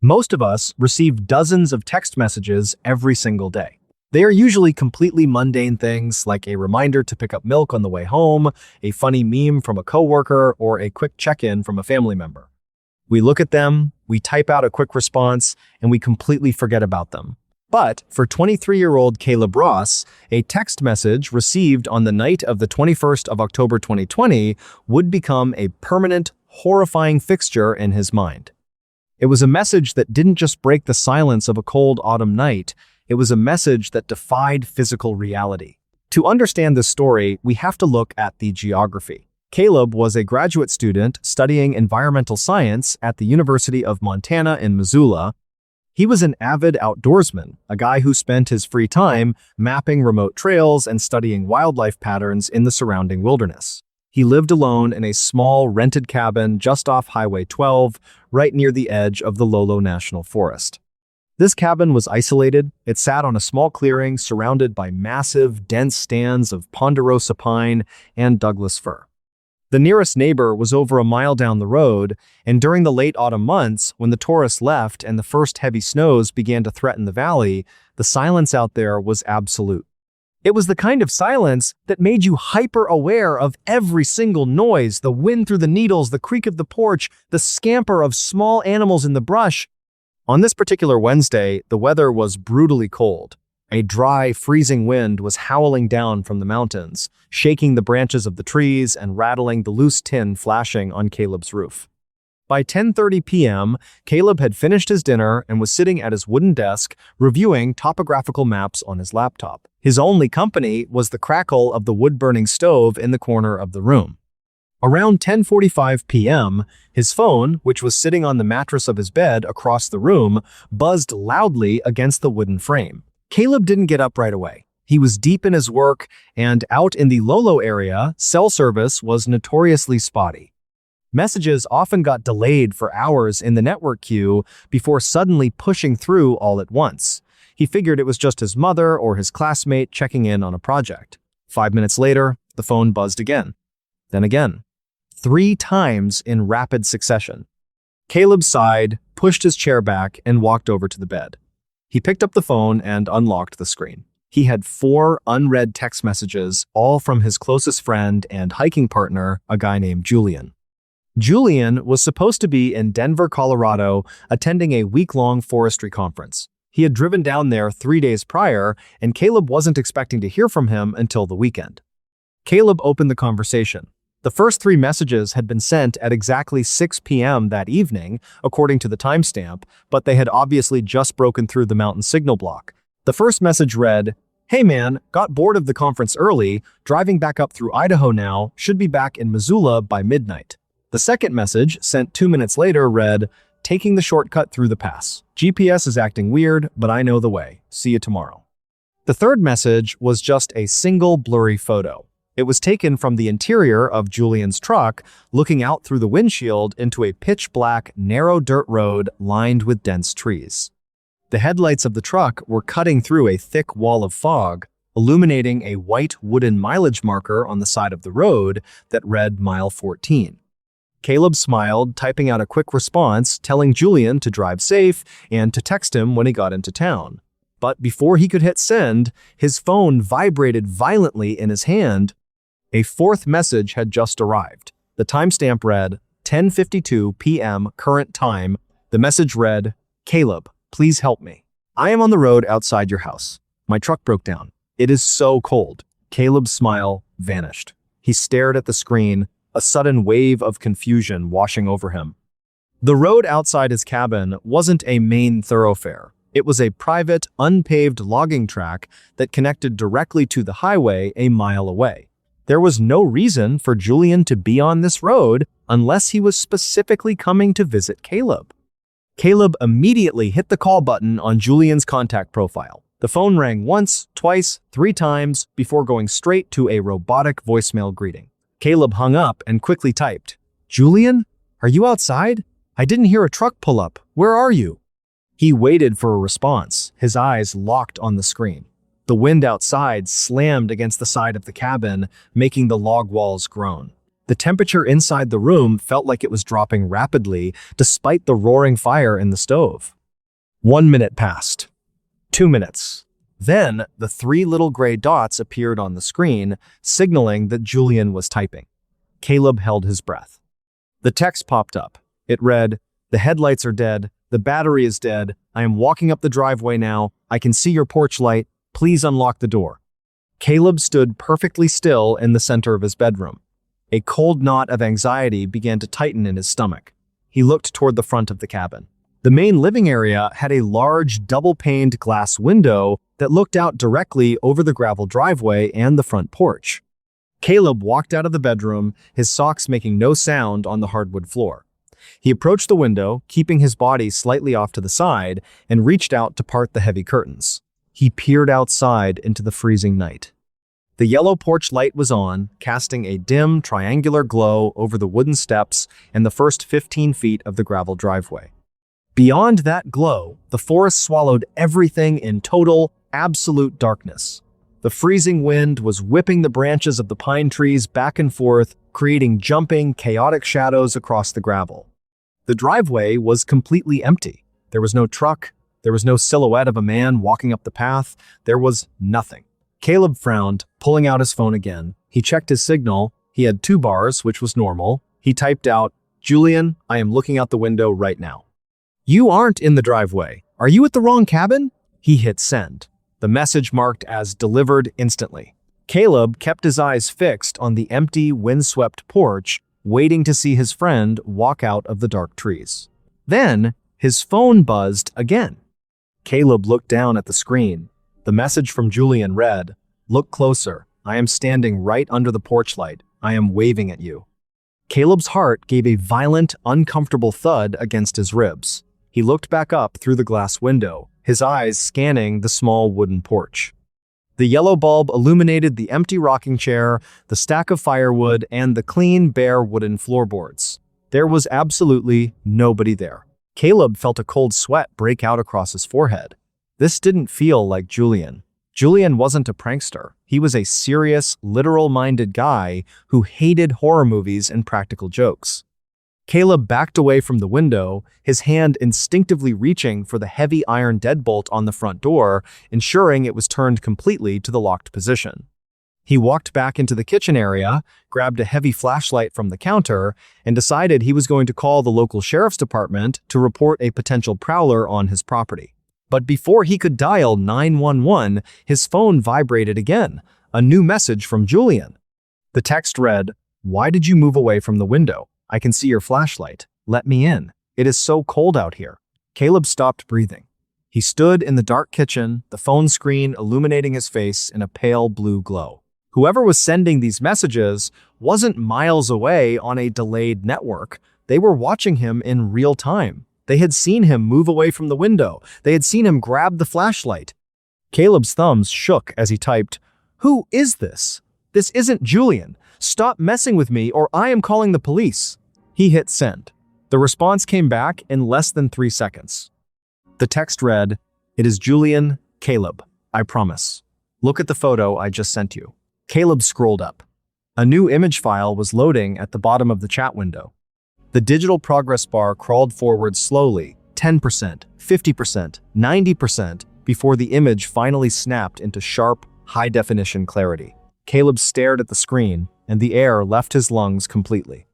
Most of us receive dozens of text messages every single day. They are usually completely mundane things like a reminder to pick up milk on the way home, a funny meme from a coworker, or a quick check-in from a family member. We look at them, we type out a quick response, and we completely forget about them. But for 23-year-old Caleb Ross, a text message received on the night of the 21st of October 2020 would become a permanent, horrifying fixture in his mind. It was a message that didn't just break the silence of a cold autumn night. It was a message that defied physical reality. To understand this story, we have to look at the geography. Caleb was a graduate student studying environmental science at the University of Montana in Missoula. He was an avid outdoorsman, a guy who spent his free time mapping remote trails and studying wildlife patterns in the surrounding wilderness. He lived alone in a small rented cabin just off Highway 12, right near the edge of the Lolo National Forest. This cabin was isolated. It sat on a small clearing surrounded by massive, dense stands of ponderosa pine and Douglas fir. The nearest neighbor was over a mile down the road, and during the late autumn months, when the tourists left and the first heavy snows began to threaten the valley, the silence out there was absolute. It was the kind of silence that made you hyper-aware of every single noise, the wind through the needles, the creak of the porch, the scamper of small animals in the brush. On this particular Wednesday, the weather was brutally cold. A dry, freezing wind was howling down from the mountains, shaking the branches of the trees and rattling the loose tin flashing on Caleb's roof. By 10:30 p.m., Caleb had finished his dinner and was sitting at his wooden desk reviewing topographical maps on his laptop. His only company was the crackle of the wood-burning stove in the corner of the room. Around 10:45 p.m., his phone, which was sitting on the mattress of his bed across the room, buzzed loudly against the wooden frame. Caleb didn't get up right away. He was deep in his work, and out in the Lolo area, cell service was notoriously spotty. Messages often got delayed for hours in the network queue before suddenly pushing through all at once. He figured it was just his mother or his classmate checking in on a project. 5 minutes later, the phone buzzed again. Then again. 3 times in rapid succession. Caleb sighed, pushed his chair back, and walked over to the bed. He picked up the phone and unlocked the screen. He had 4 unread text messages, all from his closest friend and hiking partner, a guy named Julian. Julian was supposed to be in Denver, Colorado, attending a week-long forestry conference. He had driven down there 3 days prior, and Caleb wasn't expecting to hear from him until the weekend. Caleb opened the conversation. The first 3 messages had been sent at exactly 6 p.m. that evening, according to the timestamp, but they had obviously just broken through the mountain signal block. The first message read, "Hey man, got bored of the conference early, driving back up through Idaho now, should be back in Missoula by midnight." The second message, sent 2 minutes later, read, "Taking the shortcut through the pass. GPS is acting weird, but I know the way. See you tomorrow." The third message was just a single blurry photo. It was taken from the interior of Julian's truck, looking out through the windshield into a pitch-black, narrow dirt road lined with dense trees. The headlights of the truck were cutting through a thick wall of fog, illuminating a white wooden mileage marker on the side of the road that read Mile 14. Caleb smiled, typing out a quick response, telling Julian to drive safe and to text him when he got into town. But before he could hit send, his phone vibrated violently in his hand. A 4th message had just arrived. The timestamp read, 10:52 p.m. current time. The message read, "Caleb, please help me. I am on the road outside your house. My truck broke down. It is so cold." Caleb's smile vanished. He stared at the screen, a sudden wave of confusion washing over him. The road outside his cabin wasn't a main thoroughfare. It was a private, unpaved logging track that connected directly to the highway a mile away. There was no reason for Julian to be on this road unless he was specifically coming to visit Caleb. Caleb immediately hit the call button on Julian's contact profile. The phone rang once, twice, 3 times before going straight to a robotic voicemail greeting. Caleb hung up and quickly typed, "Julian, are you outside? I didn't hear a truck pull up. Where are you?" He waited for a response, his eyes locked on the screen. The wind outside slammed against the side of the cabin, making the log walls groan. The temperature inside the room felt like it was dropping rapidly despite the roaring fire in the stove. 1 minute passed. 2 minutes. Then, the 3 little gray dots appeared on the screen, signaling that Julian was typing. Caleb held his breath. The text popped up. It read, "The headlights are dead. The battery is dead. I am walking up the driveway now. I can see your porch light. Please unlock the door." Caleb stood perfectly still in the center of his bedroom. A cold knot of anxiety began to tighten in his stomach. He looked toward the front of the cabin. The main living area had a large double-paned glass window that looked out directly over the gravel driveway and the front porch. Caleb walked out of the bedroom, his socks making no sound on the hardwood floor. He approached the window, keeping his body slightly off to the side, and reached out to part the heavy curtains. He peered outside into the freezing night. The yellow porch light was on, casting a dim, triangular glow over the wooden steps and the first 15 feet of the gravel driveway. Beyond that glow, the forest swallowed everything in total, absolute darkness. The freezing wind was whipping the branches of the pine trees back and forth, creating jumping, chaotic shadows across the gravel. The driveway was completely empty. There was no truck. There was no silhouette of a man walking up the path. There was nothing. Caleb frowned, pulling out his phone again. He checked his signal. He had 2 bars, which was normal. He typed out, "Julian, I am looking out the window right now." "You aren't in the driveway. Are you at the wrong cabin?" He hit send. The message marked as delivered instantly. Caleb kept his eyes fixed on the empty, windswept porch, waiting to see his friend walk out of the dark trees. Then, his phone buzzed again. Caleb looked down at the screen. The message from Julian read, "Look closer. I am standing right under the porch light. I am waving at you." Caleb's heart gave a violent, uncomfortable thud against his ribs. He looked back up through the glass window, his eyes scanning the small wooden porch. The yellow bulb illuminated the empty rocking chair, the stack of firewood, and the clean, bare wooden floorboards. There was absolutely nobody there. Caleb felt a cold sweat break out across his forehead. This didn't feel like Julian. Julian wasn't a prankster. He was a serious, literal-minded guy who hated horror movies and practical jokes. Caleb backed away from the window, his hand instinctively reaching for the heavy iron deadbolt on the front door, ensuring it was turned completely to the locked position. He walked back into the kitchen area, grabbed a heavy flashlight from the counter, and decided he was going to call the local sheriff's department to report a potential prowler on his property. But before he could dial 911, his phone vibrated again, a new message from Julian. The text read, "Why did you move away from the window? I can see your flashlight. Let me in. It is so cold out here." Caleb stopped breathing. He stood in the dark kitchen, the phone screen illuminating his face in a pale blue glow. Whoever was sending these messages wasn't miles away on a delayed network. They were watching him in real time. They had seen him move away from the window. They had seen him grab the flashlight. Caleb's thumbs shook as he typed, "Who is this? This isn't Julian. Stop messing with me or I am calling the police." He hit send. The response came back in less than 3 seconds. The text read, "It is Julian, Caleb. I promise. Look at the photo I just sent you." Caleb scrolled up. A new image file was loading at the bottom of the chat window. The digital progress bar crawled forward slowly, 10%, 50%, 90%, before the image finally snapped into sharp, high-definition clarity. Caleb stared at the screen, and the air left his lungs completely.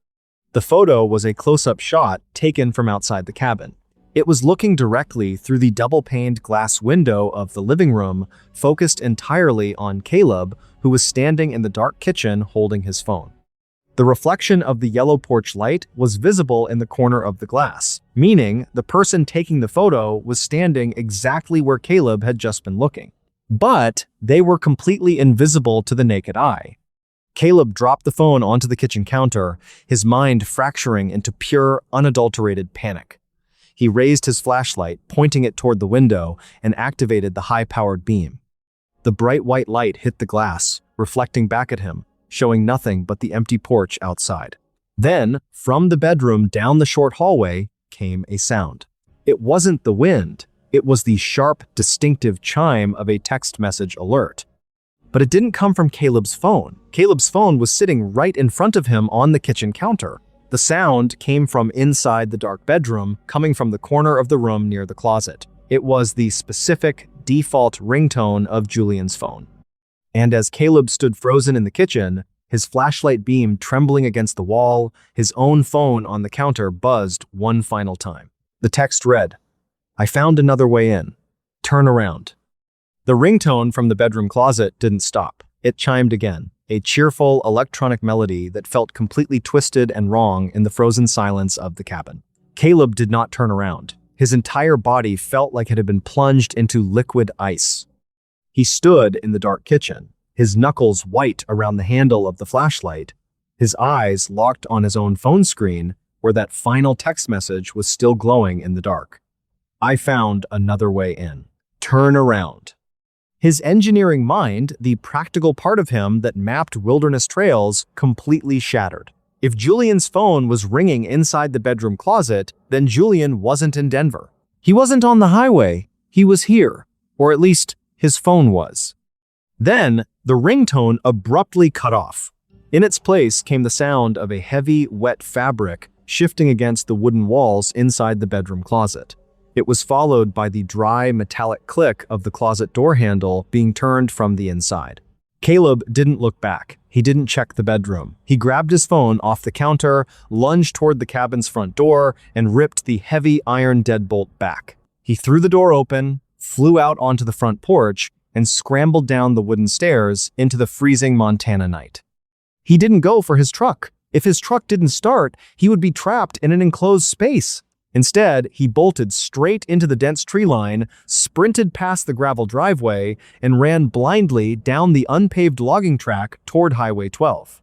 The photo was a close-up shot taken from outside the cabin. It was looking directly through the double-paned glass window of the living room, focused entirely on Caleb, who was standing in the dark kitchen holding his phone. The reflection of the yellow porch light was visible in the corner of the glass, meaning the person taking the photo was standing exactly where Caleb had just been looking. But they were completely invisible to the naked eye. Caleb dropped the phone onto the kitchen counter, his mind fracturing into pure, unadulterated panic. He raised his flashlight, pointing it toward the window, and activated the high-powered beam. The bright white light hit the glass, reflecting back at him, showing nothing but the empty porch outside. Then, from the bedroom down the short hallway, came a sound. It wasn't the wind. It was the sharp, distinctive chime of a text message alert. But it didn't come from Caleb's phone. Caleb's phone was sitting right in front of him on the kitchen counter. The sound came from inside the dark bedroom, coming from the corner of the room near the closet. It was the specific default ringtone of Julian's phone. And as Caleb stood frozen in the kitchen, his flashlight beam trembling against the wall, his own phone on the counter buzzed one final time. The text read, "I found another way in. Turn around." The ringtone from the bedroom closet didn't stop. It chimed again, a cheerful electronic melody that felt completely twisted and wrong in the frozen silence of the cabin. Caleb did not turn around. His entire body felt like it had been plunged into liquid ice. He stood in the dark kitchen, his knuckles white around the handle of the flashlight, his eyes locked on his own phone screen where that final text message was still glowing in the dark. "I found another way in. Turn around." His engineering mind, the practical part of him that mapped wilderness trails, completely shattered. If Julian's phone was ringing inside the bedroom closet, then Julian wasn't in Denver. He wasn't on the highway. He was here, or at least his phone was. Then, the ringtone abruptly cut off. In its place came the sound of a heavy, wet fabric shifting against the wooden walls inside the bedroom closet. It was followed by the dry, metallic click of the closet door handle being turned from the inside. Caleb didn't look back. He didn't check the bedroom. He grabbed his phone off the counter, lunged toward the cabin's front door, and ripped the heavy iron deadbolt back. He threw the door open, flew out onto the front porch, and scrambled down the wooden stairs into the freezing Montana night. He didn't go for his truck. If his truck didn't start, he would be trapped in an enclosed space. Instead, he bolted straight into the dense tree line, sprinted past the gravel driveway, and ran blindly down the unpaved logging track toward Highway 12.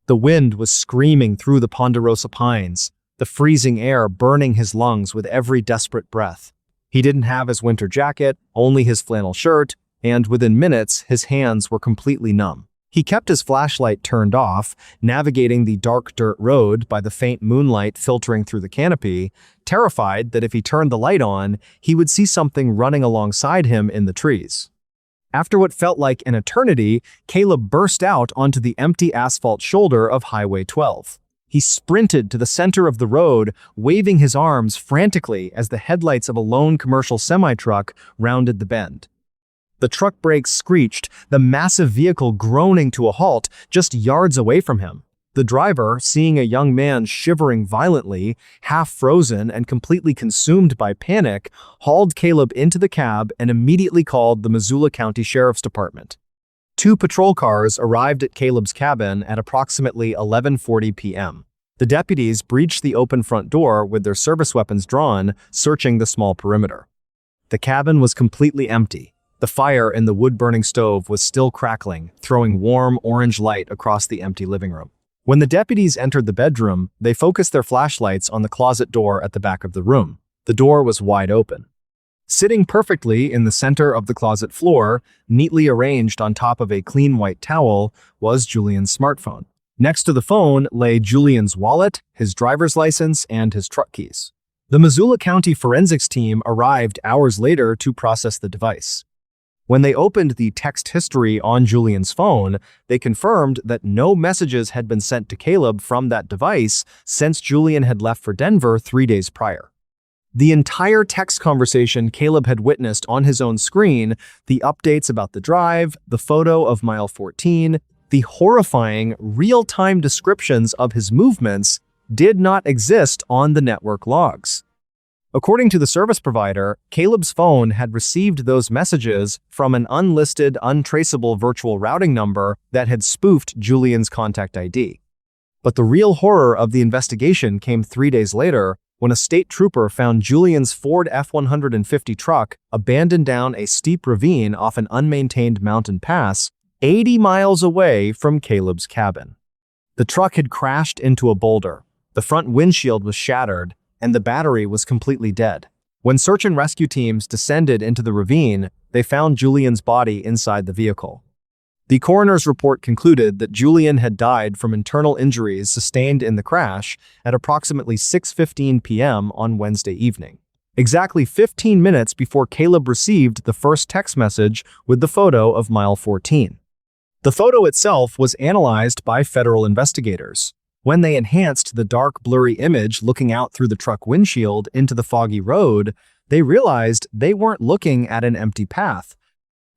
The wind was screaming through the ponderosa pines, the freezing air burning his lungs with every desperate breath. He didn't have his winter jacket, only his flannel shirt, and within minutes, his hands were completely numb. He kept his flashlight turned off, navigating the dark dirt road by the faint moonlight filtering through the canopy, terrified that if he turned the light on, he would see something running alongside him in the trees. After what felt like an eternity, Caleb burst out onto the empty asphalt shoulder of Highway 12. He sprinted to the center of the road, waving his arms frantically as the headlights of a lone commercial semi-truck rounded the bend. The truck brakes screeched, the massive vehicle groaning to a halt just yards away from him. The driver, seeing a young man shivering violently, half frozen and completely consumed by panic, hauled Caleb into the cab and immediately called the Missoula County Sheriff's Department. 2 patrol cars arrived at Caleb's cabin at approximately 11:40 p.m. The deputies breached the open front door with their service weapons drawn, searching the small perimeter. The cabin was completely empty. The fire in the wood-burning stove was still crackling, throwing warm orange light across the empty living room. When the deputies entered the bedroom, they focused their flashlights on the closet door at the back of the room. The door was wide open. Sitting perfectly in the center of the closet floor, neatly arranged on top of a clean white towel, was Julian's smartphone. Next to the phone lay Julian's wallet, his driver's license, and his truck keys. The Missoula County forensics team arrived hours later to process the device. When they opened the text history on Julian's phone, they confirmed that no messages had been sent to Caleb from that device since Julian had left for Denver 3 days prior. The entire text conversation Caleb had witnessed on his own screen, the updates about the drive, the photo of mile 14, the horrifying real-time descriptions of his movements, did not exist on the network logs. According to the service provider, Caleb's phone had received those messages from an unlisted, untraceable virtual routing number that had spoofed Julian's contact ID. But the real horror of the investigation came 3 days later when a state trooper found Julian's Ford F-150 truck abandoned down a steep ravine off an unmaintained mountain pass 80 miles away from Caleb's cabin. The truck had crashed into a boulder. The front windshield was shattered, and the battery was completely dead. When search and rescue teams descended into the ravine, they found Julian's body inside the vehicle. The coroner's report concluded that Julian had died from internal injuries sustained in the crash at approximately 6:15 p.m. on Wednesday evening, exactly 15 minutes before Caleb received the first text message with the photo of mile 14. The photo itself was analyzed by federal investigators. When they enhanced the dark, blurry image looking out through the truck windshield into the foggy road, they realized they weren't looking at an empty path.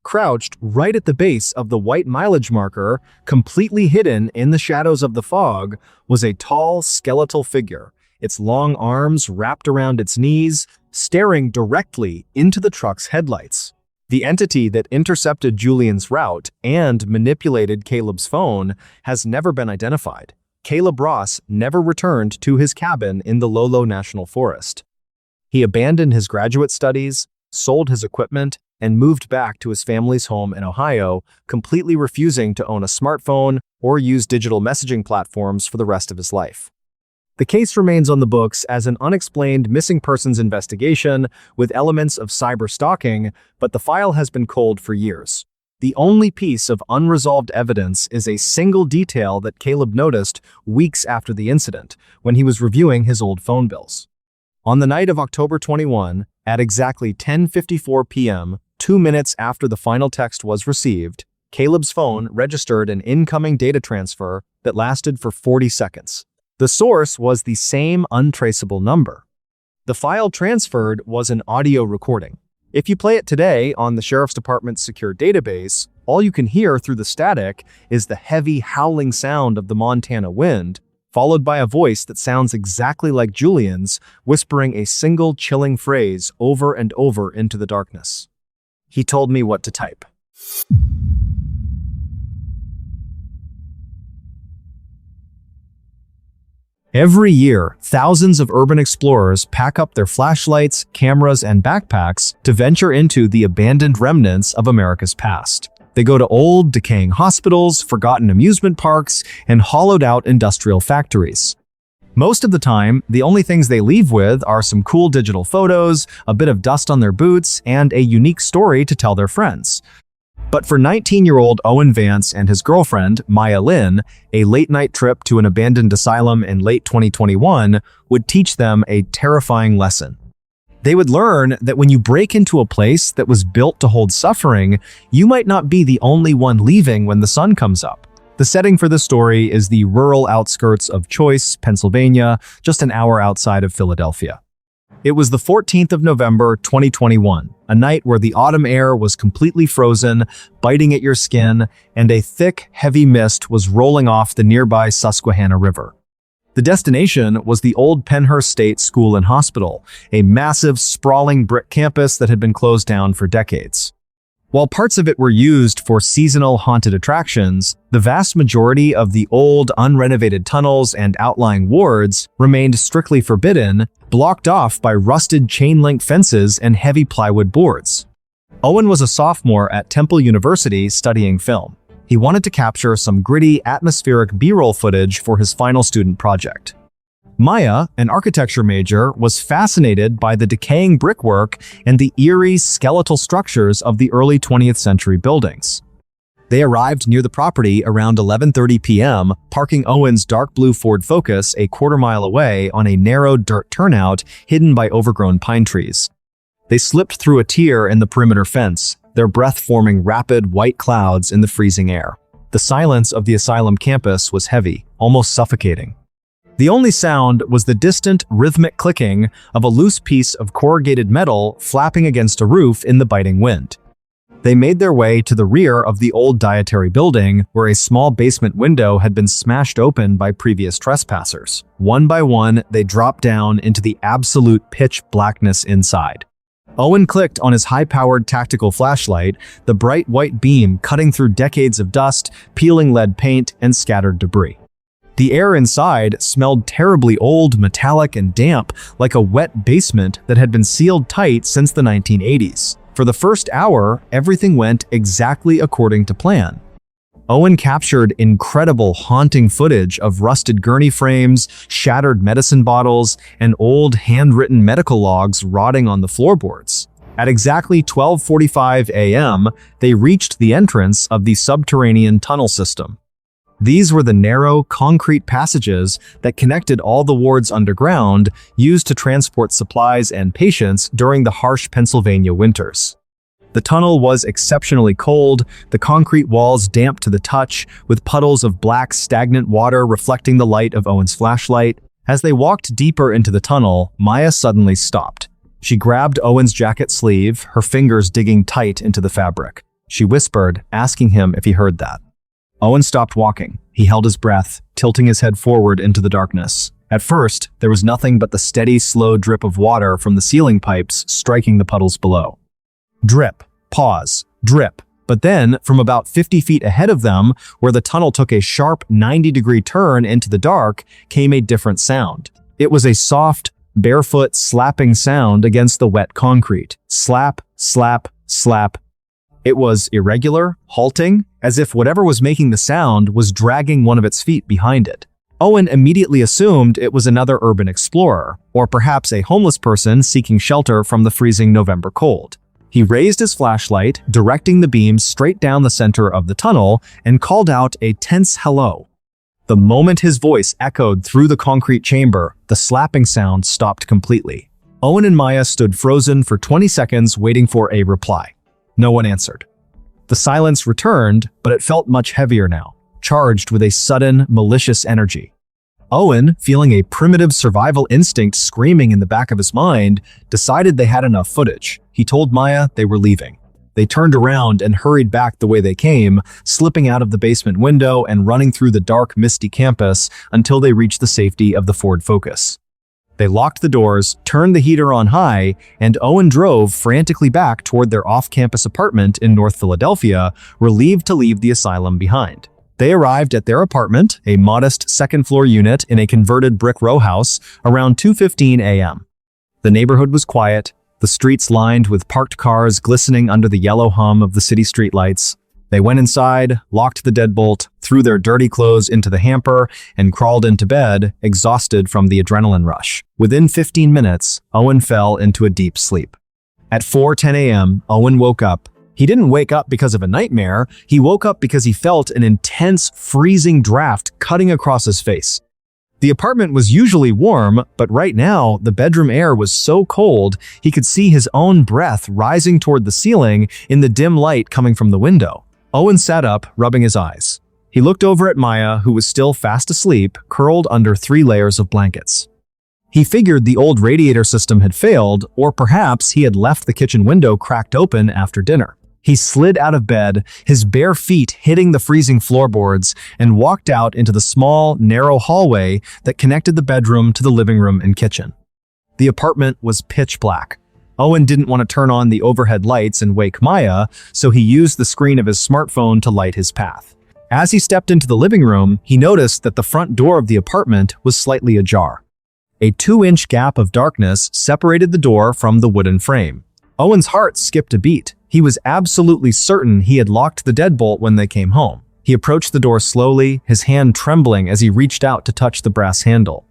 Crouched right at the base of the white mileage marker, completely hidden in the shadows of the fog, was a tall, skeletal figure, its long arms wrapped around its knees, staring directly into the truck's headlights. The entity that intercepted Julian's route and manipulated Caleb's phone has never been identified. Caleb Ross never returned to his cabin in the Lolo National Forest. He abandoned his graduate studies, sold his equipment, and moved back to his family's home in Ohio, completely refusing to own a smartphone or use digital messaging platforms for the rest of his life. The case remains on the books as an unexplained missing persons investigation with elements of cyber stalking, but the file has been cold for years. The only piece of unresolved evidence is a single detail that Caleb noticed weeks after the incident, when he was reviewing his old phone bills. On the night of October 21, at exactly 10:54 p.m., 2 minutes after the final text was received, Caleb's phone registered an incoming data transfer that lasted for 40 seconds. The source was the same untraceable number. The file transferred was an audio recording. If you play it today on the Sheriff's Department's secure database, all you can hear through the static is the heavy howling sound of the Montana wind, followed by a voice that sounds exactly like Julian's, whispering a single chilling phrase over and over into the darkness. He told me what to type. Every year, thousands of urban explorers pack up their flashlights, cameras, and backpacks to venture into the abandoned remnants of America's past. They go to old, decaying hospitals, forgotten amusement parks, and hollowed-out industrial factories. Most of the time, the only things they leave with are some cool digital photos, a bit of dust on their boots, and a unique story to tell their friends. But for 19-year-old Owen Vance and his girlfriend, Maya Lynn, a late-night trip to an abandoned asylum in late 2021 would teach them a terrifying lesson. They would learn that when you break into a place that was built to hold suffering, you might not be the only one leaving when the sun comes up. The setting for the story is the rural outskirts of Choice, Pennsylvania, just an hour outside of Philadelphia. It was the 14th of November, 2021, a night where the autumn air was completely frozen, biting at your skin, and a thick, heavy mist was rolling off the nearby Susquehanna River. The destination was the old Pennhurst State School and Hospital, a massive, sprawling brick campus that had been closed down for decades. While parts of it were used for seasonal haunted attractions, the vast majority of the old, unrenovated tunnels and outlying wards remained strictly forbidden, blocked off by rusted chain-link fences and heavy plywood boards. Owen was a sophomore at Temple University studying film. He wanted to capture some gritty, atmospheric B-roll footage for his final student project. Maya, an architecture major, was fascinated by the decaying brickwork and the eerie, skeletal structures of the early 20th century buildings. They arrived near the property around 11:30 p.m., parking Owen's dark blue Ford Focus a quarter-mile away on a narrow dirt turnout hidden by overgrown pine trees. They slipped through a tier in the perimeter fence, their breath forming rapid, white clouds in the freezing air. The silence of the asylum campus was heavy, almost suffocating. The only sound was the distant, rhythmic clicking of a loose piece of corrugated metal flapping against a roof in the biting wind. They made their way to the rear of the old dietary building, where a small basement window had been smashed open by previous trespassers. One by one, they dropped down into the absolute pitch blackness inside. Owen clicked on his high-powered tactical flashlight, the bright white beam cutting through decades of dust, peeling lead paint, and scattered debris. The air inside smelled terribly old, metallic, and damp, like a wet basement that had been sealed tight since the 1980s. For the first hour, everything went exactly according to plan. Owen captured incredible, haunting footage of rusted gurney frames, shattered medicine bottles, and old, handwritten medical logs rotting on the floorboards. At exactly 12:45 a.m., they reached the entrance of the subterranean tunnel system. These were the narrow, concrete passages that connected all the wards underground, used to transport supplies and patients during the harsh Pennsylvania winters. The tunnel was exceptionally cold, the concrete walls damp to the touch, with puddles of black, stagnant water reflecting the light of Owen's flashlight. As they walked deeper into the tunnel, Maya suddenly stopped. She grabbed Owen's jacket sleeve, her fingers digging tight into the fabric. She whispered, asking him if he heard that. Owen stopped walking. He held his breath, tilting his head forward into the darkness. At first, there was nothing but the steady, slow drip of water from the ceiling pipes striking the puddles below. Drip, pause, drip. But then, from about 50 feet ahead of them, where the tunnel took a sharp 90-degree turn into the dark, came a different sound. It was a soft, barefoot slapping sound against the wet concrete. Slap, slap, slap. It was irregular, halting, as if whatever was making the sound was dragging one of its feet behind it. Owen immediately assumed it was another urban explorer, or perhaps a homeless person seeking shelter from the freezing November cold. He raised his flashlight, directing the beam straight down the center of the tunnel, and called out a tense hello. The moment his voice echoed through the concrete chamber, the slapping sound stopped completely. Owen and Maya stood frozen for 20 seconds waiting for a reply. No one answered. The silence returned, but it felt much heavier now, charged with a sudden, malicious energy. Owen, feeling a primitive survival instinct screaming in the back of his mind, decided they had enough footage. He told Maya they were leaving. They turned around and hurried back the way they came, slipping out of the basement window and running through the dark, misty campus until they reached the safety of the Ford Focus. They locked the doors, turned the heater on high, and Owen drove frantically back toward their off-campus apartment in North Philadelphia, relieved to leave the asylum behind. They arrived at their apartment, a modest second-floor unit in a converted brick row house, around 2:15 a.m. The neighborhood was quiet, the streets lined with parked cars glistening under the yellow hum of the city streetlights. They went inside, locked the deadbolt, threw their dirty clothes into the hamper, and crawled into bed, exhausted from the adrenaline rush. Within 15 minutes, Owen fell into a deep sleep. At 4:10 a.m., Owen woke up. He didn't wake up because of a nightmare, he woke up because he felt an intense, freezing draft cutting across his face. The apartment was usually warm, but right now, the bedroom air was so cold, he could see his own breath rising toward the ceiling in the dim light coming from the window. Owen sat up, rubbing his eyes. He looked over at Maya, who was still fast asleep, curled under 3 layers of blankets. He figured the old radiator system had failed, or perhaps he had left the kitchen window cracked open after dinner. He slid out of bed, his bare feet hitting the freezing floorboards, and walked out into the small, narrow hallway that connected the bedroom to the living room and kitchen. The apartment was pitch black. Owen didn't want to turn on the overhead lights and wake Maya, so he used the screen of his smartphone to light his path. As he stepped into the living room, he noticed that the front door of the apartment was slightly ajar. A 2-inch gap of darkness separated the door from the wooden frame. Owen's heart skipped a beat. He was absolutely certain he had locked the deadbolt when they came home. He approached the door slowly, his hand trembling as he reached out to touch the brass handle.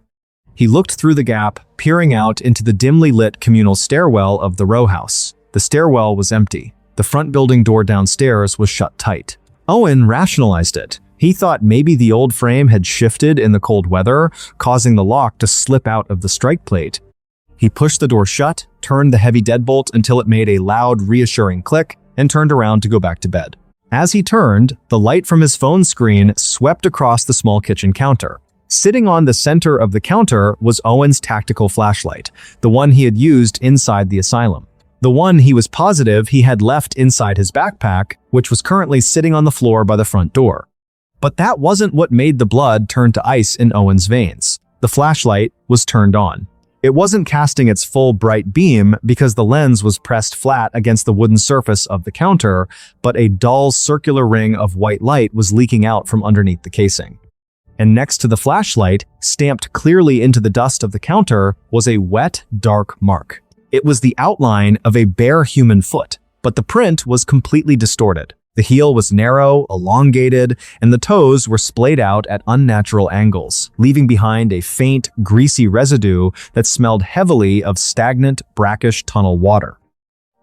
He looked through the gap, peering out into the dimly lit communal stairwell of the row house. The stairwell was empty. The front building door downstairs was shut tight. Owen rationalized it. He thought maybe the old frame had shifted in the cold weather, causing the lock to slip out of the strike plate. He pushed the door shut, turned the heavy deadbolt until it made a loud, reassuring click, and turned around to go back to bed. As he turned, the light from his phone screen swept across the small kitchen counter. Sitting on the center of the counter was Owen's tactical flashlight, the one he had used inside the asylum. The one he was positive he had left inside his backpack, which was currently sitting on the floor by the front door. But that wasn't what made the blood turn to ice in Owen's veins. The flashlight was turned on. It wasn't casting its full bright beam because the lens was pressed flat against the wooden surface of the counter, but a dull circular ring of white light was leaking out from underneath the casing. And next to the flashlight, stamped clearly into the dust of the counter, was a wet, dark mark. It was the outline of a bare human foot, but the print was completely distorted. The heel was narrow, elongated, and the toes were splayed out at unnatural angles, leaving behind a faint, greasy residue that smelled heavily of stagnant, brackish tunnel water.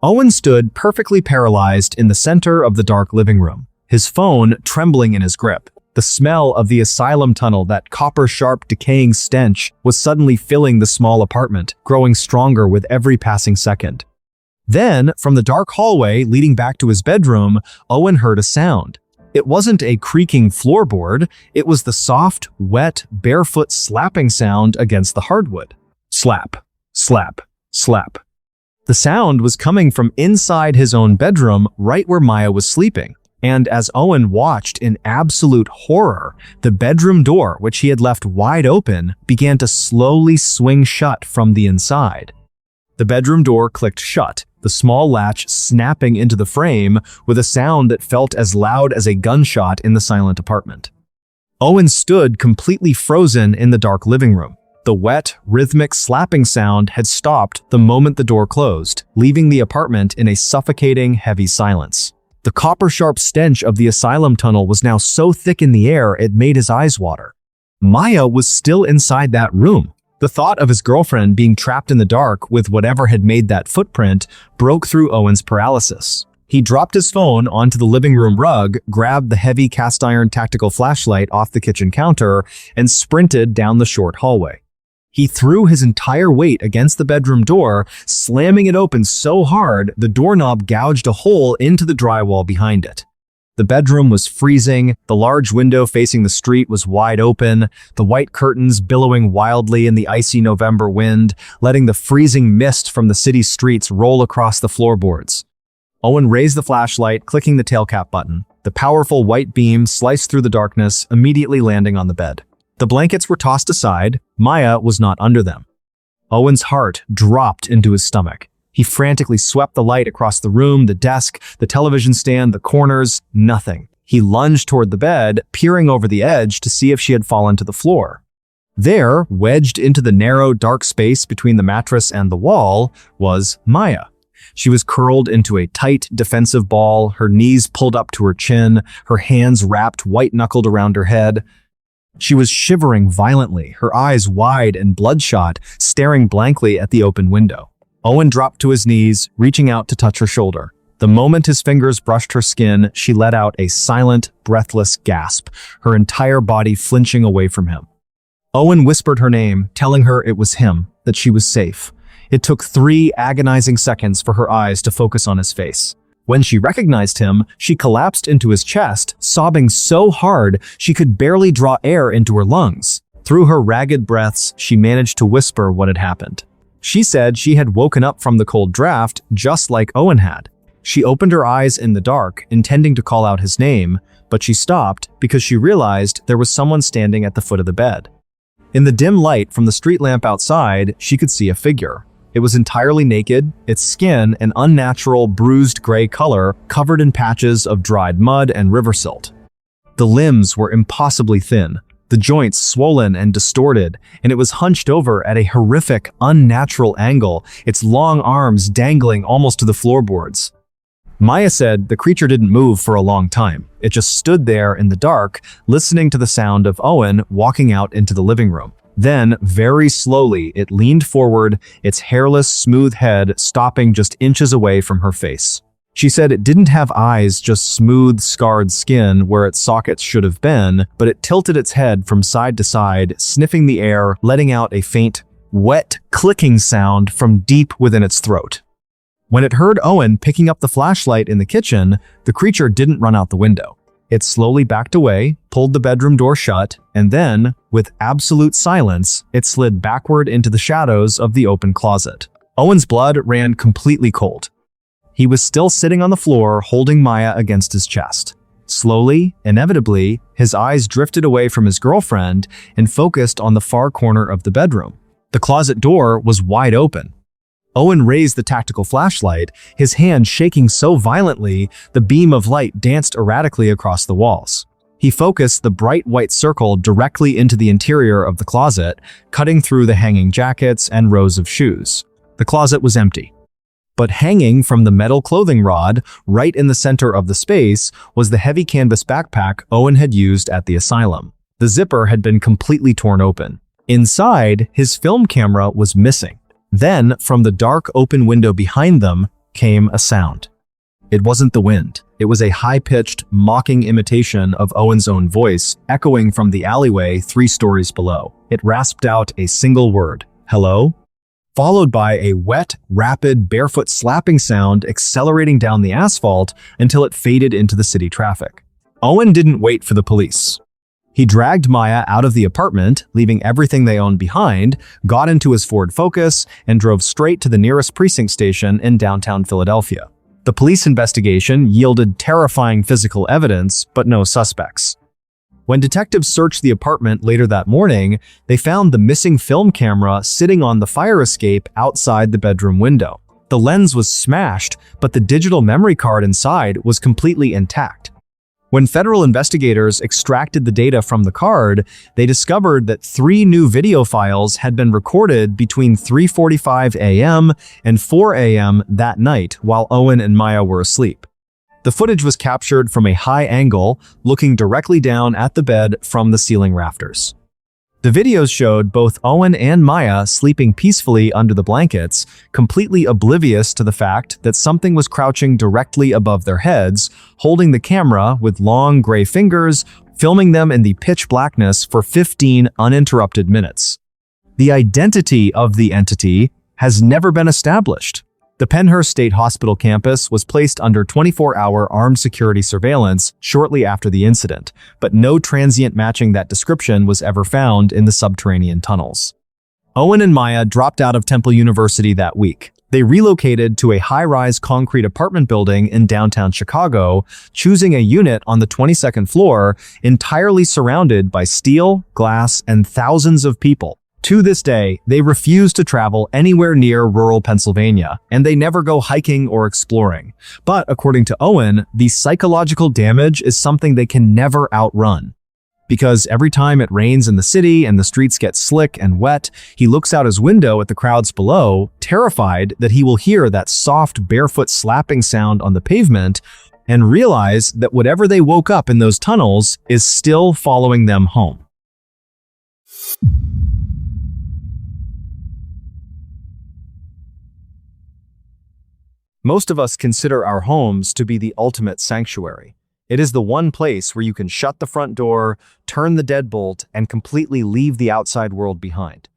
Owen stood perfectly paralyzed in the center of the dark living room, his phone trembling in his grip. The smell of the asylum tunnel, that copper-sharp, decaying stench, was suddenly filling the small apartment, growing stronger with every passing second. Then, from the dark hallway leading back to his bedroom, Owen heard a sound. It wasn't a creaking floorboard, it was the soft, wet, barefoot slapping sound against the hardwood. Slap, slap, slap. The sound was coming from inside his own bedroom, right where Maya was sleeping. And as Owen watched in absolute horror, the bedroom door, which he had left wide open, began to slowly swing shut from the inside. The bedroom door clicked shut, the small latch snapping into the frame with a sound that felt as loud as a gunshot in the silent apartment. Owen stood completely frozen in the dark living room. The wet, rhythmic slapping sound had stopped the moment the door closed, leaving the apartment in a suffocating, heavy silence. The copper-sharp stench of the asylum tunnel was now so thick in the air it made his eyes water. Maya was still inside that room. The thought of his girlfriend being trapped in the dark with whatever had made that footprint broke through Owen's paralysis. He dropped his phone onto the living room rug, grabbed the heavy cast-iron tactical flashlight off the kitchen counter, and sprinted down the short hallway. He threw his entire weight against the bedroom door, slamming it open so hard the doorknob gouged a hole into the drywall behind it. The bedroom was freezing, the large window facing the street was wide open, the white curtains billowing wildly in the icy November wind, letting the freezing mist from the city streets roll across the floorboards. Owen raised the flashlight, clicking the tailcap button. The powerful white beam sliced through the darkness, immediately landing on the bed. The blankets were tossed aside. Maya was not under them. Owen's heart dropped into his stomach. He frantically swept the light across the room, the desk, the television stand, the corners, nothing. He lunged toward the bed, peering over the edge to see if she had fallen to the floor. There, wedged into the narrow, dark space between the mattress and the wall, was Maya. She was curled into a tight, defensive ball, her knees pulled up to her chin, her hands wrapped white-knuckled around her head. She was shivering violently, her eyes wide and bloodshot, staring blankly at the open window. Owen dropped to his knees, reaching out to touch her shoulder. The moment his fingers brushed her skin, she let out a silent, breathless gasp, her entire body flinching away from him. Owen whispered her name, telling her it was him, that she was safe. It took 3 agonizing seconds for her eyes to focus on his face. When she recognized him, she collapsed into his chest, sobbing so hard she could barely draw air into her lungs. Through her ragged breaths, she managed to whisper what had happened. She said she had woken up from the cold draft just like Owen had. She opened her eyes in the dark, intending to call out his name, but she stopped because she realized there was someone standing at the foot of the bed. In the dim light from the street lamp outside, she could see a figure. It was entirely naked, its skin an unnatural, bruised gray color covered in patches of dried mud and river silt. The limbs were impossibly thin, the joints swollen and distorted, and it was hunched over at a horrific, unnatural angle, its long arms dangling almost to the floorboards. Maya said the creature didn't move for a long time. It just stood there in the dark, listening to the sound of Owen walking out into the living room. Then, very slowly, it leaned forward, its hairless, smooth head stopping just inches away from her face. She said it didn't have eyes, just smooth, scarred skin where its sockets should have been, but it tilted its head from side to side, sniffing the air, letting out a faint, wet, clicking sound from deep within its throat. When it heard Owen picking up the flashlight in the kitchen, the creature didn't run out the window. It slowly backed away, pulled the bedroom door shut, and then, with absolute silence, it slid backward into the shadows of the open closet. Owen's blood ran completely cold. He was still sitting on the floor, holding Maya against his chest. Slowly, inevitably, his eyes drifted away from his girlfriend and focused on the far corner of the bedroom. The closet door was wide open. Owen raised the tactical flashlight, his hand shaking so violently the beam of light danced erratically across the walls. He focused the bright white circle directly into the interior of the closet, cutting through the hanging jackets and rows of shoes. The closet was empty. But hanging from the metal clothing rod, right in the center of the space, was the heavy canvas backpack Owen had used at the asylum. The zipper had been completely torn open. Inside, his film camera was missing. Then, from the dark open window behind them, came a sound. It wasn't the wind. It was a high-pitched, mocking imitation of Owen's own voice, echoing from the alleyway 3 stories below. It rasped out a single word, "Hello?" followed by a wet, rapid, barefoot slapping sound accelerating down the asphalt until it faded into the city traffic. Owen didn't wait for the police. He dragged Maya out of the apartment, leaving everything they owned behind, got into his Ford Focus, and drove straight to the nearest precinct station in downtown Philadelphia. The police investigation yielded terrifying physical evidence, but no suspects. When detectives searched the apartment later that morning, they found the missing film camera sitting on the fire escape outside the bedroom window. The lens was smashed, but the digital memory card inside was completely intact. When federal investigators extracted the data from the card, they discovered that 3 new video files had been recorded between 3:45 a.m. and 4 a.m. that night while Owen and Maya were asleep. The footage was captured from a high angle, looking directly down at the bed from the ceiling rafters. The videos showed both Owen and Maya sleeping peacefully under the blankets, completely oblivious to the fact that something was crouching directly above their heads, holding the camera with long gray fingers, filming them in the pitch blackness for 15 uninterrupted minutes. The identity of the entity has never been established. The Pennhurst State Hospital campus was placed under 24-hour armed security surveillance shortly after the incident, but no transient matching that description was ever found in the subterranean tunnels. Owen and Maya dropped out of Temple University that week. They relocated to a high-rise concrete apartment building in downtown Chicago, choosing a unit on the 22nd floor, entirely surrounded by steel, glass, and thousands of people. To this day, they refuse to travel anywhere near rural Pennsylvania, and they never go hiking or exploring. But according to Owen, the psychological damage is something they can never outrun. Because every time it rains in the city and the streets get slick and wet, he looks out his window at the crowds below, terrified that he will hear that soft, barefoot slapping sound on the pavement, and realize that whatever they woke up in those tunnels is still following them home. Most of us consider our homes to be the ultimate sanctuary. It is the one place where you can shut the front door, turn the deadbolt, and completely leave the outside world behind.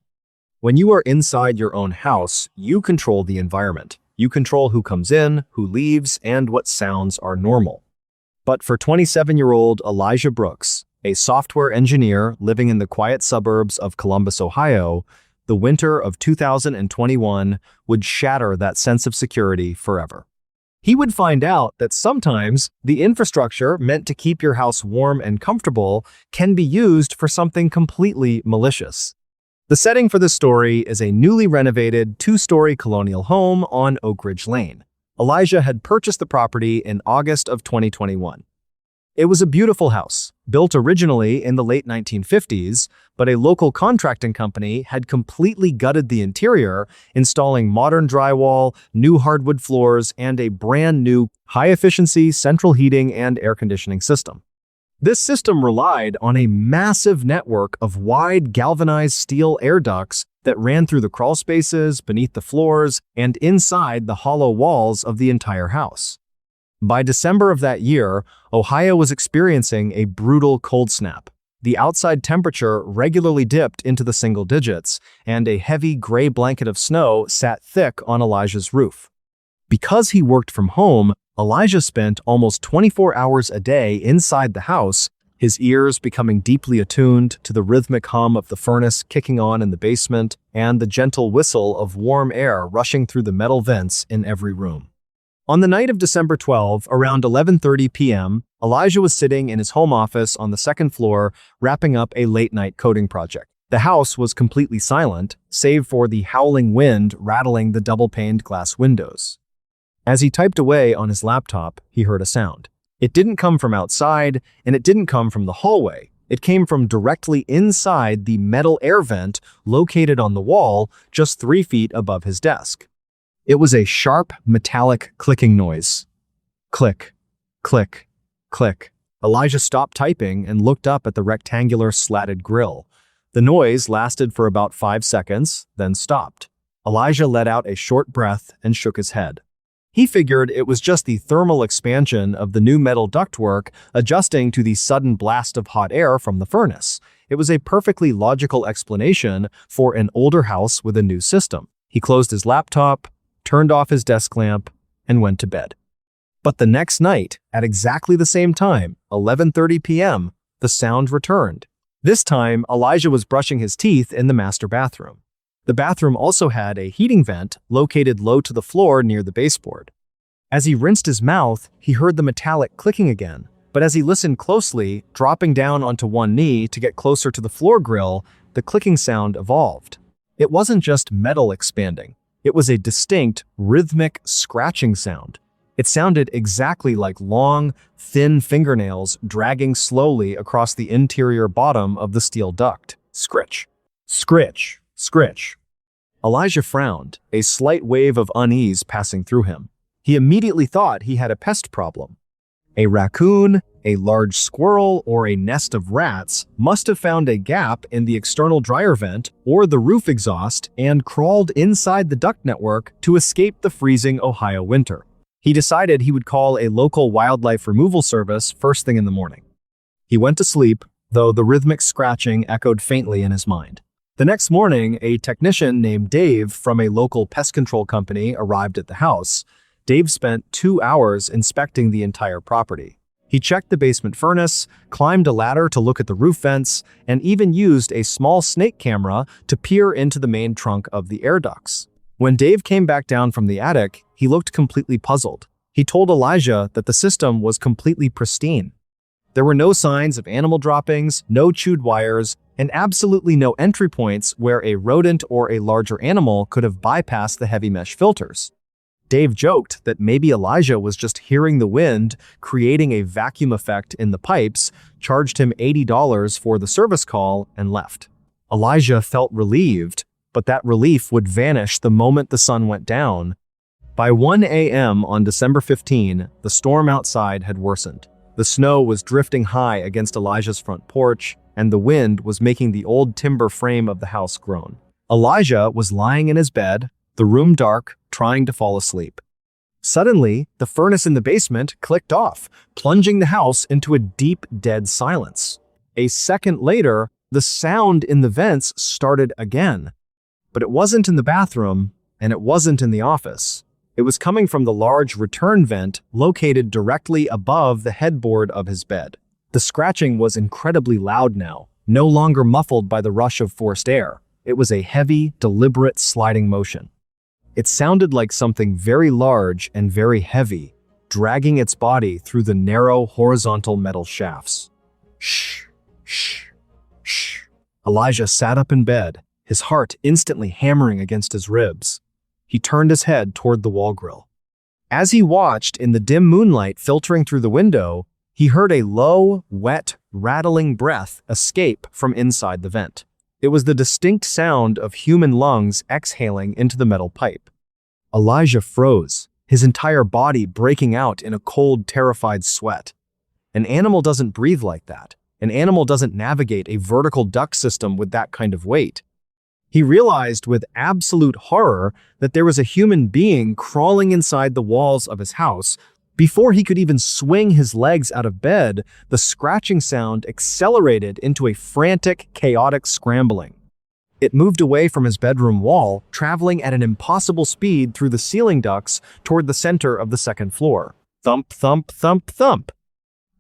When you are inside your own house, you control the environment. You control who comes in, who leaves, and what sounds are normal. But for 27-year-old Elijah Brooks, a software engineer living in the quiet suburbs of Columbus, Ohio, the winter of 2021 would shatter that sense of security forever. He would find out that sometimes the infrastructure meant to keep your house warm and comfortable can be used for something completely malicious. The setting for this story is a newly renovated 2-story colonial home on Oak Ridge Lane. Elijah had purchased the property in August of 2021. It was a beautiful house, built originally in the late 1950s, but a local contracting company had completely gutted the interior, installing modern drywall, new hardwood floors, and a brand new, high-efficiency central heating and air conditioning system. This system relied on a massive network of wide galvanized steel air ducts that ran through the crawl spaces, beneath the floors, and inside the hollow walls of the entire house. By December of that year, Ohio was experiencing a brutal cold snap. The outside temperature regularly dipped into the single digits, and a heavy gray blanket of snow sat thick on Elijah's roof. Because he worked from home, Elijah spent almost 24 hours a day inside the house, his ears becoming deeply attuned to the rhythmic hum of the furnace kicking on in the basement and the gentle whistle of warm air rushing through the metal vents in every room. On the night of December 12, around 11:30 p.m., Elijah was sitting in his home office on the second floor, wrapping up a late-night coding project. The house was completely silent, save for the howling wind rattling the double-paned glass windows. As he typed away on his laptop, he heard a sound. It didn't come from outside, and it didn't come from the hallway. It came from directly inside the metal air vent located on the wall just 3 feet above his desk. It was a sharp, metallic clicking noise. Click, click, click. Elijah stopped typing and looked up at the rectangular slatted grill. The noise lasted for about 5 seconds, then stopped. Elijah let out a short breath and shook his head. He figured it was just the thermal expansion of the new metal ductwork adjusting to the sudden blast of hot air from the furnace. It was a perfectly logical explanation for an older house with a new system. He closed his laptop, turned off his desk lamp, and went to bed. But the next night, at exactly the same time, 11:30 p.m., the sound returned. This time, Elijah was brushing his teeth in the master bathroom. The bathroom also had a heating vent located low to the floor near the baseboard. As he rinsed his mouth, he heard the metallic clicking again, but as he listened closely, dropping down onto one knee to get closer to the floor grill, the clicking sound evolved. It wasn't just metal expanding. It was a distinct, rhythmic scratching sound. It sounded exactly like long, thin fingernails dragging slowly across the interior bottom of the steel duct. Scritch, scritch, scritch. Elijah frowned, a slight wave of unease passing through him. He immediately thought he had a pest problem. A raccoon, a large squirrel, or a nest of rats must have found a gap in the external dryer vent or the roof exhaust and crawled inside the duct network to escape the freezing Ohio winter. He decided he would call a local wildlife removal service first thing in the morning. He went to sleep, though the rhythmic scratching echoed faintly in his mind. The next morning, a technician named Dave from a local pest control company arrived at the house. Dave spent 2 hours inspecting the entire property. He checked the basement furnace, climbed a ladder to look at the roof vents, and even used a small snake camera to peer into the main trunk of the air ducts. When Dave came back down from the attic, he looked completely puzzled. He told Elijah that the system was completely pristine. There were no signs of animal droppings, no chewed wires, and absolutely no entry points where a rodent or a larger animal could have bypassed the heavy mesh filters. Dave joked that maybe Elijah was just hearing the wind, creating a vacuum effect in the pipes, charged him $80 for the service call, and left. Elijah felt relieved, but that relief would vanish the moment the sun went down. By 1 a.m. on December 15, the storm outside had worsened. The snow was drifting high against Elijah's front porch, and the wind was making the old timber frame of the house groan. Elijah was lying in his bed, the room dark, trying to fall asleep. Suddenly, the furnace in the basement clicked off, plunging the house into a deep, dead silence. A second later, the sound in the vents started again. But it wasn't in the bathroom, and it wasn't in the office. It was coming from the large return vent located directly above the headboard of his bed. The scratching was incredibly loud now, no longer muffled by the rush of forced air. It was a heavy, deliberate sliding motion. It sounded like something very large and very heavy, dragging its body through the narrow, horizontal metal shafts. Shh, shh, shh. Elijah sat up in bed, his heart instantly hammering against his ribs. He turned his head toward the wall grill. As he watched in the dim moonlight filtering through the window, he heard a low, wet, rattling breath escape from inside the vent. It was the distinct sound of human lungs exhaling into the metal pipe. Elijah froze, his entire body breaking out in a cold, terrified sweat. An animal doesn't breathe like that. An animal doesn't navigate a vertical duct system with that kind of weight. He realized with absolute horror that there was a human being crawling inside the walls of his house. Before he could even swing his legs out of bed, the scratching sound accelerated into a frantic, chaotic scrambling. It moved away from his bedroom wall, traveling at an impossible speed through the ceiling ducts toward the center of the second floor. Thump, thump, thump, thump.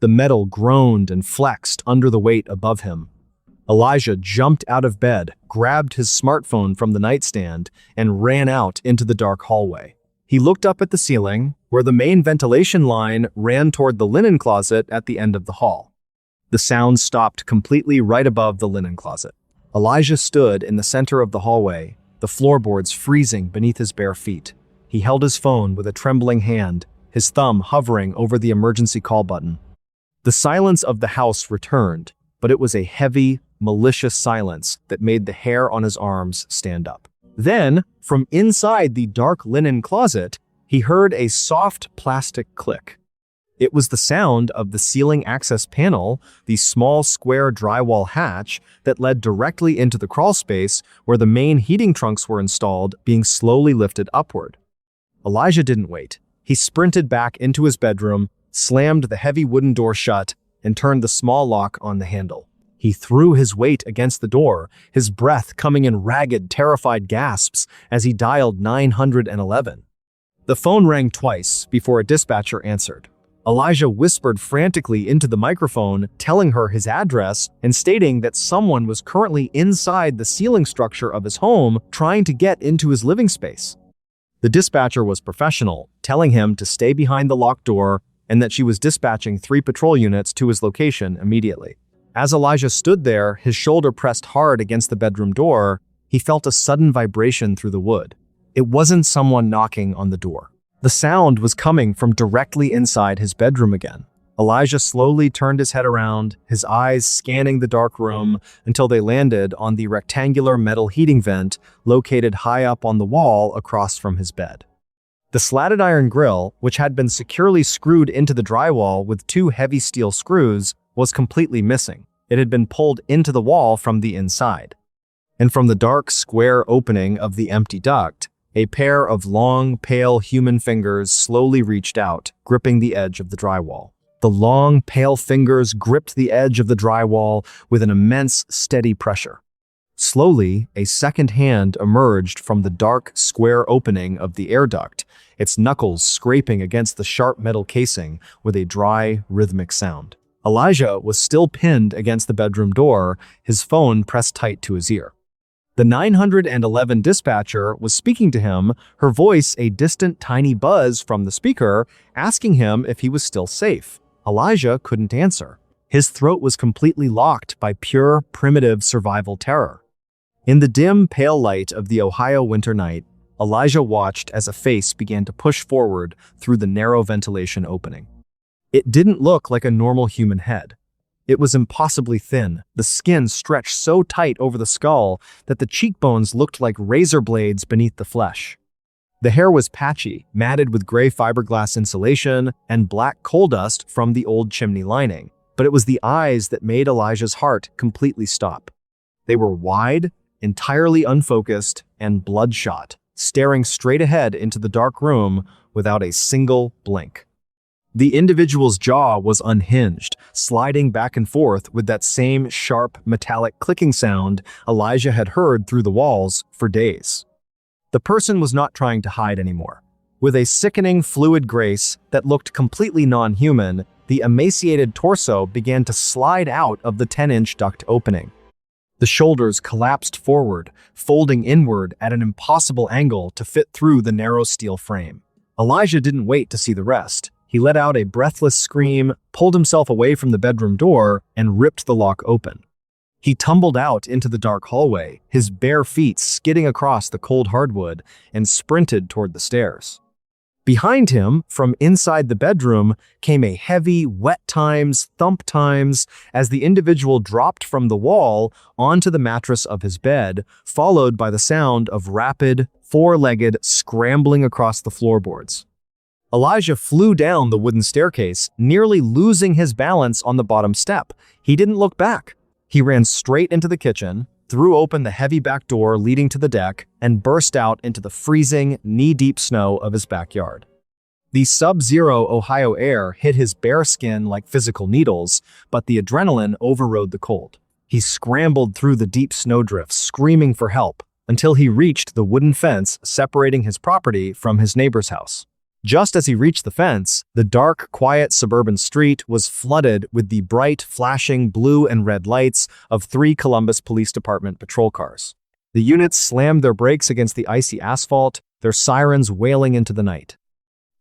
The metal groaned and flexed under the weight above him. Elijah jumped out of bed, grabbed his smartphone from the nightstand, and ran out into the dark hallway. He looked up at the ceiling, where the main ventilation line ran toward the linen closet at the end of the hall. The sound stopped completely right above the linen closet. Elijah stood in the center of the hallway, the floorboards freezing beneath his bare feet. He held his phone with a trembling hand, his thumb hovering over the emergency call button. The silence of the house returned, but it was a heavy, malicious silence that made the hair on his arms stand up. Then, from inside the dark linen closet, he heard a soft plastic click. It was the sound of the ceiling access panel, the small square drywall hatch that led directly into the crawl space where the main heating trunks were installed, being slowly lifted upward. Elijah didn't wait. He sprinted back into his bedroom, slammed the heavy wooden door shut, and turned the small lock on the handle. He threw his weight against the door, his breath coming in ragged, terrified gasps as he dialed 911. The phone rang twice before a dispatcher answered. Elijah whispered frantically into the microphone, telling her his address and stating that someone was currently inside the ceiling structure of his home trying to get into his living space. The dispatcher was professional, telling him to stay behind the locked door and that she was dispatching 3 patrol units to his location immediately. As Elijah stood there, his shoulder pressed hard against the bedroom door, he felt a sudden vibration through the wood. It wasn't someone knocking on the door. The sound was coming from directly inside his bedroom again. Elijah slowly turned his head around, his eyes scanning the dark room until they landed on the rectangular metal heating vent located high up on the wall across from his bed. The slatted iron grill, which had been securely screwed into the drywall with 2 heavy steel screws, was completely missing. It had been pulled into the wall from the inside. And from the dark, square opening of the empty duct, a pair of long, pale human fingers slowly reached out, gripping the edge of the drywall. The long, pale fingers gripped the edge of the drywall with an immense, steady pressure. Slowly, a second hand emerged from the dark, square opening of the air duct, its knuckles scraping against the sharp metal casing with a dry, rhythmic sound. Elijah was still pinned against the bedroom door, his phone pressed tight to his ear. The 911 dispatcher was speaking to him, her voice a distant tiny buzz from the speaker, asking him if he was still safe. Elijah couldn't answer. His throat was completely locked by pure, primitive survival terror. In the dim, pale light of the Ohio winter night, Elijah watched as a face began to push forward through the narrow ventilation opening. It didn't look like a normal human head. It was impossibly thin, the skin stretched so tight over the skull that the cheekbones looked like razor blades beneath the flesh. The hair was patchy, matted with gray fiberglass insulation and black coal dust from the old chimney lining, but it was the eyes that made Elijah's heart completely stop. They were wide, entirely unfocused, and bloodshot, staring straight ahead into the dark room without a single blink. The individual's jaw was unhinged, sliding back and forth with that same sharp, metallic clicking sound Elijah had heard through the walls for days. The person was not trying to hide anymore. With a sickening, fluid grace that looked completely non-human, the emaciated torso began to slide out of the 10-inch duct opening. The shoulders collapsed forward, folding inward at an impossible angle to fit through the narrow steel frame. Elijah didn't wait to see the rest. He let out a breathless scream, pulled himself away from the bedroom door, and ripped the lock open. He tumbled out into the dark hallway, his bare feet skidding across the cold hardwood, and sprinted toward the stairs. Behind him, from inside the bedroom, came a heavy, wet times, thump times, as the individual dropped from the wall onto the mattress of his bed, followed by the sound of rapid, four-legged scrambling across the floorboards. Elijah flew down the wooden staircase, nearly losing his balance on the bottom step. He didn't look back. He ran straight into the kitchen, threw open the heavy back door leading to the deck, and burst out into the freezing, knee-deep snow of his backyard. The sub-zero Ohio air hit his bare skin like physical needles, but the adrenaline overrode the cold. He scrambled through the deep snowdrifts, screaming for help, until he reached the wooden fence separating his property from his neighbor's house. Just as he reached the fence, the dark, quiet suburban street was flooded with the bright, flashing blue and red lights of 3 Columbus Police Department patrol cars. The units slammed their brakes against the icy asphalt, their sirens wailing into the night.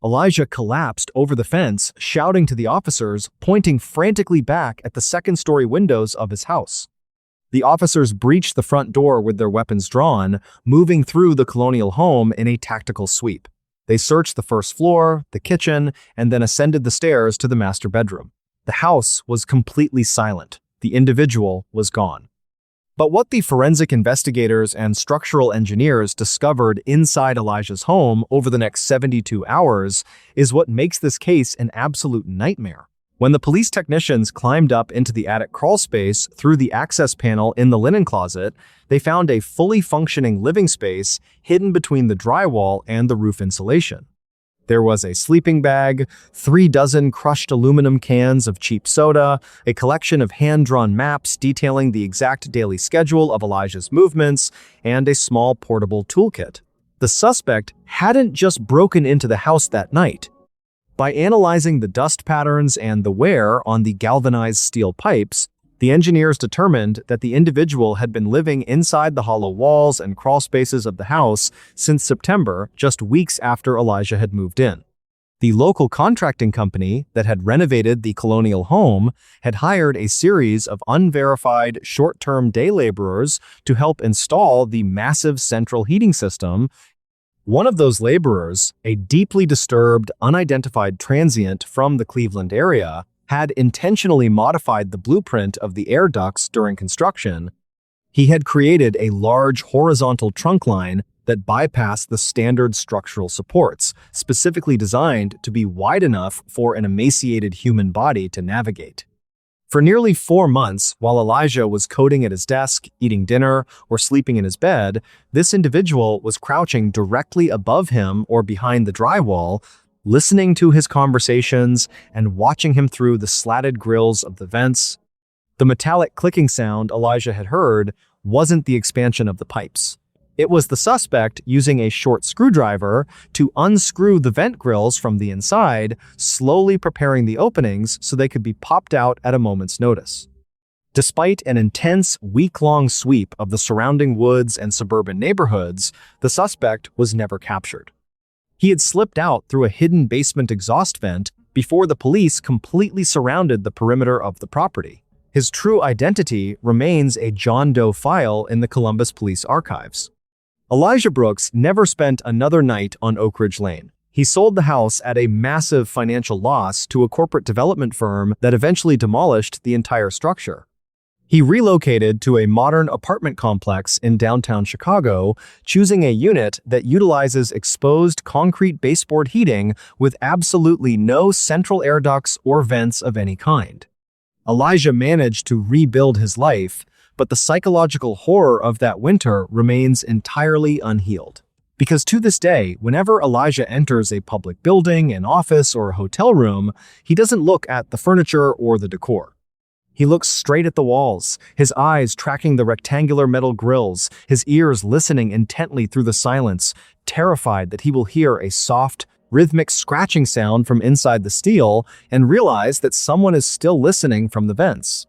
Elijah collapsed over the fence, shouting to the officers, pointing frantically back at the second-story windows of his house. The officers breached the front door with their weapons drawn, moving through the colonial home in a tactical sweep. They searched the first floor, the kitchen, and then ascended the stairs to the master bedroom. The house was completely silent. The individual was gone. But what the forensic investigators and structural engineers discovered inside Elijah's home over the next 72 hours is what makes this case an absolute nightmare. When the police technicians climbed up into the attic crawl space through the access panel in the linen closet, they found a fully functioning living space hidden between the drywall and the roof insulation. There was a sleeping bag, 3 dozen crushed aluminum cans of cheap soda, a collection of hand-drawn maps detailing the exact daily schedule of Elijah's movements, and a small portable toolkit. The suspect hadn't just broken into the house that night. By analyzing the dust patterns and the wear on the galvanized steel pipes, the engineers determined that the individual had been living inside the hollow walls and crawl spaces of the house since September, just weeks after Elijah had moved in. The local contracting company that had renovated the colonial home had hired a series of unverified short-term day laborers to help install the massive central heating system. One of those laborers, a deeply disturbed, unidentified transient from the Cleveland area, had intentionally modified the blueprint of the air ducts during construction. He had created a large horizontal trunk line that bypassed the standard structural supports, specifically designed to be wide enough for an emaciated human body to navigate. For nearly 4 months, while Elijah was coding at his desk, eating dinner, or sleeping in his bed, this individual was crouching directly above him or behind the drywall, listening to his conversations and watching him through the slatted grills of the vents. The metallic clicking sound Elijah had heard wasn't the expansion of the pipes. It was the suspect using a short screwdriver to unscrew the vent grills from the inside, slowly preparing the openings so they could be popped out at a moment's notice. Despite an intense, week-long sweep of the surrounding woods and suburban neighborhoods, the suspect was never captured. He had slipped out through a hidden basement exhaust vent before the police completely surrounded the perimeter of the property. His true identity remains a John Doe file in the Columbus Police Archives. Elijah Brooks never spent another night on Oak Ridge Lane. He sold the house at a massive financial loss to a corporate development firm that eventually demolished the entire structure. He relocated to a modern apartment complex in downtown Chicago, choosing a unit that utilizes exposed concrete baseboard heating with absolutely no central air ducts or vents of any kind. Elijah managed to rebuild his life, but the psychological horror of that winter remains entirely unhealed. Because to this day, whenever Elijah enters a public building, an office, or a hotel room, he doesn't look at the furniture or the decor. He looks straight at the walls, his eyes tracking the rectangular metal grills, his ears listening intently through the silence, terrified that he will hear a soft, rhythmic scratching sound from inside the steel and realize that someone is still listening from the vents.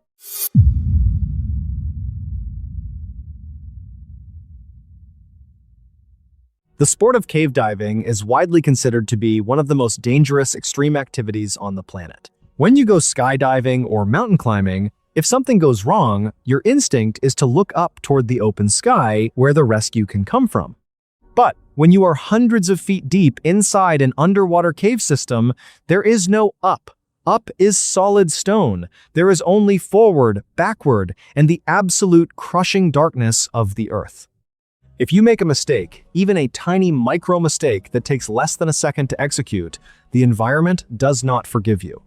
The sport of cave diving is widely considered to be one of the most dangerous extreme activities on the planet. When you go skydiving or mountain climbing, if something goes wrong, your instinct is to look up toward the open sky where the rescue can come from. But when you are hundreds of feet deep inside an underwater cave system, there is no up. Up is solid stone. There is only forward, backward, and the absolute crushing darkness of the earth. If you make a mistake, even a tiny micro mistake that takes less than a second to execute, the environment does not forgive you.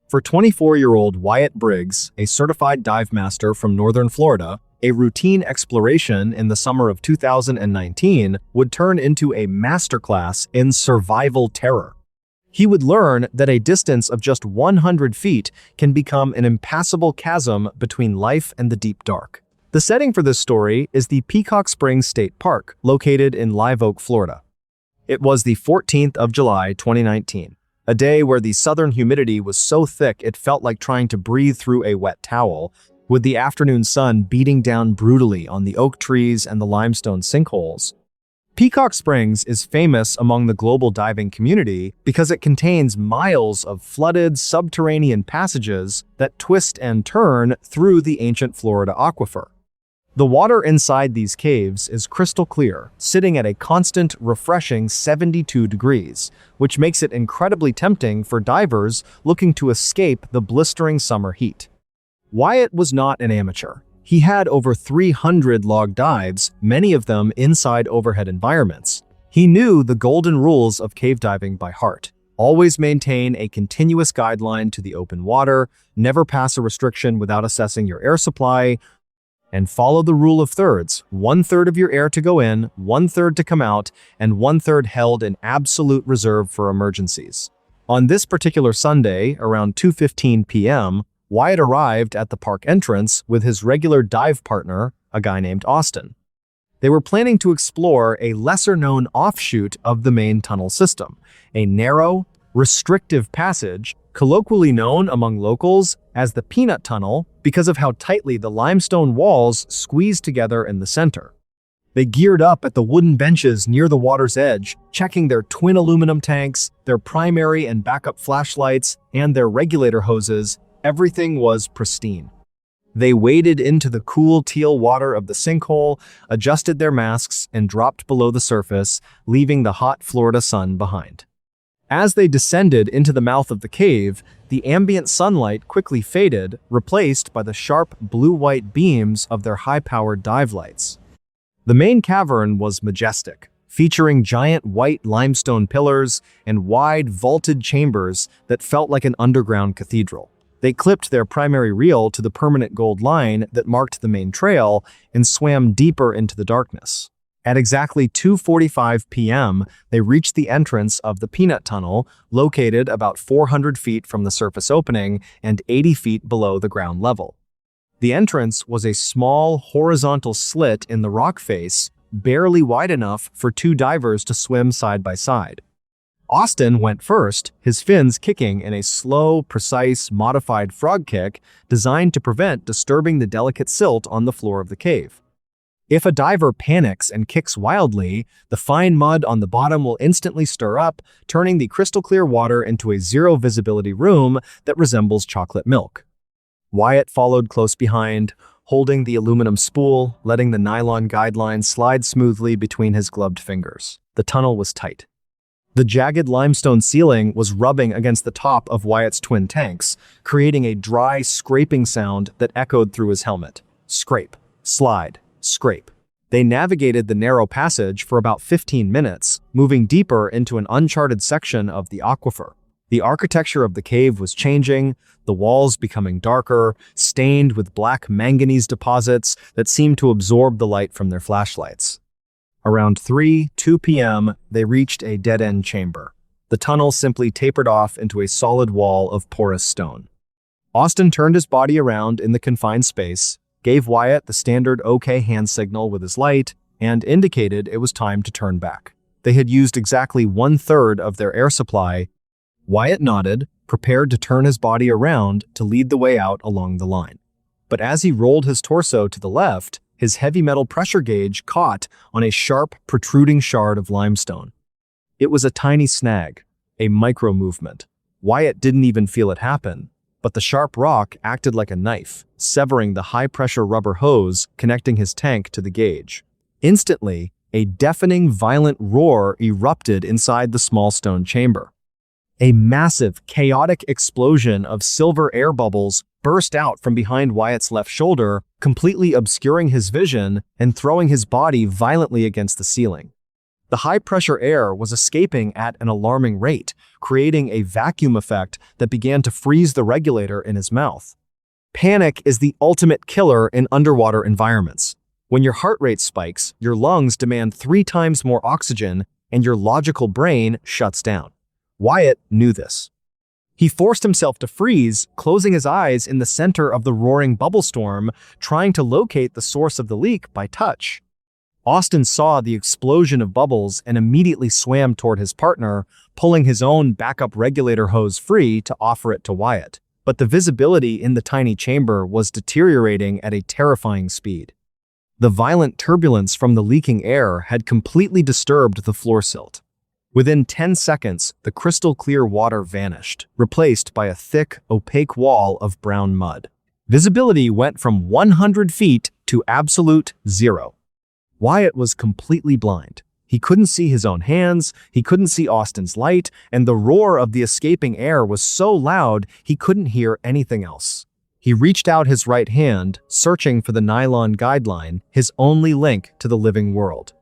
For 24-year-old Wyatt Briggs, a certified dive master from northern Florida, a routine exploration in the summer of 2019 would turn into a masterclass in survival terror. He would learn that a distance of just 100 feet can become an impassable chasm between life and the deep dark. The setting for this story is the Peacock Springs State Park, located in Live Oak, Florida. It was the 14th of July, 2019. A day where the southern humidity was so thick it felt like trying to breathe through a wet towel, with the afternoon sun beating down brutally on the oak trees and the limestone sinkholes. Peacock Springs is famous among the global diving community because it contains miles of flooded subterranean passages that twist and turn through the ancient Florida aquifer. The water inside these caves is crystal clear, sitting at a constant, refreshing 72 degrees, which makes it incredibly tempting for divers looking to escape the blistering summer heat. Wyatt was not an amateur. He had over 300 log dives, many of them inside overhead environments. He knew the golden rules of cave diving by heart. Always maintain a continuous guideline to the open water, never pass a restriction without assessing your air supply, And follow the rule of thirds: 1/3 of your air to go in, 1/3 to come out, and 1/3 held in absolute reserve for emergencies. On this particular Sunday, around 2:15 p.m., Wyatt arrived at the park entrance with his regular dive partner, a guy named Austin. They were planning to explore a lesser-known offshoot of the main tunnel system, a narrow, restrictive passage, colloquially known among locals as the Peanut Tunnel because of how tightly the limestone walls squeezed together in the center. They geared up at the wooden benches near the water's edge, checking their twin aluminum tanks, their primary and backup flashlights, and their regulator hoses. Everything was pristine. They waded into the cool teal water of the sinkhole, adjusted their masks, and dropped below the surface, leaving the hot Florida sun behind. As they descended into the mouth of the cave, the ambient sunlight quickly faded, replaced by the sharp blue-white beams of their high-powered dive lights. The main cavern was majestic, featuring giant white limestone pillars and wide vaulted chambers that felt like an underground cathedral. They clipped their primary reel to the permanent gold line that marked the main trail and swam deeper into the darkness. At exactly 2:45 p.m., they reached the entrance of the Peanut Tunnel, located about 400 feet from the surface opening and 80 feet below the ground level. The entrance was a small, horizontal slit in the rock face, barely wide enough for two divers to swim side by side. Austin went first, his fins kicking in a slow, precise, modified frog kick designed to prevent disturbing the delicate silt on the floor of the cave. If a diver panics and kicks wildly, the fine mud on the bottom will instantly stir up, turning the crystal-clear water into a zero-visibility room that resembles chocolate milk. Wyatt followed close behind, holding the aluminum spool, letting the nylon guidelines slide smoothly between his gloved fingers. The tunnel was tight. The jagged limestone ceiling was rubbing against the top of Wyatt's twin tanks, creating a dry, scraping sound that echoed through his helmet. Scrape, slide, scrape. They navigated the narrow passage for about 15 minutes, moving deeper into an uncharted section of the aquifer. The architecture of the cave was changing, the walls becoming darker, stained with black manganese deposits that seemed to absorb the light from their flashlights. Around 2 p.m., they reached a dead-end chamber. The tunnel simply tapered off into a solid wall of porous stone. Austin turned his body around in the confined space, gave Wyatt the standard OK hand signal with his light, and indicated it was time to turn back. They had used exactly 1/3 of their air supply. Wyatt nodded, prepared to turn his body around to lead the way out along the line. But as he rolled his torso to the left, his heavy metal pressure gauge caught on a sharp, protruding shard of limestone. It was a tiny snag, a micro-movement. Wyatt didn't even feel it happen, but the sharp rock acted like a knife, severing the high-pressure rubber hose connecting his tank to the gauge. Instantly, a deafening, violent roar erupted inside the small stone chamber. A massive, chaotic explosion of silver air bubbles burst out from behind Wyatt's left shoulder, completely obscuring his vision and throwing his body violently against the ceiling. The high-pressure air was escaping at an alarming rate, creating a vacuum effect that began to freeze the regulator in his mouth. Panic is the ultimate killer in underwater environments. When your heart rate spikes, your lungs demand 3 times more oxygen, and your logical brain shuts down. Wyatt knew this. He forced himself to freeze, closing his eyes in the center of the roaring bubble storm, trying to locate the source of the leak by touch. Austin saw the explosion of bubbles and immediately swam toward his partner, pulling his own backup regulator hose free to offer it to Wyatt. But the visibility in the tiny chamber was deteriorating at a terrifying speed. The violent turbulence from the leaking air had completely disturbed the floor silt. Within 10 seconds, the crystal-clear water vanished, replaced by a thick, opaque wall of brown mud. Visibility went from 100 feet to absolute 0. Wyatt was completely blind. He couldn't see his own hands, he couldn't see Austin's light, and the roar of the escaping air was so loud he couldn't hear anything else. He reached out his right hand, searching for the nylon guideline, his only link to the living world.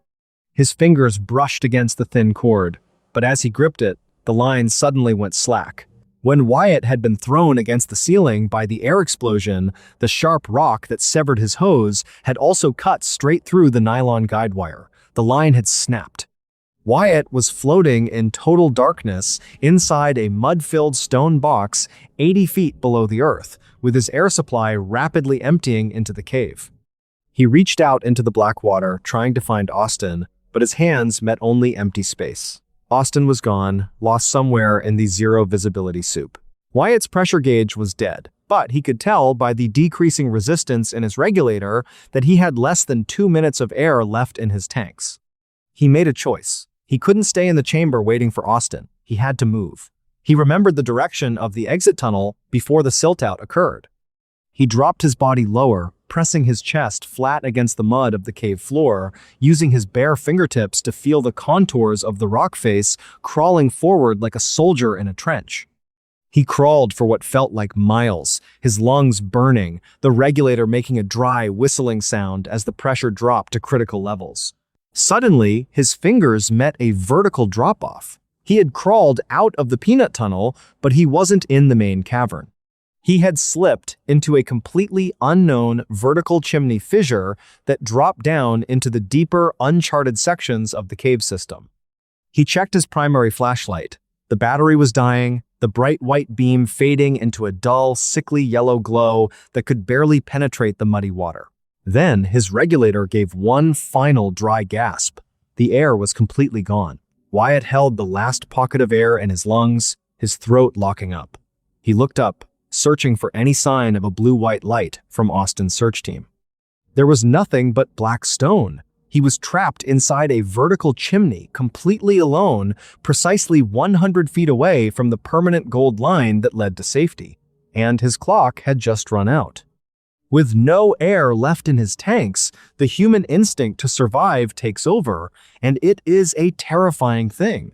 His fingers brushed against the thin cord, but as he gripped it, the line suddenly went slack. When Wyatt had been thrown against the ceiling by the air explosion, the sharp rock that severed his hose had also cut straight through the nylon guide wire. The line had snapped. Wyatt was floating in total darkness inside a mud-filled stone box 80 feet below the earth, with his air supply rapidly emptying into the cave. He reached out into the black water, trying to find Austin, but his hands met only empty space. Austin was gone, lost somewhere in the zero-visibility soup. Wyatt's pressure gauge was dead, but he could tell by the decreasing resistance in his regulator that he had less than 2 minutes of air left in his tanks. He made a choice. He couldn't stay in the chamber waiting for Austin. He had to move. He remembered the direction of the exit tunnel before the silt-out occurred. He dropped his body lower, pressing his chest flat against the mud of the cave floor, using his bare fingertips to feel the contours of the rock face crawling forward like a soldier in a trench. He crawled for what felt like miles, his lungs burning, the regulator making a dry, whistling sound as the pressure dropped to critical levels. Suddenly, his fingers met a vertical drop-off. He had crawled out of the peanut tunnel, but he wasn't in the main cavern. He had slipped into a completely unknown vertical chimney fissure that dropped down into the deeper, uncharted sections of the cave system. He checked his primary flashlight. The battery was dying, the bright white beam fading into a dull, sickly yellow glow that could barely penetrate the muddy water. Then his regulator gave one final dry gasp. The air was completely gone. Wyatt held the last pocket of air in his lungs, his throat locking up. He looked up, searching for any sign of a blue-white light from Austin's search team. There was nothing but black stone. He was trapped inside a vertical chimney, completely alone, precisely 100 feet away from the permanent gold line that led to safety. And his clock had just run out. With no air left in his tanks, the human instinct to survive takes over, and it is a terrifying thing.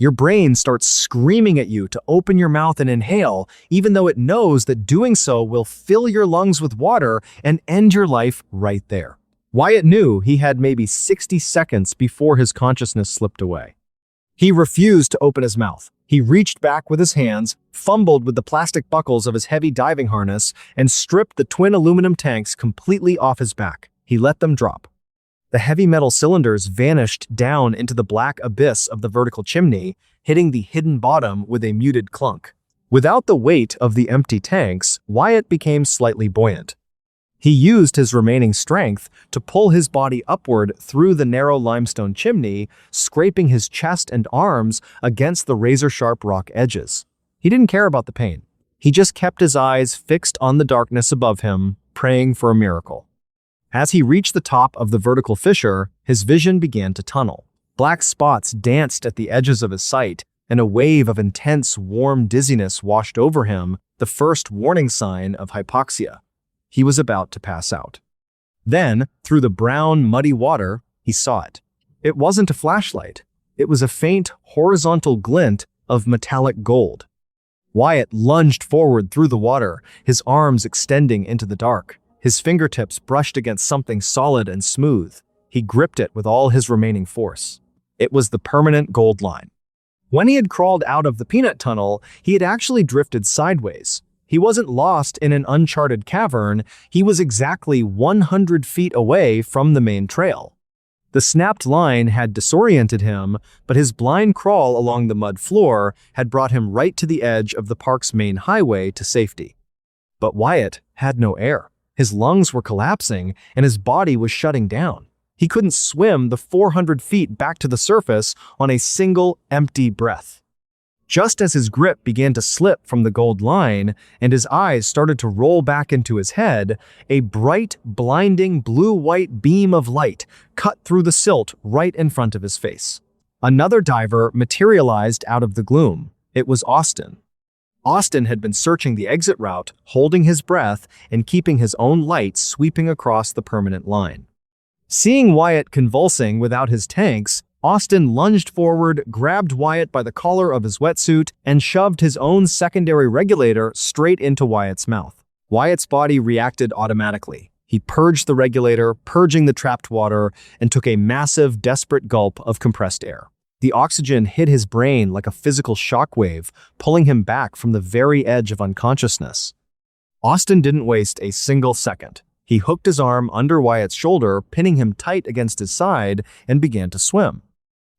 Your brain starts screaming at you to open your mouth and inhale, even though it knows that doing so will fill your lungs with water and end your life right there. Wyatt knew he had maybe 60 seconds before his consciousness slipped away. He refused to open his mouth. He reached back with his hands, fumbled with the plastic buckles of his heavy diving harness, and stripped the twin aluminum tanks completely off his back. He let them drop. The heavy metal cylinders vanished down into the black abyss of the vertical chimney, hitting the hidden bottom with a muted clunk. Without the weight of the empty tanks, Wyatt became slightly buoyant. He used his remaining strength to pull his body upward through the narrow limestone chimney, scraping his chest and arms against the razor-sharp rock edges. He didn't care about the pain. He just kept his eyes fixed on the darkness above him, praying for a miracle. As he reached the top of the vertical fissure, his vision began to tunnel. Black spots danced at the edges of his sight, and a wave of intense, warm dizziness washed over him, the first warning sign of hypoxia. He was about to pass out. Then, through the brown, muddy water, he saw it. It wasn't a flashlight. It was a faint, horizontal glint of metallic gold. Wyatt lunged forward through the water, his arms extending into the dark. His fingertips brushed against something solid and smooth. He gripped it with all his remaining force. It was the permanent gold line. When he had crawled out of the peanut tunnel, he had actually drifted sideways. He wasn't lost in an uncharted cavern, he was exactly 100 feet away from the main trail. The snapped line had disoriented him, but his blind crawl along the mud floor had brought him right to the edge of the park's main highway to safety. But Wyatt had no air. His lungs were collapsing, and his body was shutting down. He couldn't swim the 400 feet back to the surface on a single empty breath. Just as his grip began to slip from the gold line and his eyes started to roll back into his head, a bright, blinding blue-white beam of light cut through the silt right in front of his face. Another diver materialized out of the gloom. It was Austin. Austin had been searching the exit route, holding his breath and keeping his own light sweeping across the permanent line. Seeing Wyatt convulsing without his tanks, Austin lunged forward, grabbed Wyatt by the collar of his wetsuit, and shoved his own secondary regulator straight into Wyatt's mouth. Wyatt's body reacted automatically. He purged the regulator, purging the trapped water, and took a massive, desperate gulp of compressed air. The oxygen hit his brain like a physical shockwave, pulling him back from the very edge of unconsciousness. Austin didn't waste a single second. He hooked his arm under Wyatt's shoulder, pinning him tight against his side, and began to swim.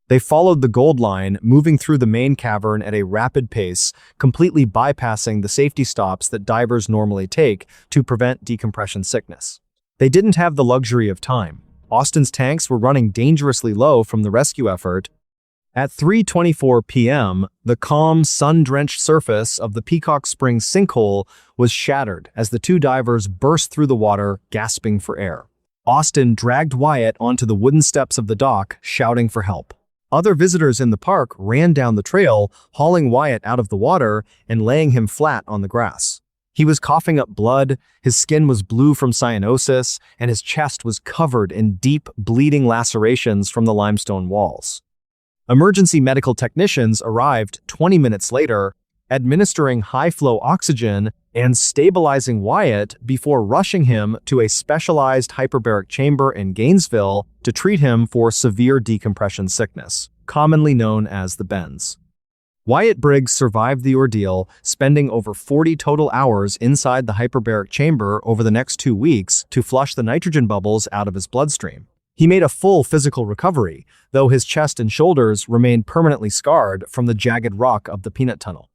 They followed the gold line, moving through the main cavern at a rapid pace, completely bypassing the safety stops that divers normally take to prevent decompression sickness. They didn't have the luxury of time. Austin's tanks were running dangerously low from the rescue effort. At 3:24 p.m., the calm, sun-drenched surface of the Peacock Springs sinkhole was shattered as the two divers burst through the water, gasping for air. Austin dragged Wyatt onto the wooden steps of the dock, shouting for help. Other visitors in the park ran down the trail, hauling Wyatt out of the water and laying him flat on the grass. He was coughing up blood, his skin was blue from cyanosis, and his chest was covered in deep, bleeding lacerations from the limestone walls. Emergency medical technicians arrived 20 minutes later, administering high-flow oxygen and stabilizing Wyatt before rushing him to a specialized hyperbaric chamber in Gainesville to treat him for severe decompression sickness, commonly known as the bends. Wyatt Briggs survived the ordeal, spending over 40 total hours inside the hyperbaric chamber over the next 2 weeks to flush the nitrogen bubbles out of his bloodstream. He made a full physical recovery, though his chest and shoulders remained permanently scarred from the jagged rock of the peanut tunnel.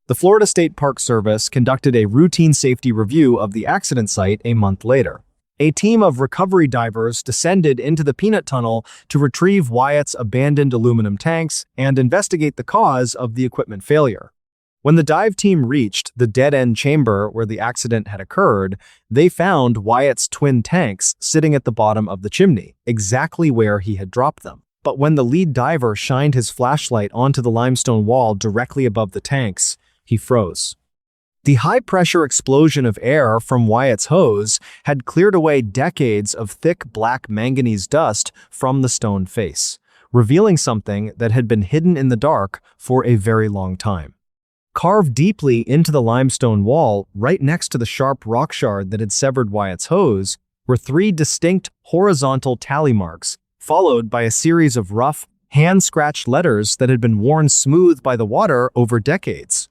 The Florida State Park Service conducted a routine safety review of the accident site a month later. A team of recovery divers descended into the peanut tunnel to retrieve Wyatt's abandoned aluminum tanks and investigate the cause of the equipment failure. When the dive team reached the dead-end chamber where the accident had occurred, they found Wyatt's twin tanks sitting at the bottom of the chimney, exactly where he had dropped them. But when the lead diver shined his flashlight onto the limestone wall directly above the tanks, he froze. The high-pressure explosion of air from Wyatt's hose had cleared away decades of thick black manganese dust from the stone face, revealing something that had been hidden in the dark for a very long time. Carved deeply into the limestone wall, right next to the sharp rock shard that had severed Wyatt's hose, were 3 distinct horizontal tally marks, followed by a series of rough, hand-scratched letters that had been worn smooth by the water over decades.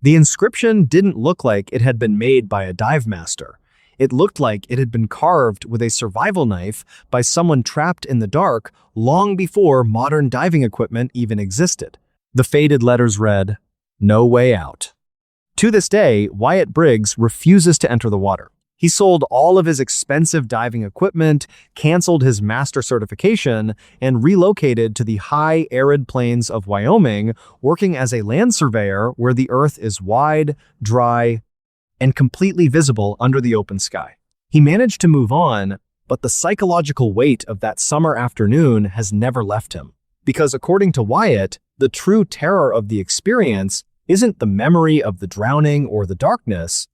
The inscription didn't look like it had been made by a dive master. It looked like it had been carved with a survival knife by someone trapped in the dark long before modern diving equipment even existed. The faded letters read, "No way out." To this day, Wyatt Briggs refuses to enter the water. He sold all of his expensive diving equipment, canceled his master certification, and relocated to the high, arid plains of Wyoming, working as a land surveyor where the earth is wide, dry, and completely visible under the open sky. He managed to move on, but the psychological weight of that summer afternoon has never left him. Because according to Wyatt, the true terror of the experience isn't the memory of the drowning or the darkness.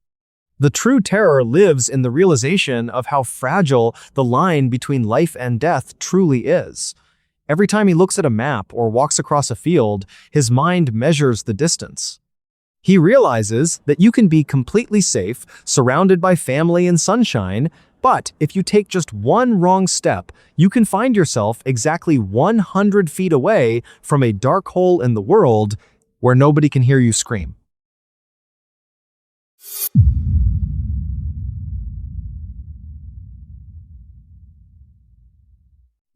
The true terror lives in the realization of how fragile the line between life and death truly is. Every time he looks at a map or walks across a field, his mind measures the distance. He realizes that you can be completely safe, surrounded by family and sunshine, but if you take just one wrong step, you can find yourself exactly 100 feet away from a dark hole in the world where nobody can hear you scream.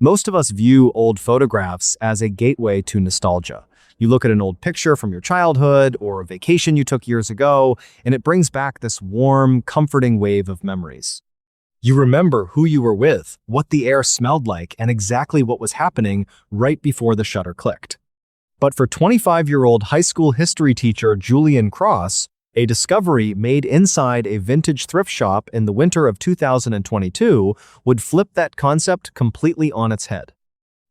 Most of us view old photographs as a gateway to nostalgia. You look at an old picture from your childhood or a vacation you took years ago, and it brings back this warm, comforting wave of memories. You remember who you were with, what the air smelled like, and exactly what was happening right before the shutter clicked. But for 25-year-old high school history teacher Julian Cross, a discovery made inside a vintage thrift shop in the winter of 2022 would flip that concept completely on its head.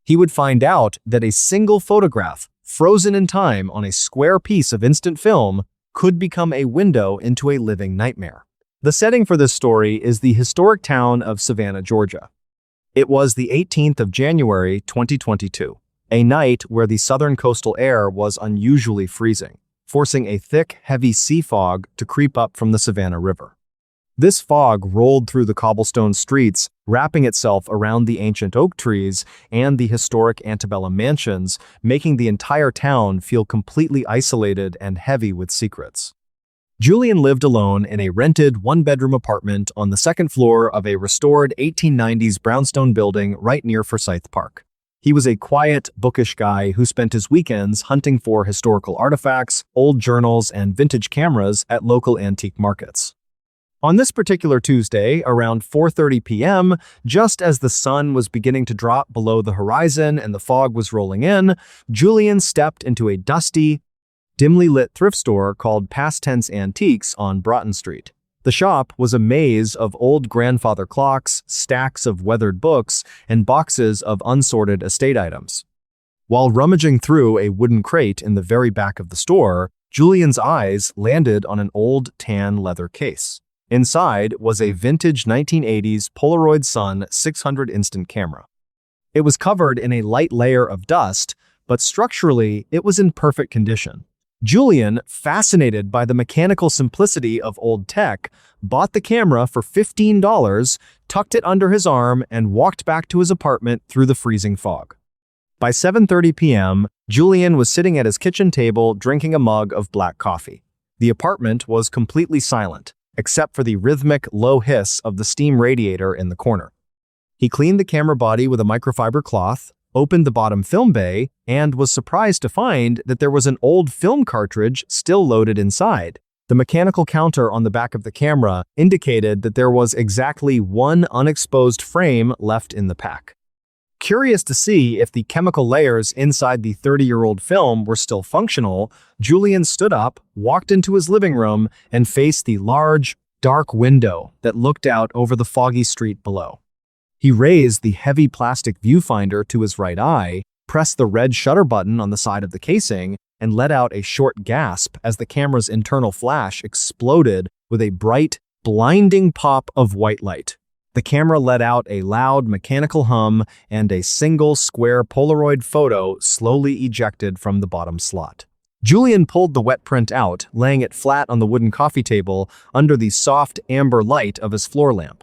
He would find out that a single photograph, frozen in time on a square piece of instant film, could become a window into a living nightmare. The setting for this story is the historic town of Savannah, Georgia. It was the 18th of January, 2022, a night where the southern coastal air was unusually freezing, forcing a thick, heavy sea fog to creep up from the Savannah River. This fog rolled through the cobblestone streets, wrapping itself around the ancient oak trees and the historic antebellum mansions, making the entire town feel completely isolated and heavy with secrets. Julian lived alone in a rented one-bedroom apartment on the second floor of a restored 1890s brownstone building right near Forsyth Park. He was a quiet, bookish guy who spent his weekends hunting for historical artifacts, old journals, and vintage cameras at local antique markets. On this particular Tuesday, around 4:30 p.m., just as the sun was beginning to drop below the horizon and the fog was rolling in, Julian stepped into a dusty, dimly lit thrift store called Past Tense Antiques on Broughton Street. The shop was a maze of old grandfather clocks, stacks of weathered books, and boxes of unsorted estate items. While rummaging through a wooden crate in the very back of the store, Julian's eyes landed on an old tan leather case. Inside was a vintage 1980s Polaroid Sun 600 instant camera. It was covered in a light layer of dust, but structurally it was in perfect condition. Julian, fascinated by the mechanical simplicity of old tech, bought the camera for $15, tucked it under his arm, and walked back to his apartment through the freezing fog. By 7:30 p.m., Julian was sitting at his kitchen table drinking a mug of black coffee. The apartment was completely silent, except for the rhythmic, low hiss of the steam radiator in the corner. He cleaned the camera body with a microfiber cloth, opened the bottom film bay, and was surprised to find that there was an old film cartridge still loaded inside. The mechanical counter on the back of the camera indicated that there was exactly one unexposed frame left in the pack. Curious to see if the chemical layers inside the 30-year-old film were still functional, Julian stood up, walked into his living room, and faced the large, dark window that looked out over the foggy street below. He raised the heavy plastic viewfinder to his right eye, pressed the red shutter button on the side of the casing, and let out a short gasp as the camera's internal flash exploded with a bright, blinding pop of white light. The camera let out a loud mechanical hum, and a single square Polaroid photo slowly ejected from the bottom slot. Julian pulled the wet print out, laying it flat on the wooden coffee table under the soft amber light of his floor lamp.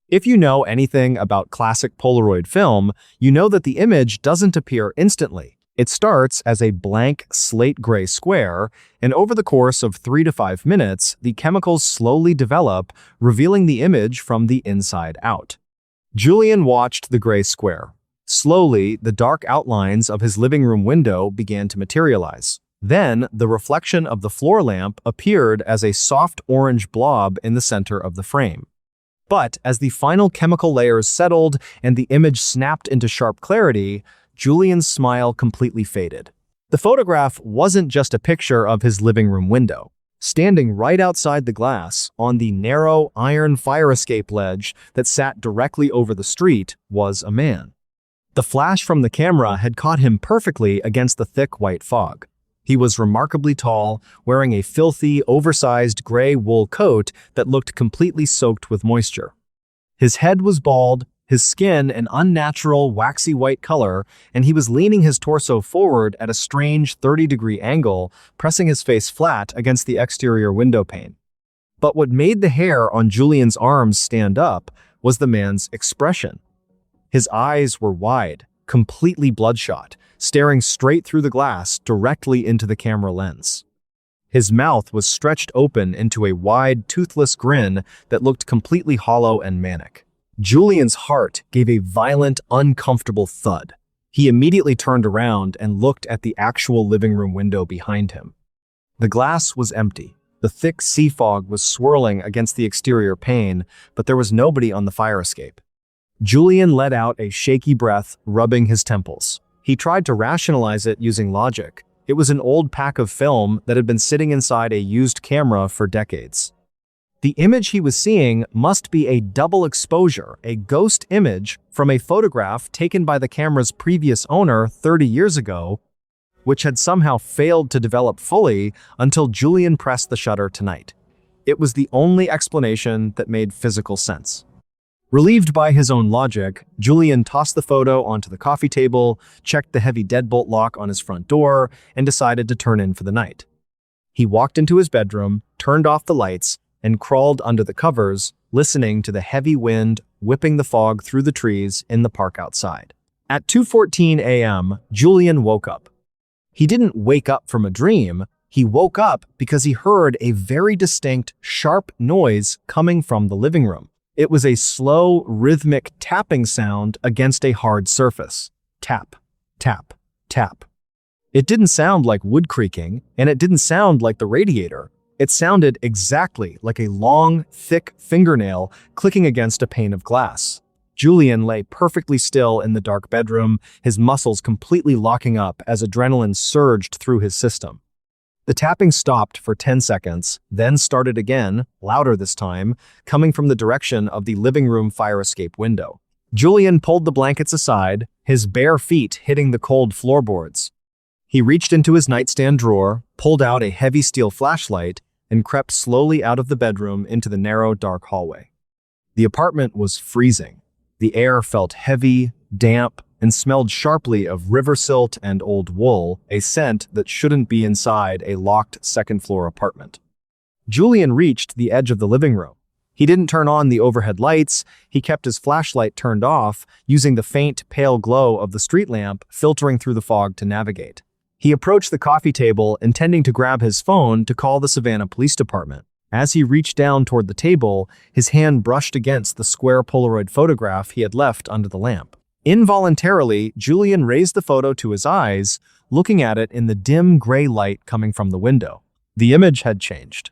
If you know anything about classic Polaroid film, you know that the image doesn't appear instantly. It starts as a blank slate gray square, and over the course of 3 to 5 minutes, the chemicals slowly develop, revealing the image from the inside out. Julian watched the gray square. Slowly, the dark outlines of his living room window began to materialize. Then, the reflection of the floor lamp appeared as a soft orange blob in the center of the frame. But as the final chemical layers settled and the image snapped into sharp clarity, Julian's smile completely faded. The photograph wasn't just a picture of his living room window. Standing right outside the glass, on the narrow iron fire escape ledge that sat directly over the street, was a man. The flash from the camera had caught him perfectly against the thick white fog. He was remarkably tall, wearing a filthy, oversized gray wool coat that looked completely soaked with moisture. His head was bald, his skin an unnatural, waxy white color, and he was leaning his torso forward at a strange 30-degree angle, pressing his face flat against the exterior window pane. But what made the hair on Julian's arms stand up was the man's expression. His eyes were wide, completely bloodshot, staring straight through the glass directly into the camera lens. His mouth was stretched open into a wide, toothless grin that looked completely hollow and manic. Julian's heart gave a violent, uncomfortable thud. He immediately turned around and looked at the actual living room window behind him. The glass was empty. The thick sea fog was swirling against the exterior pane, but there was nobody on the fire escape. Julian let out a shaky breath, rubbing his temples. He tried to rationalize it using logic. It was an old pack of film that had been sitting inside a used camera for decades. The image he was seeing must be a double exposure, a ghost image from a photograph taken by the camera's previous owner 30 years ago, which had somehow failed to develop fully until Julian pressed the shutter tonight. It was the only explanation that made physical sense. Relieved by his own logic, Julian tossed the photo onto the coffee table, checked the heavy deadbolt lock on his front door, and decided to turn in for the night. He walked into his bedroom, turned off the lights, and crawled under the covers, listening to the heavy wind whipping the fog through the trees in the park outside. At 2:14 a.m., Julian woke up. He didn't wake up from a dream. He woke up because he heard a very distinct, sharp noise coming from the living room. It was a slow, rhythmic tapping sound against a hard surface. Tap, tap, tap. It didn't sound like wood creaking, and it didn't sound like the radiator. It sounded exactly like a long, thick fingernail clicking against a pane of glass. Julian lay perfectly still in the dark bedroom, his muscles completely locking up as adrenaline surged through his system. The tapping stopped for 10 seconds, then started again, louder this time, coming from the direction of the living room fire escape window. Julian pulled the blankets aside, his bare feet hitting the cold floorboards. He reached into his nightstand drawer, pulled out a heavy steel flashlight, and crept slowly out of the bedroom into the narrow, dark hallway. The apartment was freezing. The air felt heavy, damp, and smelled sharply of river silt and old wool, a scent that shouldn't be inside a locked second-floor apartment. Julian reached the edge of the living room. He didn't turn on the overhead lights. He kept his flashlight turned off, using the faint, pale glow of the street lamp filtering through the fog to navigate. He approached the coffee table, intending to grab his phone to call the Savannah Police Department. As he reached down toward the table, his hand brushed against the square Polaroid photograph he had left under the lamp. Involuntarily, Julian raised the photo to his eyes, looking at it in the dim gray light coming from the window. The image had changed.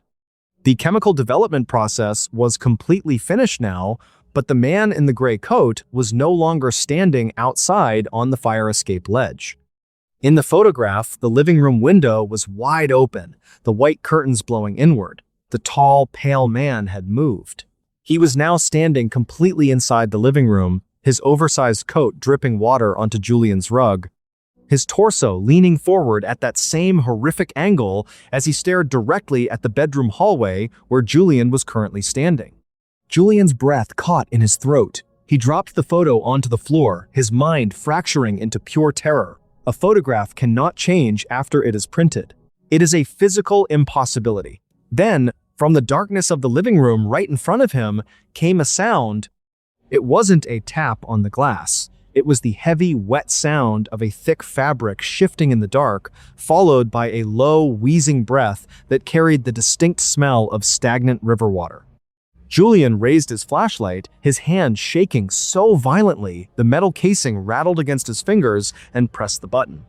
The chemical development process was completely finished now, but the man in the gray coat was no longer standing outside on the fire escape ledge. In the photograph, the living room window was wide open, the white curtains blowing inward. The tall, pale man had moved. He was now standing completely inside the living room, his oversized coat dripping water onto Julian's rug, his torso leaning forward at that same horrific angle as he stared directly at the bedroom hallway where Julian was currently standing. Julian's breath caught in his throat. He dropped the photo onto the floor, his mind fracturing into pure terror. A photograph cannot change after it is printed. It is a physical impossibility. Then, from the darkness of the living room right in front of him, came a sound. It wasn't a tap on the glass. It was the heavy, wet sound of a thick fabric shifting in the dark, followed by a low, wheezing breath that carried the distinct smell of stagnant river water. Julian raised his flashlight, his hand shaking so violently the metal casing rattled against his fingers, and pressed the button.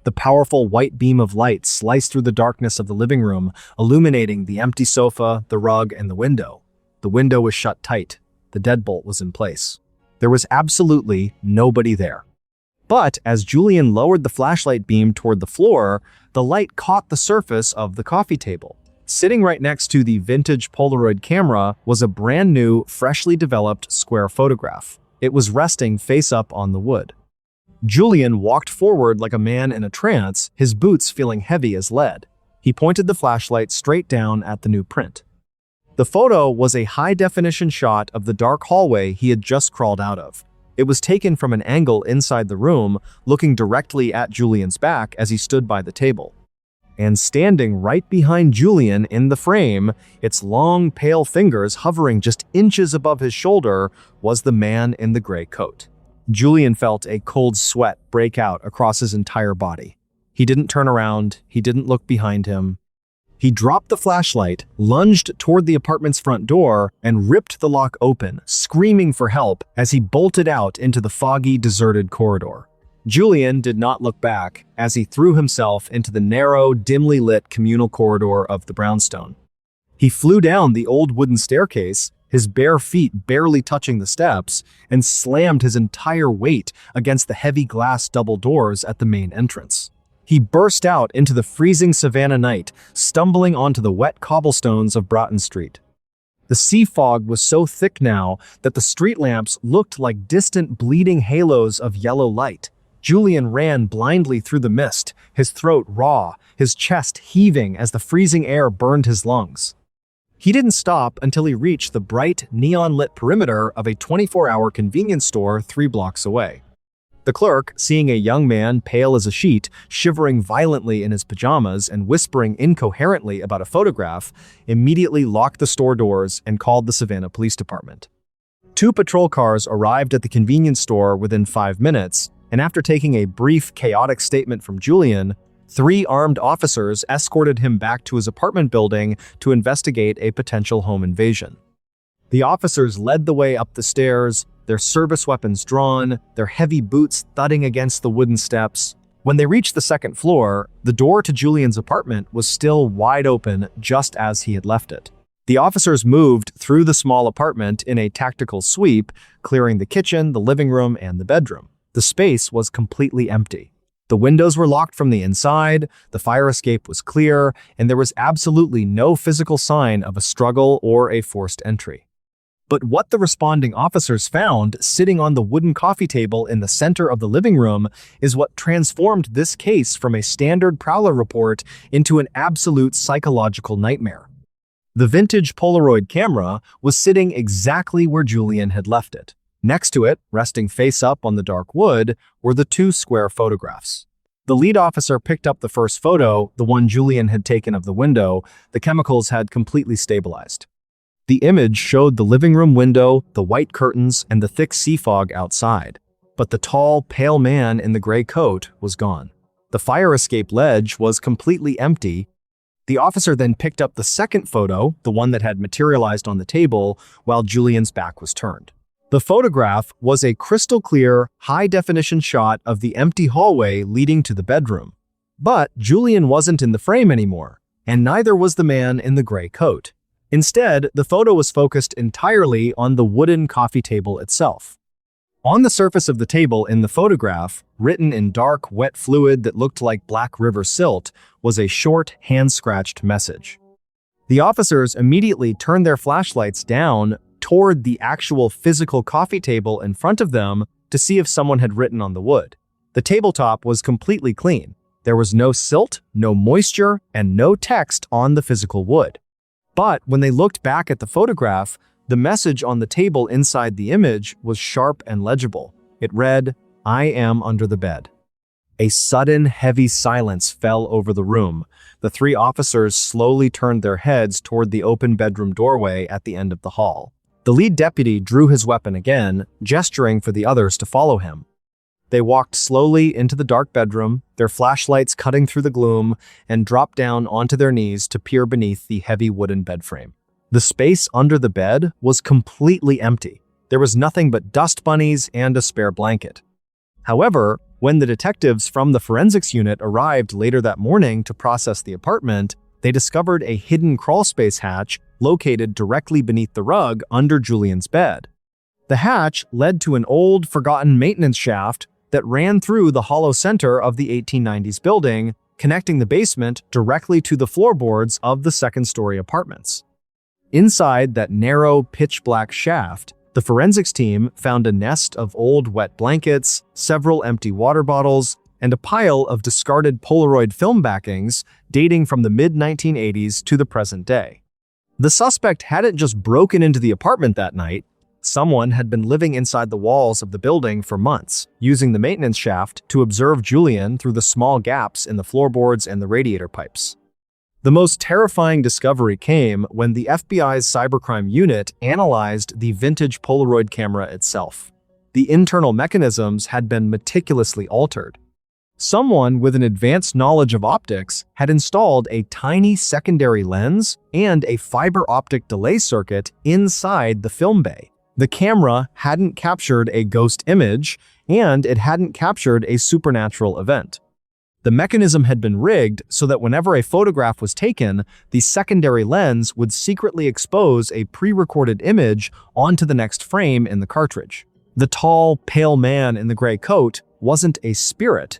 The powerful white beam of light sliced through the darkness of the living room, illuminating the empty sofa, the rug, and the window. The window was shut tight. The deadbolt was in place. There was absolutely nobody there. But as Julian lowered the flashlight beam toward the floor, the light caught the surface of the coffee table. Sitting right next to the vintage Polaroid camera was a brand new, freshly developed square photograph. It was resting face up on the wood. Julian walked forward like a man in a trance, his boots feeling heavy as lead. He pointed the flashlight straight down at the new print. The photo was a high-definition shot of the dark hallway he had just crawled out of. It was taken from an angle inside the room, looking directly at Julian's back as he stood by the table. And standing right behind Julian in the frame, its long, pale fingers hovering just inches above his shoulder, was the man in the gray coat. Julian felt a cold sweat break out across his entire body. He didn't turn around, he didn't look behind him. He dropped the flashlight, lunged toward the apartment's front door, and ripped the lock open, screaming for help as he bolted out into the foggy, deserted corridor. Julian did not look back as he threw himself into the narrow, dimly lit communal corridor of the brownstone. He flew down the old wooden staircase, his bare feet barely touching the steps, and slammed his entire weight against the heavy glass double doors at the main entrance. He burst out into the freezing Savannah night, stumbling onto the wet cobblestones of Broughton Street. The sea fog was so thick now that the street lamps looked like distant bleeding halos of yellow light. Julian ran blindly through the mist, his throat raw, his chest heaving as the freezing air burned his lungs. He didn't stop until he reached the bright, neon-lit perimeter of a 24-hour convenience store 3 blocks away. The clerk, seeing a young man pale as a sheet, shivering violently in his pajamas and whispering incoherently about a photograph, immediately locked the store doors and called the Savannah Police Department. 2 patrol cars arrived at the convenience store within 5 minutes, and after taking a brief, chaotic statement from Julian, 3 armed officers escorted him back to his apartment building to investigate a potential home invasion. The officers led the way up the stairs, their service weapons drawn, their heavy boots thudding against the wooden steps. When they reached the 2nd floor, the door to Julian's apartment was still wide open just as he had left it. The officers moved through the small apartment in a tactical sweep, clearing the kitchen, the living room, and the bedroom. The space was completely empty. The windows were locked from the inside, the fire escape was clear, and there was absolutely no physical sign of a struggle or a forced entry. But what the responding officers found sitting on the wooden coffee table in the center of the living room is what transformed this case from a standard prowler report into an absolute psychological nightmare. The vintage Polaroid camera was sitting exactly where Julian had left it. Next to it, resting face up on the dark wood, were the 2 square photographs. The lead officer picked up the first photo, the one Julian had taken of the window. The chemicals had completely stabilized. The image showed the living room window, the white curtains, and the thick sea fog outside. But the tall, pale man in the gray coat was gone. The fire escape ledge was completely empty. The officer then picked up the second photo, the one that had materialized on the table, while Julian's back was turned. The photograph was a crystal-clear, high-definition shot of the empty hallway leading to the bedroom. But Julian wasn't in the frame anymore, and neither was the man in the gray coat. Instead, the photo was focused entirely on the wooden coffee table itself. On the surface of the table in the photograph, written in dark, wet fluid that looked like Black River silt, was a short, hand-scratched message. The officers immediately turned their flashlights down toward the actual physical coffee table in front of them to see if someone had written on the wood. The tabletop was completely clean. There was no silt, no moisture, and no text on the physical wood. But when they looked back at the photograph, the message on the table inside the image was sharp and legible. It read, "I am under the bed." A sudden, heavy silence fell over the room. The 3 officers slowly turned their heads toward the open bedroom doorway at the end of the hall. The lead deputy drew his weapon again, gesturing for the others to follow him. They walked slowly into the dark bedroom, their flashlights cutting through the gloom, and dropped down onto their knees to peer beneath the heavy wooden bed frame. The space under the bed was completely empty. There was nothing but dust bunnies and a spare blanket. However, when the detectives from the forensics unit arrived later that morning to process the apartment, they discovered a hidden crawlspace hatch located directly beneath the rug under Julian's bed. The hatch led to an old, forgotten maintenance shaft that ran through the hollow center of the 1890s building, connecting the basement directly to the floorboards of the 2nd-story apartments. Inside that narrow, pitch-black shaft, the forensics team found a nest of old wet blankets, several empty water bottles, and a pile of discarded Polaroid film backings dating from the mid-1980s to the present day. The suspect hadn't just broken into the apartment that night. Someone had been living inside the walls of the building for months, using the maintenance shaft to observe Julian through the small gaps in the floorboards and the radiator pipes. The most terrifying discovery came when the FBI's cybercrime unit analyzed the vintage Polaroid camera itself. The internal mechanisms had been meticulously altered. Someone with an advanced knowledge of optics had installed a tiny secondary lens and a fiber optic delay circuit inside the film bay. The camera hadn't captured a ghost image, and it hadn't captured a supernatural event. The mechanism had been rigged so that whenever a photograph was taken, the secondary lens would secretly expose a pre-recorded image onto the next frame in the cartridge. The tall, pale man in the gray coat wasn't a spirit.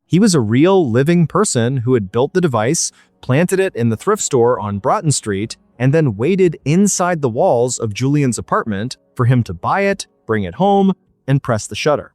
He was a real, living person who had built the device, planted it in the thrift store on Broughton Street, and then waited inside the walls of Julian's apartment for him to buy it, bring it home, and press the shutter.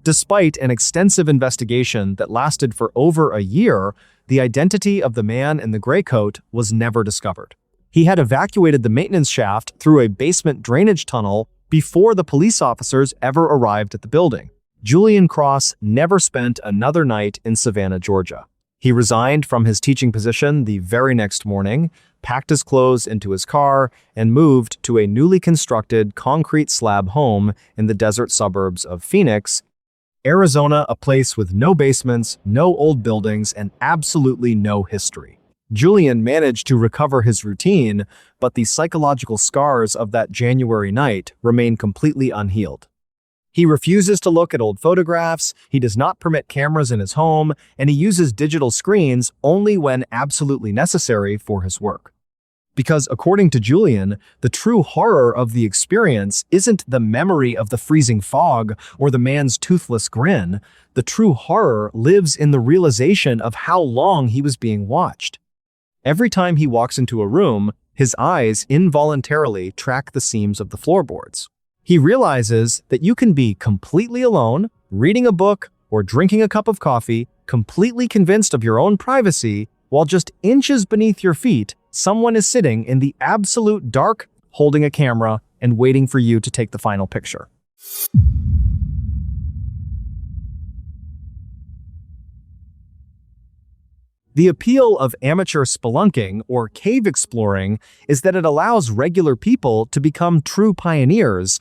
Despite an extensive investigation that lasted for over a year, the identity of the man in the gray coat was never discovered. He had evacuated the maintenance shaft through a basement drainage tunnel before the police officers ever arrived at the building. Julian Cross never spent another night in Savannah, Georgia. He resigned from his teaching position the very next morning, packed his clothes into his car, and moved to a newly constructed concrete slab home in the desert suburbs of Phoenix, Arizona, a place with no basements, no old buildings, and absolutely no history. Julian managed to recover his routine, but the psychological scars of that January night remain completely unhealed. He refuses to look at old photographs, he does not permit cameras in his home, and he uses digital screens only when absolutely necessary for his work. Because according to Julian, the true horror of the experience isn't the memory of the freezing fog or the man's toothless grin. The true horror lives in the realization of how long he was being watched. Every time he walks into a room, his eyes involuntarily track the seams of the floorboards. He realizes that you can be completely alone, reading a book, or drinking a cup of coffee, completely convinced of your own privacy, while just inches beneath your feet, someone is sitting in the absolute dark, holding a camera, and waiting for you to take the final picture. The appeal of amateur spelunking, or cave exploring, is that it allows regular people to become true pioneers.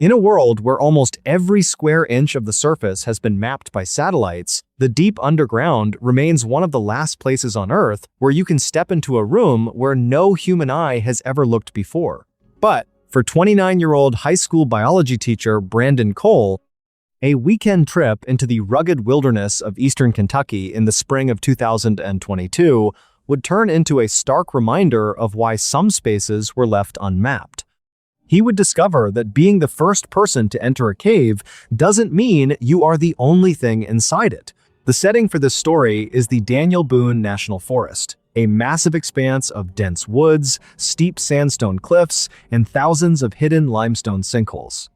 In a world where almost every square inch of the surface has been mapped by satellites, the deep underground remains one of the last places on Earth where you can step into a room where no human eye has ever looked before. But for 29-year-old high school biology teacher Brandon Cole, a weekend trip into the rugged wilderness of eastern Kentucky in the spring of 2022 would turn into a stark reminder of why some spaces were left unmapped. He would discover that being the first person to enter a cave doesn't mean you are the only thing inside it. The setting for this story is the Daniel Boone National Forest, a massive expanse of dense woods, steep sandstone cliffs, and thousands of hidden limestone sinkholes.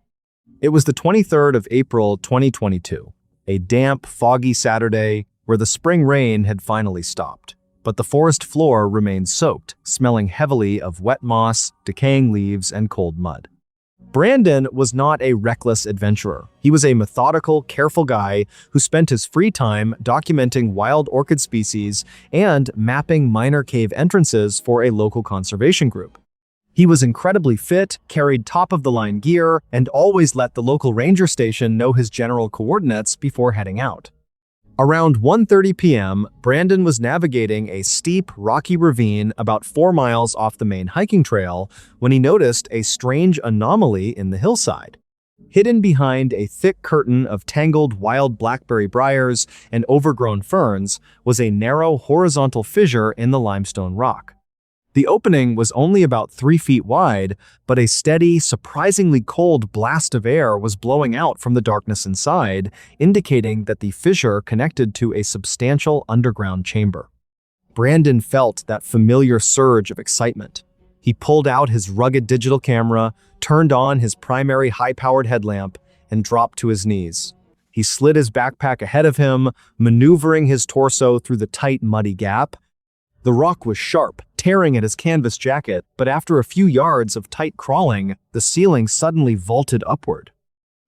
It was the 23rd of April 2022, a damp, foggy Saturday where the spring rain had finally stopped. But the forest floor remained soaked, smelling heavily of wet moss, decaying leaves, and cold mud. Brandon was not a reckless adventurer. He was a methodical, careful guy who spent his free time documenting wild orchid species and mapping minor cave entrances for a local conservation group. He was incredibly fit, carried top-of-the-line gear, and always let the local ranger station know his general coordinates before heading out. Around 1:30 p.m., Brandon was navigating a steep, rocky ravine about 4 miles off the main hiking trail when he noticed a strange anomaly in the hillside. Hidden behind a thick curtain of tangled wild blackberry briars and overgrown ferns was a narrow horizontal fissure in the limestone rock. The opening was only about 3 feet wide, but a steady, surprisingly cold blast of air was blowing out from the darkness inside, indicating that the fissure connected to a substantial underground chamber. Brandon felt that familiar surge of excitement. He pulled out his rugged digital camera, turned on his primary high-powered headlamp, and dropped to his knees. He slid his backpack ahead of him, maneuvering his torso through the tight, muddy gap. The rock was sharp, tearing at his canvas jacket, but after a few yards of tight crawling, the ceiling suddenly vaulted upward.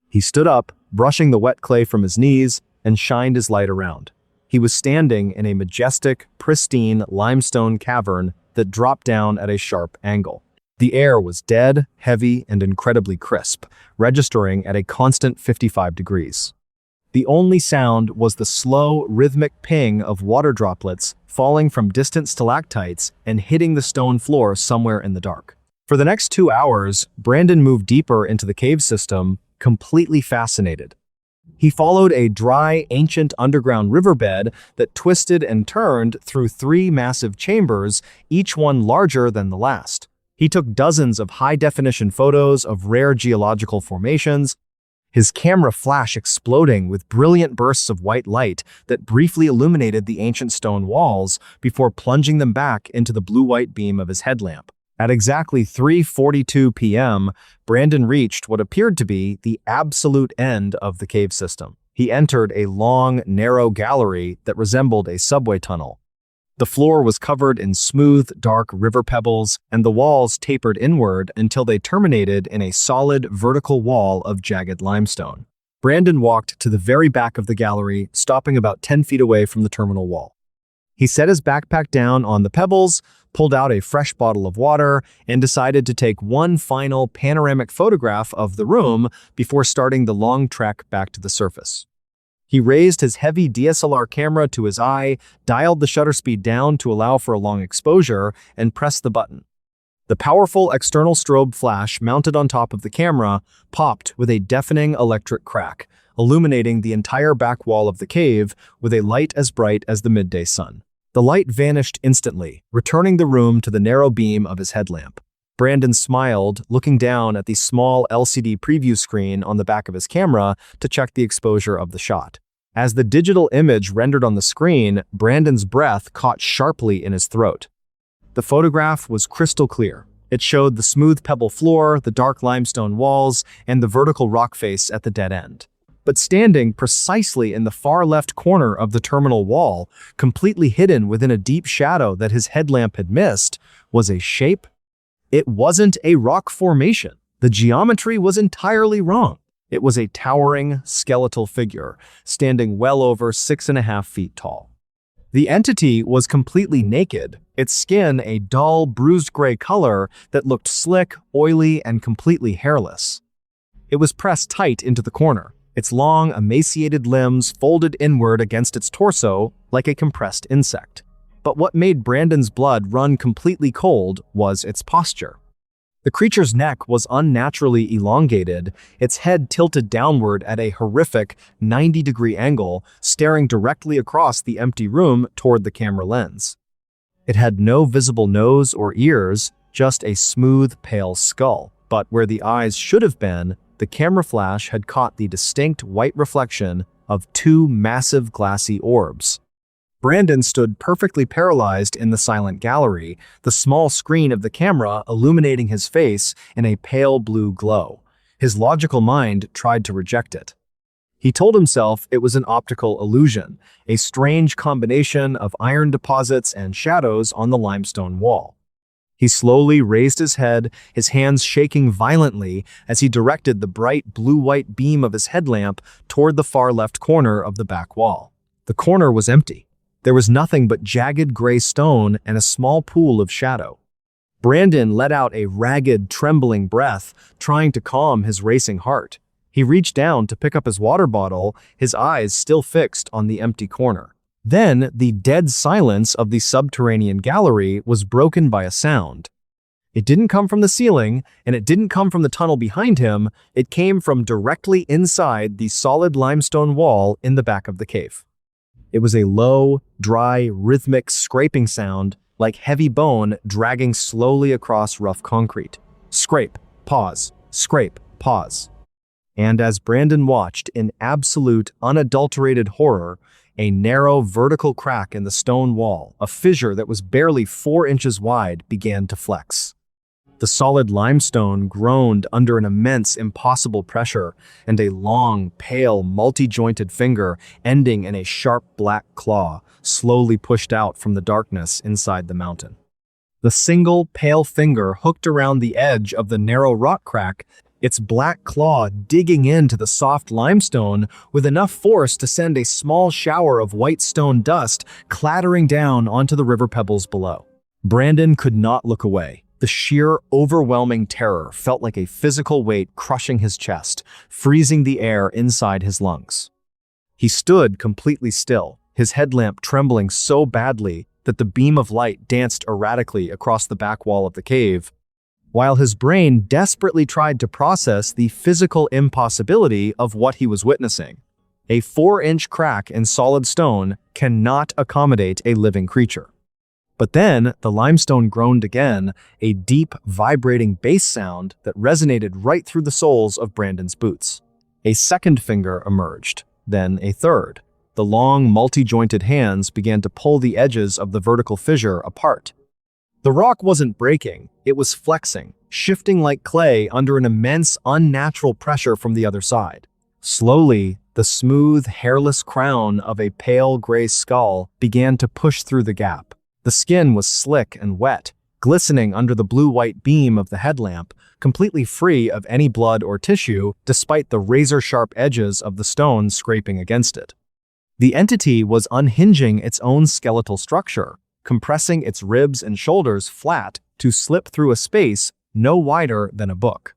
He stood up, brushing the wet clay from his knees, and shined his light around. He was standing in a majestic, pristine limestone cavern that dropped down at a sharp angle. The air was dead, heavy, and incredibly crisp, registering at a constant 55 degrees. The only sound was the slow, rhythmic ping of water droplets falling from distant stalactites and hitting the stone floor somewhere in the dark. For the next 2 hours, Brandon moved deeper into the cave system, completely fascinated. He followed a dry, ancient underground riverbed that twisted and turned through 3 massive chambers, each one larger than the last. He took dozens of high-definition photos of rare geological formations, his camera flash exploding with brilliant bursts of white light that briefly illuminated the ancient stone walls before plunging them back into the blue-white beam of his headlamp. At exactly 3:42 p.m., Brandon reached what appeared to be the absolute end of the cave system. He entered a long, narrow gallery that resembled a subway tunnel. The floor was covered in smooth, dark river pebbles, and the walls tapered inward until they terminated in a solid, vertical wall of jagged limestone. Brandon walked to the very back of the gallery, stopping about 10 feet away from the terminal wall. He set his backpack down on the pebbles, pulled out a fresh bottle of water, and decided to take one final panoramic photograph of the room before starting the long trek back to the surface. He raised his heavy DSLR camera to his eye, dialed the shutter speed down to allow for a long exposure, and pressed the button. The powerful external strobe flash mounted on top of the camera popped with a deafening electric crack, illuminating the entire back wall of the cave with a light as bright as the midday sun. The light vanished instantly, returning the room to the narrow beam of his headlamp. Brandon smiled, looking down at the small LCD preview screen on the back of his camera to check the exposure of the shot. As the digital image rendered on the screen, Brandon's breath caught sharply in his throat. The photograph was crystal clear. It showed the smooth pebble floor, the dark limestone walls, and the vertical rock face at the dead end. But standing precisely in the far left corner of the terminal wall, completely hidden within a deep shadow that his headlamp had missed, was a shape. It wasn't a rock formation. The geometry was entirely wrong. It was a towering, skeletal figure, standing well over 6.5 feet tall. The entity was completely naked, its skin a dull, bruised gray color that looked slick, oily, and completely hairless. It was pressed tight into the corner, its long, emaciated limbs folded inward against its torso like a compressed insect. But what made Brandon's blood run completely cold was its posture. The creature's neck was unnaturally elongated, its head tilted downward at a horrific 90-degree angle, staring directly across the empty room toward the camera lens. It had no visible nose or ears, just a smooth, pale skull. But where the eyes should have been, the camera flash had caught the distinct white reflection of two massive glassy orbs. Brandon stood perfectly paralyzed in the silent gallery, the small screen of the camera illuminating his face in a pale blue glow. His logical mind tried to reject it. He told himself it was an optical illusion, a strange combination of iron deposits and shadows on the limestone wall. He slowly raised his head, his hands shaking violently as he directed the bright blue-white beam of his headlamp toward the far left corner of the back wall. The corner was empty. There was nothing but jagged gray stone and a small pool of shadow. Brandon let out a ragged, trembling breath, trying to calm his racing heart. He reached down to pick up his water bottle, his eyes still fixed on the empty corner. Then, the dead silence of the subterranean gallery was broken by a sound. It didn't come from the ceiling, and it didn't come from the tunnel behind him. It came from directly inside the solid limestone wall in the back of the cave. It was a low, dry, rhythmic scraping sound, like heavy bone dragging slowly across rough concrete. Scrape, pause, scrape, pause. And as Brandon watched in absolute, unadulterated horror, a narrow vertical crack in the stone wall, a fissure that was barely 4 inches wide, began to flex. The solid limestone groaned under an immense, impossible pressure, and a long, pale, multi-jointed finger, ending in a sharp black claw, slowly pushed out from the darkness inside the mountain. The single, pale finger hooked around the edge of the narrow rock crack, its black claw digging into the soft limestone with enough force to send a small shower of white stone dust clattering down onto the river pebbles below. Brandon could not look away. The sheer, overwhelming terror felt like a physical weight crushing his chest, freezing the air inside his lungs. He stood completely still, his headlamp trembling so badly that the beam of light danced erratically across the back wall of the cave, while his brain desperately tried to process the physical impossibility of what he was witnessing. A 4-inch crack in solid stone cannot accommodate a living creature. But then, the limestone groaned again, a deep, vibrating bass sound that resonated right through the soles of Brandon's boots. A second finger emerged, then a third. The long, multi-jointed hands began to pull the edges of the vertical fissure apart. The rock wasn't breaking, it was flexing, shifting like clay under an immense, unnatural pressure from the other side. Slowly, the smooth, hairless crown of a pale gray skull began to push through the gap. The skin was slick and wet, glistening under the blue-white beam of the headlamp, completely free of any blood or tissue despite the razor-sharp edges of the stone scraping against it. The entity was unhinging its own skeletal structure, compressing its ribs and shoulders flat to slip through a space no wider than a book.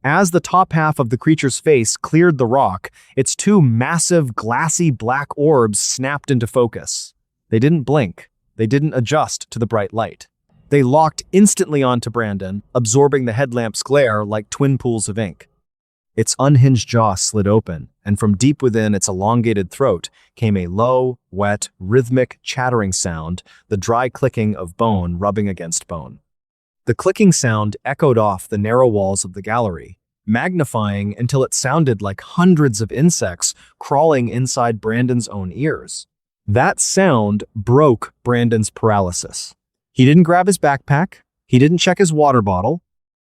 As the top half of the creature's face cleared the rock, its two massive, glassy black orbs snapped into focus. They didn't blink. They didn't adjust to the bright light. They locked instantly onto Brandon, absorbing the headlamp's glare like twin pools of ink. Its unhinged jaw slid open, and from deep within its elongated throat came a low, wet, rhythmic chattering sound, the dry clicking of bone rubbing against bone. The clicking sound echoed off the narrow walls of the gallery, magnifying until it sounded like hundreds of insects crawling inside Brandon's own ears. That sound broke Brandon's paralysis. He didn't grab his backpack. He didn't check his water bottle.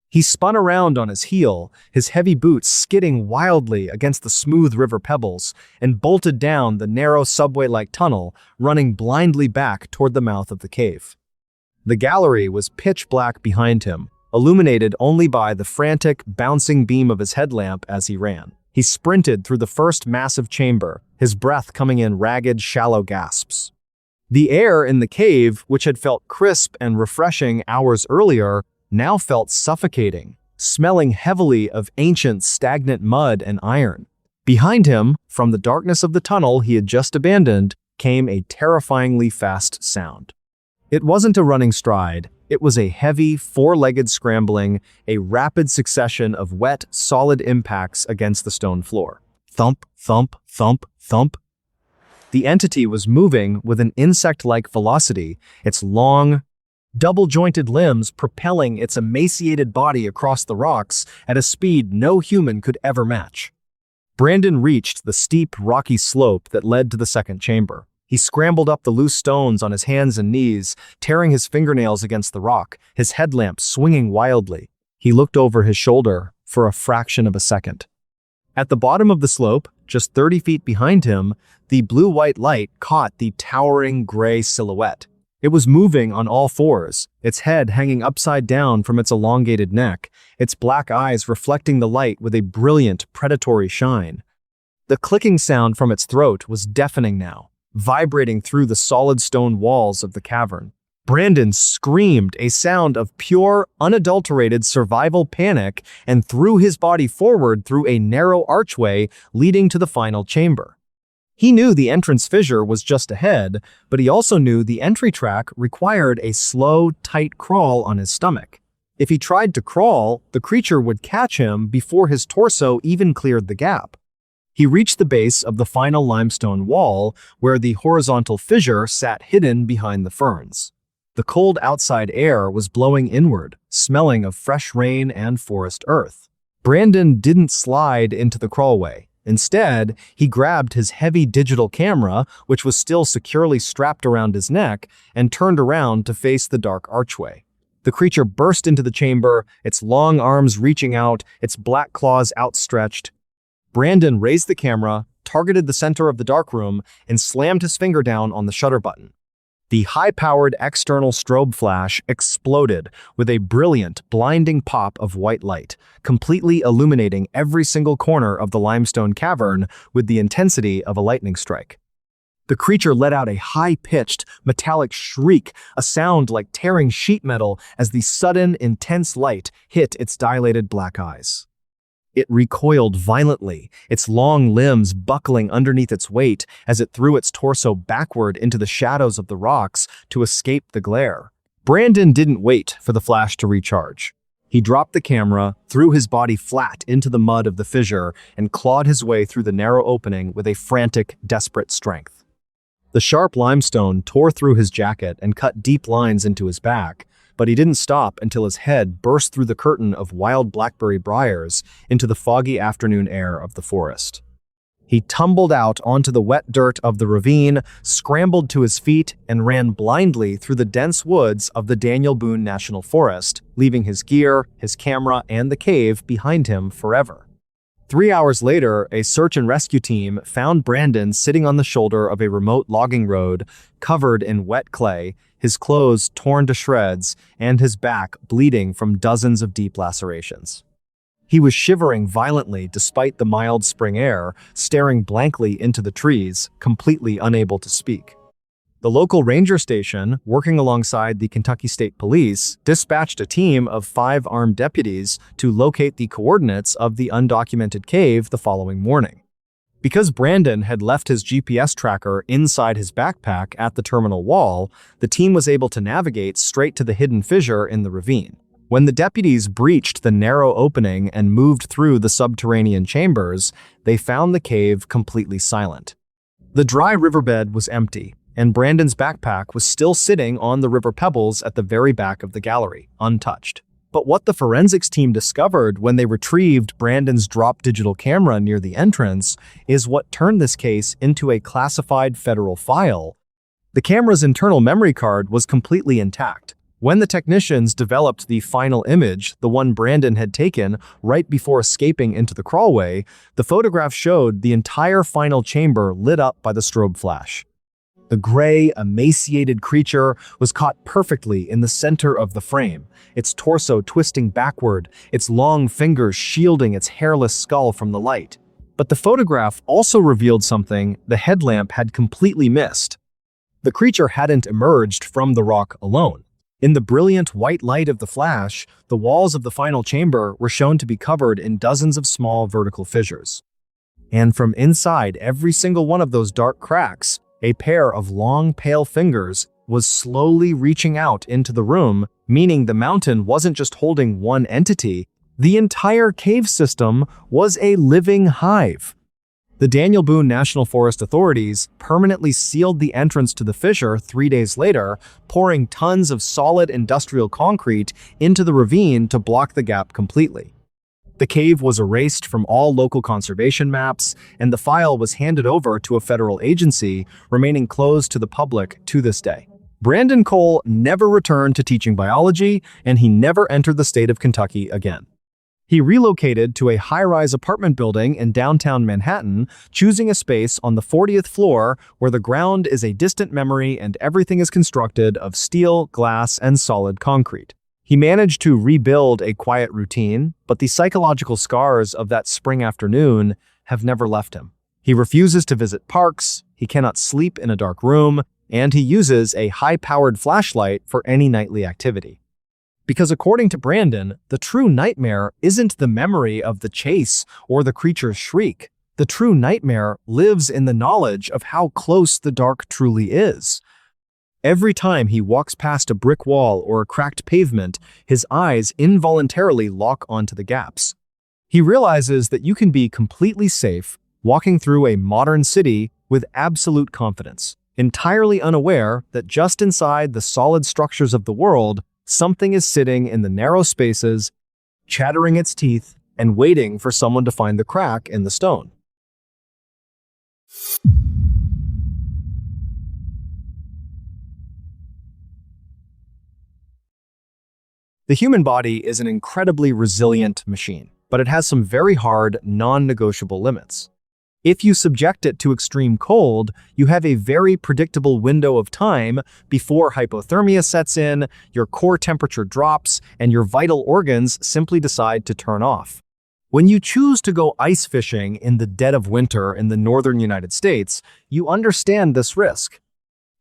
He spun around on his heel, his heavy boots skidding wildly against the smooth river pebbles, and bolted down the narrow subway-like tunnel, running blindly back toward the mouth of the cave. The gallery was pitch black behind him, illuminated only by the frantic, bouncing beam of his headlamp as he ran. He sprinted through the first massive chamber, his breath coming in ragged, shallow gasps. The air in the cave, which had felt crisp and refreshing hours earlier, now felt suffocating, smelling heavily of ancient, stagnant mud and iron. Behind him, from the darkness of the tunnel he had just abandoned, came a terrifyingly fast sound. It wasn't a running stride. It was a heavy, four-legged scrambling, a rapid succession of wet, solid impacts against the stone floor. Thump, thump, thump, thump. The entity was moving with an insect-like velocity, its long, double-jointed limbs propelling its emaciated body across the rocks at a speed no human could ever match. Brandon reached the steep, rocky slope that led to the second chamber. He scrambled up the loose stones on his hands and knees, tearing his fingernails against the rock, his headlamp swinging wildly. He looked over his shoulder for a fraction of a second. At the bottom of the slope, just 30 feet behind him, the blue-white light caught the towering gray silhouette. It was moving on all fours, its head hanging upside down from its elongated neck, its black eyes reflecting the light with a brilliant, predatory shine. The clicking sound from its throat was deafening now, vibrating through the solid stone walls of the cavern. Brandon screamed, a sound of pure, unadulterated survival panic, and threw his body forward through a narrow archway leading to the final chamber. He knew the entrance fissure was just ahead, but he also knew the entry track required a slow, tight crawl on his stomach. If he tried to crawl, the creature would catch him before his torso even cleared the gap. He reached the base of the final limestone wall, where the horizontal fissure sat hidden behind the ferns. The cold outside air was blowing inward, smelling of fresh rain and forest earth. Brandon didn't slide into the crawlway. Instead, he grabbed his heavy digital camera, which was still securely strapped around his neck, and turned around to face the dark archway. The creature burst into the chamber, its long arms reaching out, its black claws outstretched. Brandon raised the camera, targeted the center of the dark room, and slammed his finger down on the shutter button. The high-powered external strobe flash exploded with a brilliant, blinding pop of white light, completely illuminating every single corner of the limestone cavern with the intensity of a lightning strike. The creature let out a high-pitched, metallic shriek, a sound like tearing sheet metal as the sudden, intense light hit its dilated black eyes. It recoiled violently, its long limbs buckling underneath its weight as it threw its torso backward into the shadows of the rocks to escape the glare. Brandon didn't wait for the flash to recharge. He dropped the camera, threw his body flat into the mud of the fissure, and clawed his way through the narrow opening with a frantic, desperate strength. The sharp limestone tore through his jacket and cut deep lines into his back, but he didn't stop until his head burst through the curtain of wild blackberry briars into the foggy afternoon air of the forest. He tumbled out onto the wet dirt of the ravine, scrambled to his feet, and ran blindly through the dense woods of the Daniel Boone National Forest, leaving his gear, his camera, and the cave behind him forever. 3 hours later, a search and rescue team found Brandon sitting on the shoulder of a remote logging road, covered in wet clay, his clothes torn to shreds, and his back bleeding from dozens of deep lacerations. He was shivering violently despite the mild spring air, staring blankly into the trees, completely unable to speak. The local ranger station, working alongside the Kentucky State Police, dispatched a team of 5 armed deputies to locate the coordinates of the undocumented cave the following morning. Because Brandon had left his GPS tracker inside his backpack at the terminal wall, the team was able to navigate straight to the hidden fissure in the ravine. When the deputies breached the narrow opening and moved through the subterranean chambers, they found the cave completely silent. The dry riverbed was empty, and Brandon's backpack was still sitting on the river pebbles at the very back of the gallery, untouched. But what the forensics team discovered when they retrieved Brandon's dropped digital camera near the entrance is what turned this case into a classified federal file. The camera's internal memory card was completely intact. When the technicians developed the final image, the one Brandon had taken right before escaping into the crawlway, the photograph showed the entire final chamber lit up by the strobe flash. The gray, emaciated creature was caught perfectly in the center of the frame, its torso twisting backward, its long fingers shielding its hairless skull from the light. But the photograph also revealed something the headlamp had completely missed. The creature hadn't emerged from the rock alone. In the brilliant white light of the flash, the walls of the final chamber were shown to be covered in dozens of small vertical fissures. And from inside every single one of those dark cracks, a pair of long, pale fingers was slowly reaching out into the room, meaning the mountain wasn't just holding one entity, the entire cave system was a living hive. The Daniel Boone National Forest authorities permanently sealed the entrance to the fissure 3 days later, pouring tons of solid industrial concrete into the ravine to block the gap completely. The cave was erased from all local conservation maps, and the file was handed over to a federal agency, remaining closed to the public to this day. Brandon Cole never returned to teaching biology, and he never entered the state of Kentucky again. He relocated to a high-rise apartment building in downtown Manhattan, choosing a space on the 40th floor where the ground is a distant memory and everything is constructed of steel, glass, and solid concrete. He managed to rebuild a quiet routine, but the psychological scars of that spring afternoon have never left him. He refuses to visit parks, he cannot sleep in a dark room, and he uses a high-powered flashlight for any nightly activity. Because according to Brandon, the true nightmare isn't the memory of the chase or the creature's shriek. The true nightmare lives in the knowledge of how close the dark truly is. Every time he walks past a brick wall or a cracked pavement, his eyes involuntarily lock onto the gaps. He realizes that you can be completely safe walking through a modern city with absolute confidence, entirely unaware that just inside the solid structures of the world, something is sitting in the narrow spaces, chattering its teeth, and waiting for someone to find the crack in the stone. The human body is an incredibly resilient machine, but it has some very hard, non-negotiable limits. If you subject it to extreme cold, you have a very predictable window of time before hypothermia sets in, your core temperature drops, and your vital organs simply decide to turn off. When you choose to go ice fishing in the dead of winter in the northern United States, you understand this risk.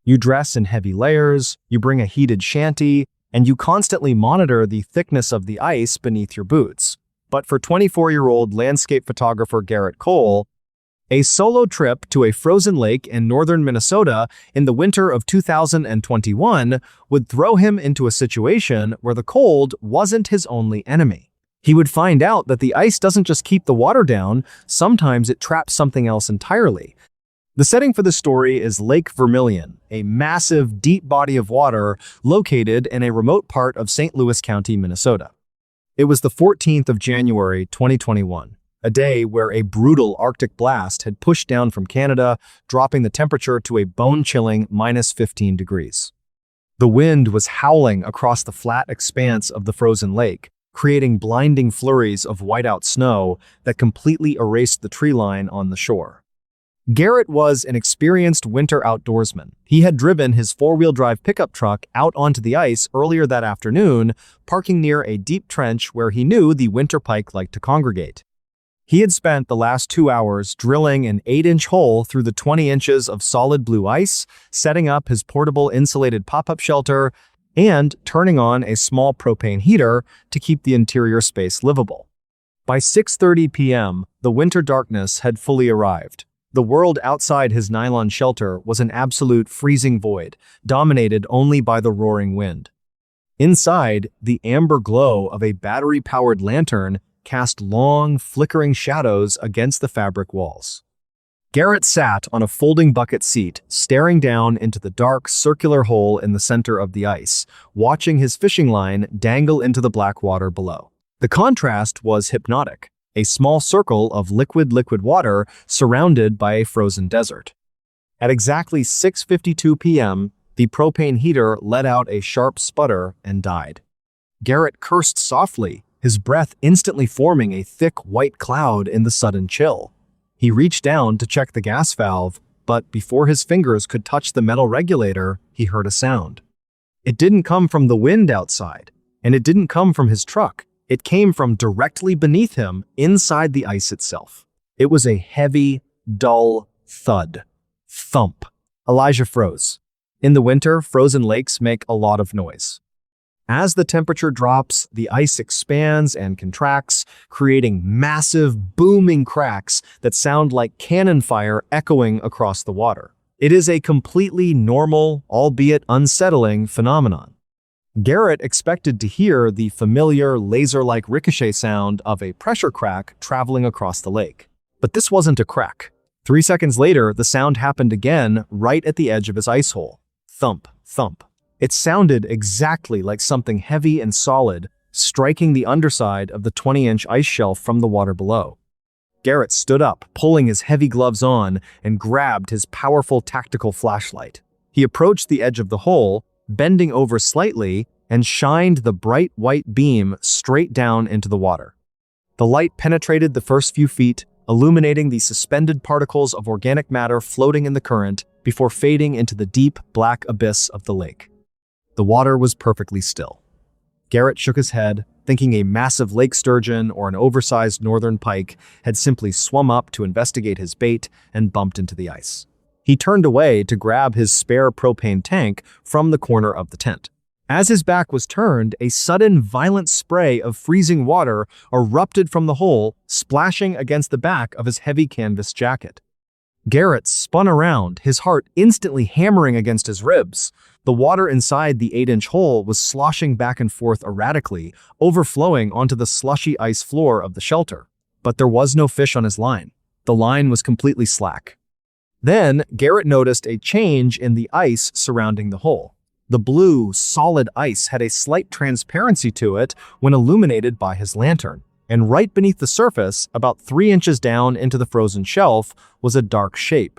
You dress in heavy layers, you bring a heated shanty, and you constantly monitor the thickness of the ice beneath your boots. But for 24-year-old landscape photographer Garrett Cole, a solo trip to a frozen lake in northern Minnesota in the winter of 2021 would throw him into a situation where the cold wasn't his only enemy. He would find out that the ice doesn't just keep the water down, sometimes it traps something else entirely. The setting for the story is Lake Vermilion, a massive, deep body of water located in a remote part of St. Louis County, Minnesota. It was the 14th of January, 2021. A day where a brutal Arctic blast had pushed down from Canada, dropping the temperature to a bone-chilling -15 degrees. The wind was howling across the flat expanse of the frozen lake, creating blinding flurries of whiteout snow that completely erased the tree line on the shore. Garrett was an experienced winter outdoorsman. He had driven his four-wheel drive pickup truck out onto the ice earlier that afternoon, parking near a deep trench where he knew the winter pike liked to congregate. He had spent the last 2 hours drilling an 8-inch hole through the 20 inches of solid blue ice, setting up his portable insulated pop-up shelter, and turning on a small propane heater to keep the interior space livable. By 6:30 p.m., the winter darkness had fully arrived. The world outside his nylon shelter was an absolute freezing void, dominated only by the roaring wind. Inside, the amber glow of a battery-powered lantern cast long, flickering shadows against the fabric walls. Garrett sat on a folding bucket seat, staring down into the dark, circular hole in the center of the ice, watching his fishing line dangle into the black water below. The contrast was hypnotic. A small circle of liquid water surrounded by a frozen desert. At exactly 6:52 p.m., the propane heater let out a sharp sputter and died. Garrett cursed softly, his breath instantly forming a thick white cloud in the sudden chill. He reached down to check the gas valve, but before his fingers could touch the metal regulator, he heard a sound. It didn't come from the wind outside, and it didn't come from his truck. It came from directly beneath him, inside the ice itself. It was a heavy, dull thud. Thump. Elijah froze. In the winter, frozen lakes make a lot of noise. As the temperature drops, the ice expands and contracts, creating massive, booming cracks that sound like cannon fire echoing across the water. It is a completely normal, albeit unsettling, phenomenon. Garrett expected to hear the familiar laser-like ricochet sound of a pressure crack traveling across the lake. But this wasn't a crack. 3 seconds later, the sound happened again right at the edge of his ice hole. Thump, thump. It sounded exactly like something heavy and solid striking the underside of the 20-inch ice shelf from the water below. Garrett stood up, pulling his heavy gloves on, and grabbed his powerful tactical flashlight. He approached the edge of the hole, bending over slightly, and shined the bright white beam straight down into the water. The light penetrated the first few feet, illuminating the suspended particles of organic matter floating in the current before fading into the deep, black abyss of the lake. The water was perfectly still. Garrett shook his head, thinking a massive lake sturgeon or an oversized northern pike had simply swum up to investigate his bait and bumped into the ice. He turned away to grab his spare propane tank from the corner of the tent. As his back was turned, a sudden violent spray of freezing water erupted from the hole, splashing against the back of his heavy canvas jacket. Garrett spun around, his heart instantly hammering against his ribs. The water inside the 8-inch hole was sloshing back and forth erratically, overflowing onto the slushy ice floor of the shelter. But there was no fish on his line. The line was completely slack. Then, Garrett noticed a change in the ice surrounding the hole. The blue, solid ice had a slight transparency to it when illuminated by his lantern, and right beneath the surface, about 3 inches down into the frozen shelf, was a dark shape.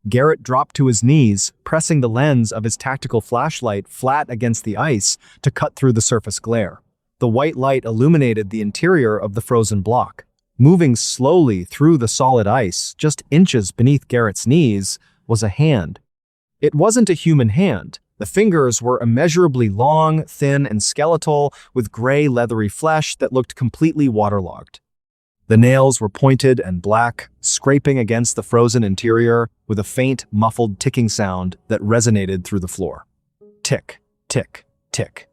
Garrett dropped to his knees, pressing the lens of his tactical flashlight flat against the ice to cut through the surface glare. The white light illuminated the interior of the frozen block. Moving slowly through the solid ice, just inches beneath Garrett's knees, was a hand. It wasn't a human hand. The fingers were immeasurably long, thin, and skeletal, with gray, leathery flesh that looked completely waterlogged. The nails were pointed and black, scraping against the frozen interior with a faint, muffled ticking sound that resonated through the floor. Tick, tick, tick.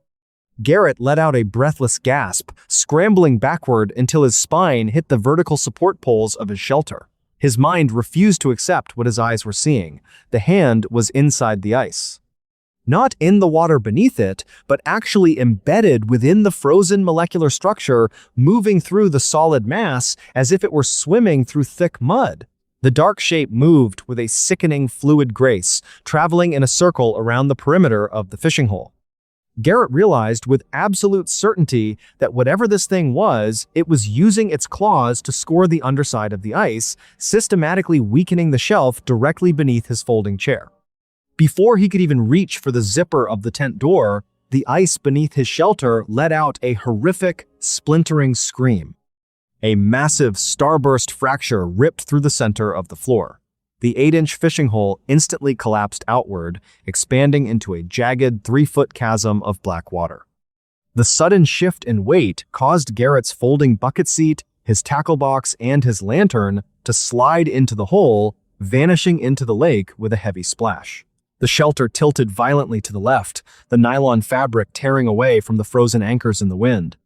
Garrett let out a breathless gasp, scrambling backward until his spine hit the vertical support poles of his shelter. His mind refused to accept what his eyes were seeing. The hand was inside the ice. Not in the water beneath it, but actually embedded within the frozen molecular structure, moving through the solid mass as if it were swimming through thick mud. The dark shape moved with a sickening fluid grace, traveling in a circle around the perimeter of the fishing hole. Garrett realized with absolute certainty that whatever this thing was, it was using its claws to score the underside of the ice, systematically weakening the shelf directly beneath his folding chair. Before he could even reach for the zipper of the tent door, the ice beneath his shelter let out a horrific, splintering scream. A massive starburst fracture ripped through the center of the floor. The 8-inch fishing hole instantly collapsed outward, expanding into a jagged 3-foot chasm of black water. The sudden shift in weight caused Garrett's folding bucket seat, his tackle box, and his lantern to slide into the hole, vanishing into the lake with a heavy splash. The shelter tilted violently to the left, the nylon fabric tearing away from the frozen anchors in the wind.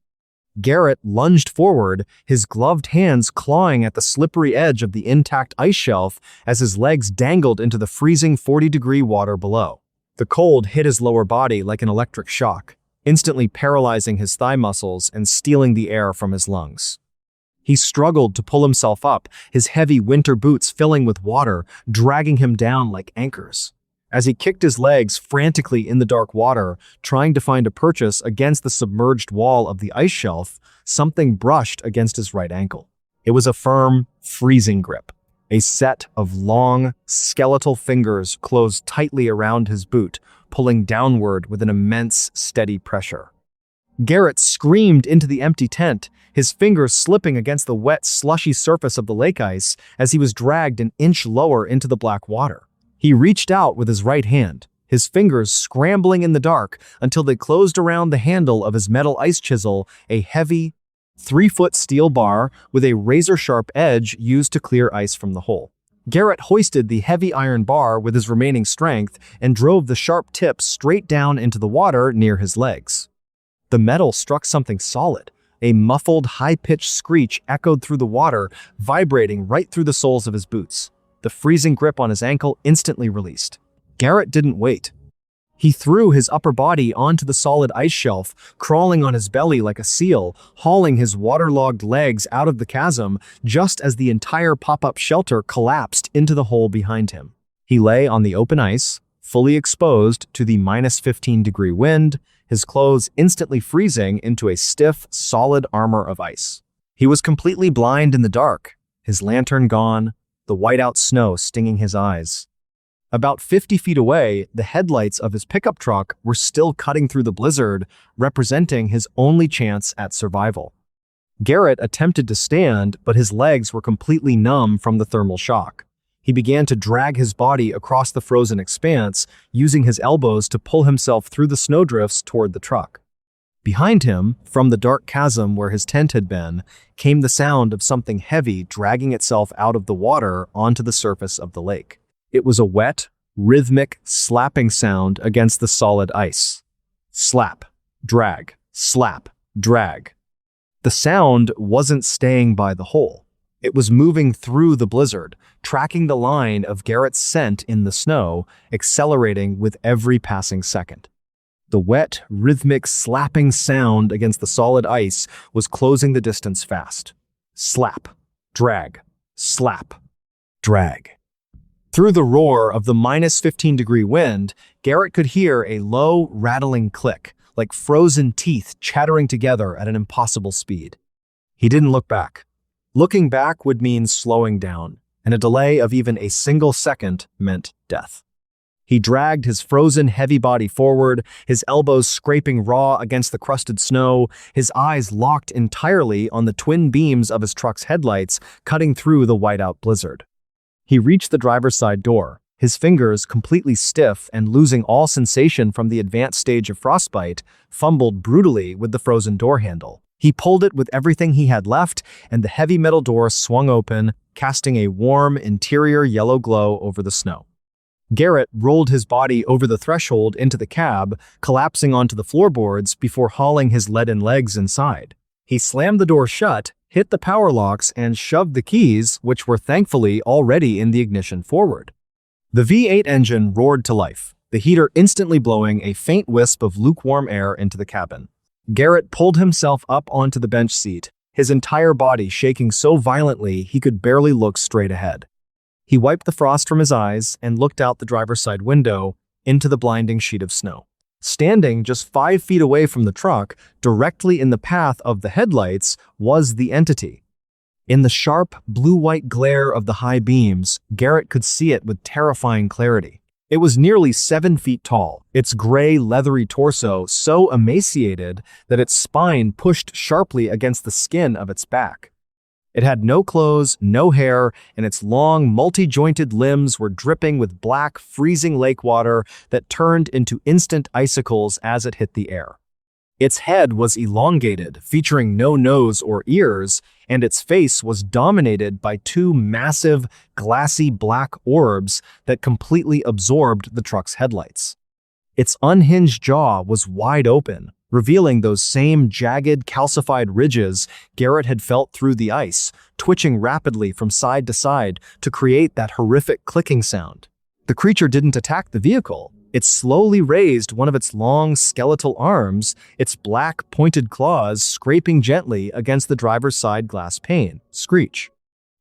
Garrett lunged forward, his gloved hands clawing at the slippery edge of the intact ice shelf as his legs dangled into the freezing 40-degree water below. The cold hit his lower body like an electric shock, instantly paralyzing his thigh muscles and stealing the air from his lungs. He struggled to pull himself up, his heavy winter boots filling with water, dragging him down like anchors. As he kicked his legs frantically in the dark water, trying to find a purchase against the submerged wall of the ice shelf, something brushed against his right ankle. It was a firm, freezing grip. A set of long, skeletal fingers closed tightly around his boot, pulling downward with an immense, steady pressure. Garrett screamed into the empty tent, his fingers slipping against the wet, slushy surface of the lake ice as he was dragged an inch lower into the black water. He reached out with his right hand, his fingers scrambling in the dark until they closed around the handle of his metal ice chisel, a heavy, 3-foot steel bar with a razor-sharp edge used to clear ice from the hole. Garrett hoisted the heavy iron bar with his remaining strength and drove the sharp tip straight down into the water near his legs. The metal struck something solid. A muffled, high-pitched screech echoed through the water, vibrating right through the soles of his boots. The freezing grip on his ankle instantly released. Garrett didn't wait. He threw his upper body onto the solid ice shelf, crawling on his belly like a seal, hauling his waterlogged legs out of the chasm just as the entire pop-up shelter collapsed into the hole behind him. He lay on the open ice, fully exposed to the -15-degree wind, his clothes instantly freezing into a stiff, solid armor of ice. He was completely blind in the dark, his lantern gone, the whiteout snow stinging his eyes. About 50 feet away, the headlights of his pickup truck were still cutting through the blizzard, representing his only chance at survival. Garrett attempted to stand, but his legs were completely numb from the thermal shock. He began to drag his body across the frozen expanse, using his elbows to pull himself through the snowdrifts toward the truck. Behind him, from the dark chasm where his tent had been, came the sound of something heavy dragging itself out of the water onto the surface of the lake. It was a wet, rhythmic, slapping sound against the solid ice. Slap, drag, slap, drag. The sound wasn't staying by the hole. It was moving through the blizzard, tracking the line of Garrett's scent in the snow, accelerating with every passing second. The wet, rhythmic, slapping sound against the solid ice was closing the distance fast. Slap, drag, slap, drag. Through the roar of the -15-degree wind, Garrett could hear a low, rattling click, like frozen teeth chattering together at an impossible speed. He didn't look back. Looking back would mean slowing down, and a delay of even a single second meant death. He dragged his frozen, heavy body forward, his elbows scraping raw against the crusted snow, his eyes locked entirely on the twin beams of his truck's headlights, cutting through the whiteout blizzard. He reached the driver's side door, his fingers completely stiff and losing all sensation from the advanced stage of frostbite, fumbled brutally with the frozen door handle. He pulled it with everything he had left, and the heavy metal door swung open, casting a warm, interior yellow glow over the snow. Garrett rolled his body over the threshold into the cab, collapsing onto the floorboards before hauling his leaden legs inside. He slammed the door shut, hit the power locks, and shoved the keys, which were thankfully already in the ignition, forward. The V8 engine roared to life, the heater instantly blowing a faint wisp of lukewarm air into the cabin. Garrett pulled himself up onto the bench seat, his entire body shaking so violently he could barely look straight ahead. He wiped the frost from his eyes and looked out the driver's side window into the blinding sheet of snow. Standing just 5 feet away from the truck, directly in the path of the headlights, was the entity. In the sharp, blue-white glare of the high beams, Garrett could see it with terrifying clarity. It was nearly 7 feet tall, its gray, leathery torso so emaciated that its spine pushed sharply against the skin of its back. It had no clothes, no hair, and its long, multi-jointed limbs were dripping with black, freezing lake water that turned into instant icicles as it hit the air. Its head was elongated, featuring no nose or ears, and its face was dominated by 2 massive, glassy black orbs that completely absorbed the truck's headlights. Its unhinged jaw was wide open, revealing those same jagged, calcified ridges Garrett had felt through the ice, twitching rapidly from side to side to create that horrific clicking sound. The creature didn't attack the vehicle. It slowly raised one of its long, skeletal arms, its black, pointed claws scraping gently against the driver's side glass pane. Screech.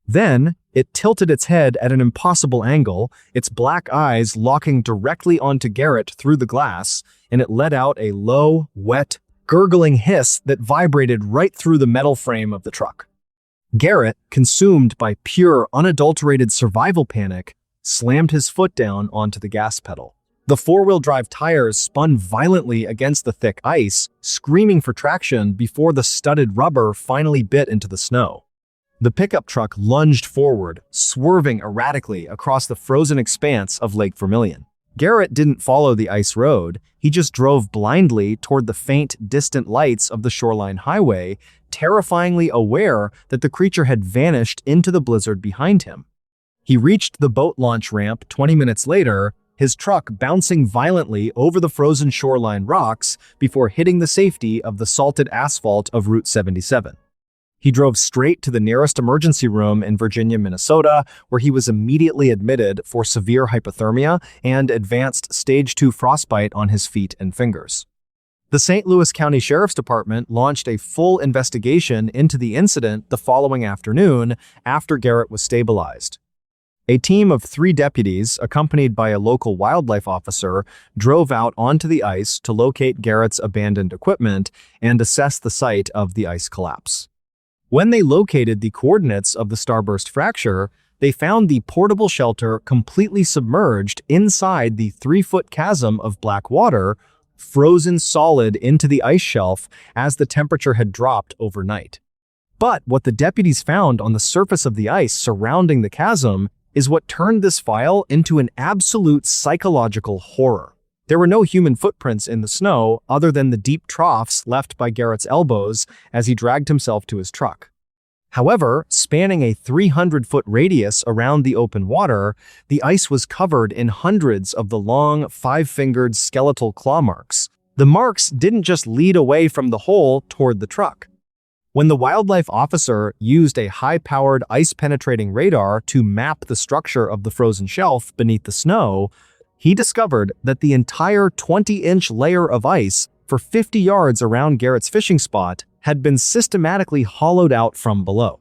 Then, it tilted its head at an impossible angle, its black eyes locking directly onto Garrett through the glass, and it let out a low, wet, gurgling hiss that vibrated right through the metal frame of the truck. Garrett, consumed by pure, unadulterated survival panic, slammed his foot down onto the gas pedal. The 4-wheel drive tires spun violently against the thick ice, screaming for traction before the studded rubber finally bit into the snow. The pickup truck lunged forward, swerving erratically across the frozen expanse of Lake Vermilion. Garrett didn't follow the ice road, he just drove blindly toward the faint, distant lights of the shoreline highway, terrifyingly aware that the creature had vanished into the blizzard behind him. He reached the boat launch ramp 20 minutes later, his truck bouncing violently over the frozen shoreline rocks before hitting the safety of the salted asphalt of Route 77. He drove straight to the nearest emergency room in Virginia, Minnesota, where he was immediately admitted for severe hypothermia and advanced stage 2 frostbite on his feet and fingers. The St. Louis County Sheriff's Department launched a full investigation into the incident the following afternoon after Garrett was stabilized. A team of 3 deputies, accompanied by a local wildlife officer, drove out onto the ice to locate Garrett's abandoned equipment and assess the site of the ice collapse. When they located the coordinates of the starburst fracture, they found the portable shelter completely submerged inside the 3-foot chasm of black water, frozen solid into the ice shelf as the temperature had dropped overnight. But what the deputies found on the surface of the ice surrounding the chasm is what turned this file into an absolute psychological horror. There were no human footprints in the snow other than the deep troughs left by Garrett's elbows as he dragged himself to his truck. However, spanning a 300-foot radius around the open water, the ice was covered in hundreds of the long, 5-fingered skeletal claw marks. The marks didn't just lead away from the hole toward the truck. When the wildlife officer used a high-powered ice-penetrating radar to map the structure of the frozen shelf beneath the snow, he discovered that the entire 20-inch layer of ice for 50 yards around Garrett's fishing spot had been systematically hollowed out from below.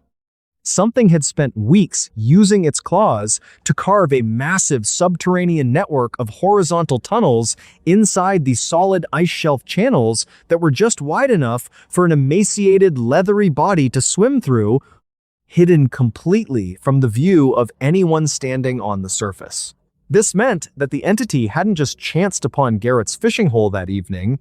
Something had spent weeks using its claws to carve a massive subterranean network of horizontal tunnels inside the solid ice shelf channels that were just wide enough for an emaciated, leathery body to swim through, hidden completely from the view of anyone standing on the surface. This meant that the entity hadn't just chanced upon Garrett's fishing hole that evening.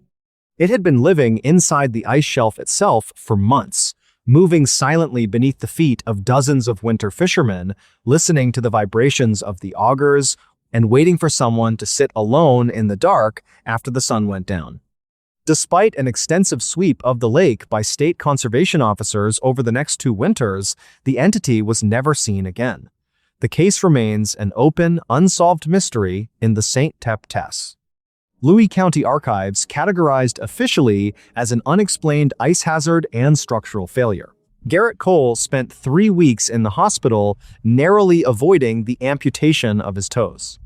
It had been living inside the ice shelf itself for months, moving silently beneath the feet of dozens of winter fishermen, listening to the vibrations of the augers and waiting for someone to sit alone in the dark after the sun went down. Despite an extensive sweep of the lake by state conservation officers over the next 2 winters, the entity was never seen again. The case remains an open, unsolved mystery in the St. Tep Tess. Louis County Archives categorized officially as an unexplained ice hazard and structural failure. Garrett Cole spent 3 weeks in the hospital, narrowly avoiding the amputation of his toes.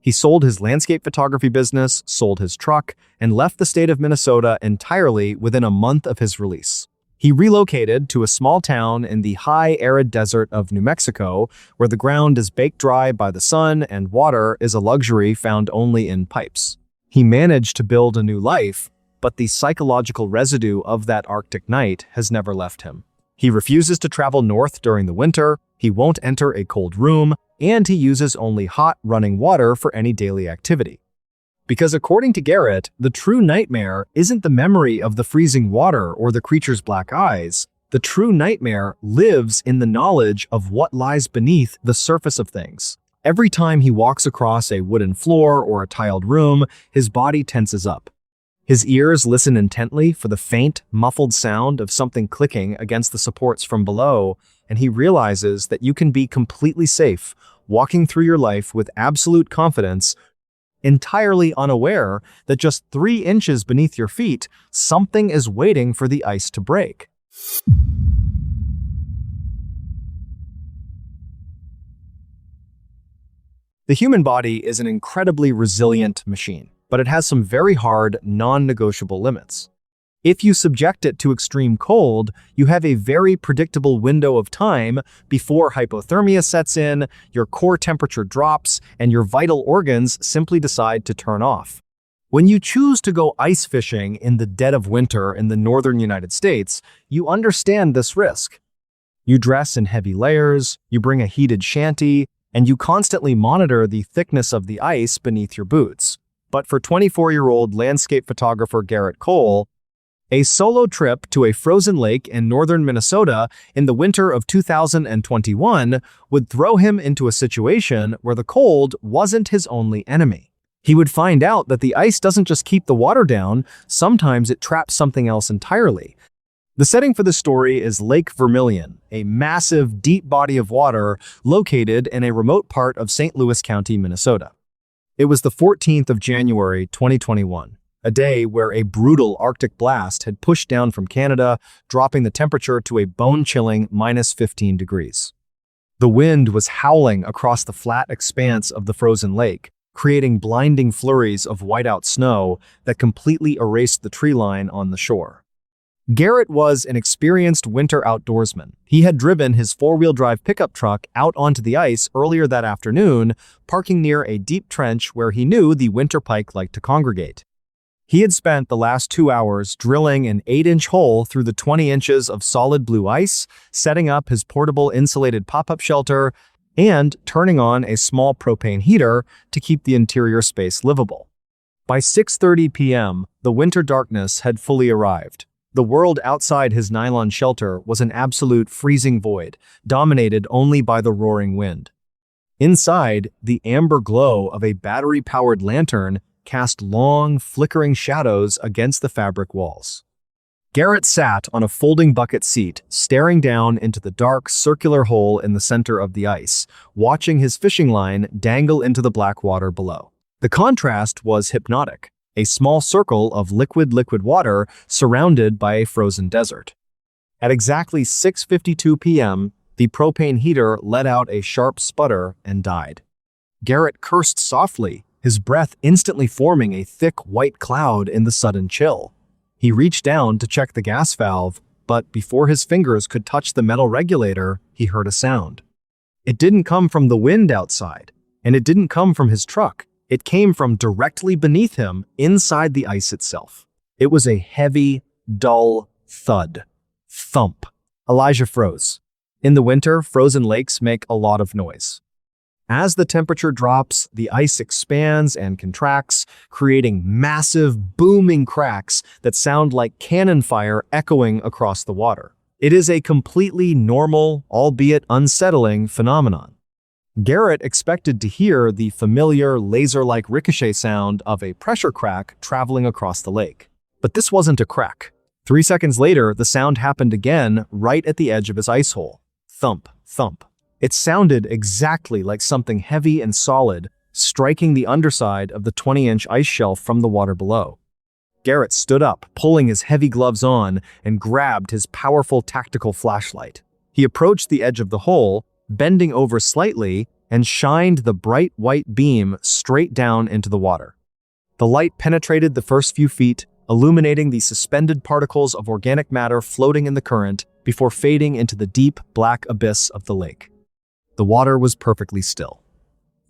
He sold his landscape photography business, sold his truck, and left the state of Minnesota entirely within a month of his release. He relocated to a small town in the high, arid desert of New Mexico, where the ground is baked dry by the sun and water is a luxury found only in pipes. He managed to build a new life, but the psychological residue of that Arctic night has never left him. He refuses to travel north during the winter, he won't enter a cold room, and he uses only hot, running water for any daily activity. Because according to Garrett, the true nightmare isn't the memory of the freezing water or the creature's black eyes. The true nightmare lives in the knowledge of what lies beneath the surface of things. Every time he walks across a wooden floor or a tiled room, his body tenses up. His ears listen intently for the faint, muffled sound of something clicking against the supports from below, and he realizes that you can be completely safe, walking through your life with absolute confidence, entirely unaware that just 3 inches beneath your feet, something is waiting for the ice to break. The human body is an incredibly resilient machine, but it has some very hard, non-negotiable limits. If you subject it to extreme cold, you have a very predictable window of time before hypothermia sets in, your core temperature drops, and your vital organs simply decide to turn off. When you choose to go ice fishing in the dead of winter in the northern United States, you understand this risk. You dress in heavy layers, you bring a heated shanty, and you constantly monitor the thickness of the ice beneath your boots. But for 24-year-old landscape photographer Garrett Cole, a solo trip to a frozen lake in northern Minnesota in the winter of 2021 would throw him into a situation where the cold wasn't his only enemy. He would find out that the ice doesn't just keep the water down, sometimes it traps something else entirely. The setting for the story is Lake Vermilion, a massive, deep body of water located in a remote part of St. Louis County, Minnesota. It was the 14th of January, 2021, a day where a brutal Arctic blast had pushed down from Canada, dropping the temperature to a bone-chilling -15 degrees. The wind was howling across the flat expanse of the frozen lake, creating blinding flurries of whiteout snow that completely erased the tree line on the shore. Garrett was an experienced winter outdoorsman. He had driven his 4-wheel drive pickup truck out onto the ice earlier that afternoon, parking near a deep trench where he knew the winter pike liked to congregate. He had spent the last 2 hours drilling an 8-inch hole through the 20 inches of solid blue ice, setting up his portable insulated pop-up shelter, and turning on a small propane heater to keep the interior space livable. By 6:30 p.m., the winter darkness had fully arrived. The world outside his nylon shelter was an absolute freezing void, dominated only by the roaring wind. Inside, the amber glow of a battery-powered lantern cast long, flickering shadows against the fabric walls. Garrett sat on a folding bucket seat, staring down into the dark, circular hole in the center of the ice, watching his fishing line dangle into the black water below. The contrast was hypnotic, a small circle of liquid water surrounded by a frozen desert. At exactly 6:52 p.m., the propane heater let out a sharp sputter and died. Garrett cursed softly, his breath instantly forming a thick white cloud in the sudden chill. He reached down to check the gas valve, but before his fingers could touch the metal regulator, he heard a sound. It didn't come from the wind outside, and it didn't come from his truck. It came from directly beneath him, inside the ice itself. It was a heavy, dull thud. Thump. Elijah froze. In the winter, frozen lakes make a lot of noise. As the temperature drops, the ice expands and contracts, creating massive, booming cracks that sound like cannon fire echoing across the water. It is a completely normal, albeit unsettling, phenomenon. Garrett expected to hear the familiar, laser-like ricochet sound of a pressure crack traveling across the lake. But this wasn't a crack. 3 seconds later, the sound happened again right at the edge of his ice hole. Thump, thump. It sounded exactly like something heavy and solid striking the underside of the 20-inch ice shelf from the water below. Garrett stood up, pulling his heavy gloves on, and grabbed his powerful tactical flashlight. He approached the edge of the hole, bending over slightly, and shined the bright white beam straight down into the water. The light penetrated the first few feet, illuminating the suspended particles of organic matter floating in the current before fading into the deep, black abyss of the lake. The water was perfectly still.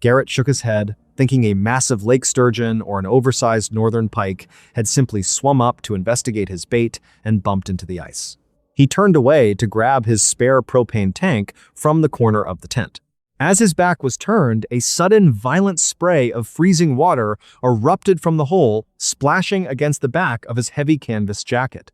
Garrett shook his head, thinking a massive lake sturgeon or an oversized northern pike had simply swum up to investigate his bait and bumped into the ice. He turned away to grab his spare propane tank from the corner of the tent. As his back was turned, a sudden violent spray of freezing water erupted from the hole, splashing against the back of his heavy canvas jacket.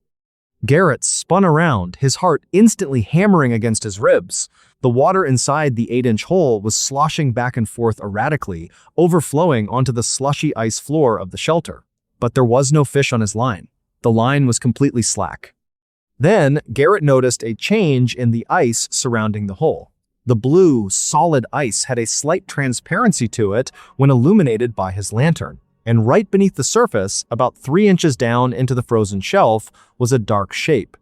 Garrett spun around, his heart instantly hammering against his ribs. The water inside the 8-inch hole was sloshing back and forth erratically, overflowing onto the slushy ice floor of the shelter. But there was no fish on his line. The line was completely slack. Then, Garrett noticed a change in the ice surrounding the hole. The blue, solid ice had a slight transparency to it when illuminated by his lantern, and right beneath the surface, about 3 inches down into the frozen shelf, was a dark shape.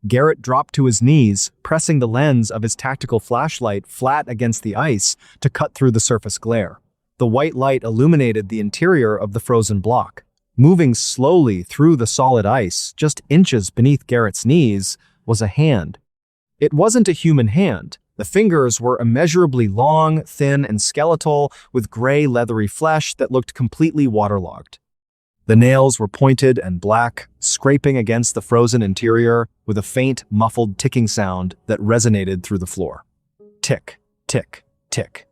Garrett dropped to his knees, pressing the lens of his tactical flashlight flat against the ice to cut through the surface glare. The white light illuminated the interior of the frozen block. Moving slowly through the solid ice, just inches beneath Garrett's knees, was a hand. It wasn't a human hand. The fingers were immeasurably long, thin, and skeletal, with gray, leathery flesh that looked completely waterlogged. The nails were pointed and black, scraping against the frozen interior with a faint, muffled ticking sound that resonated through the floor. Tick, tick, tick.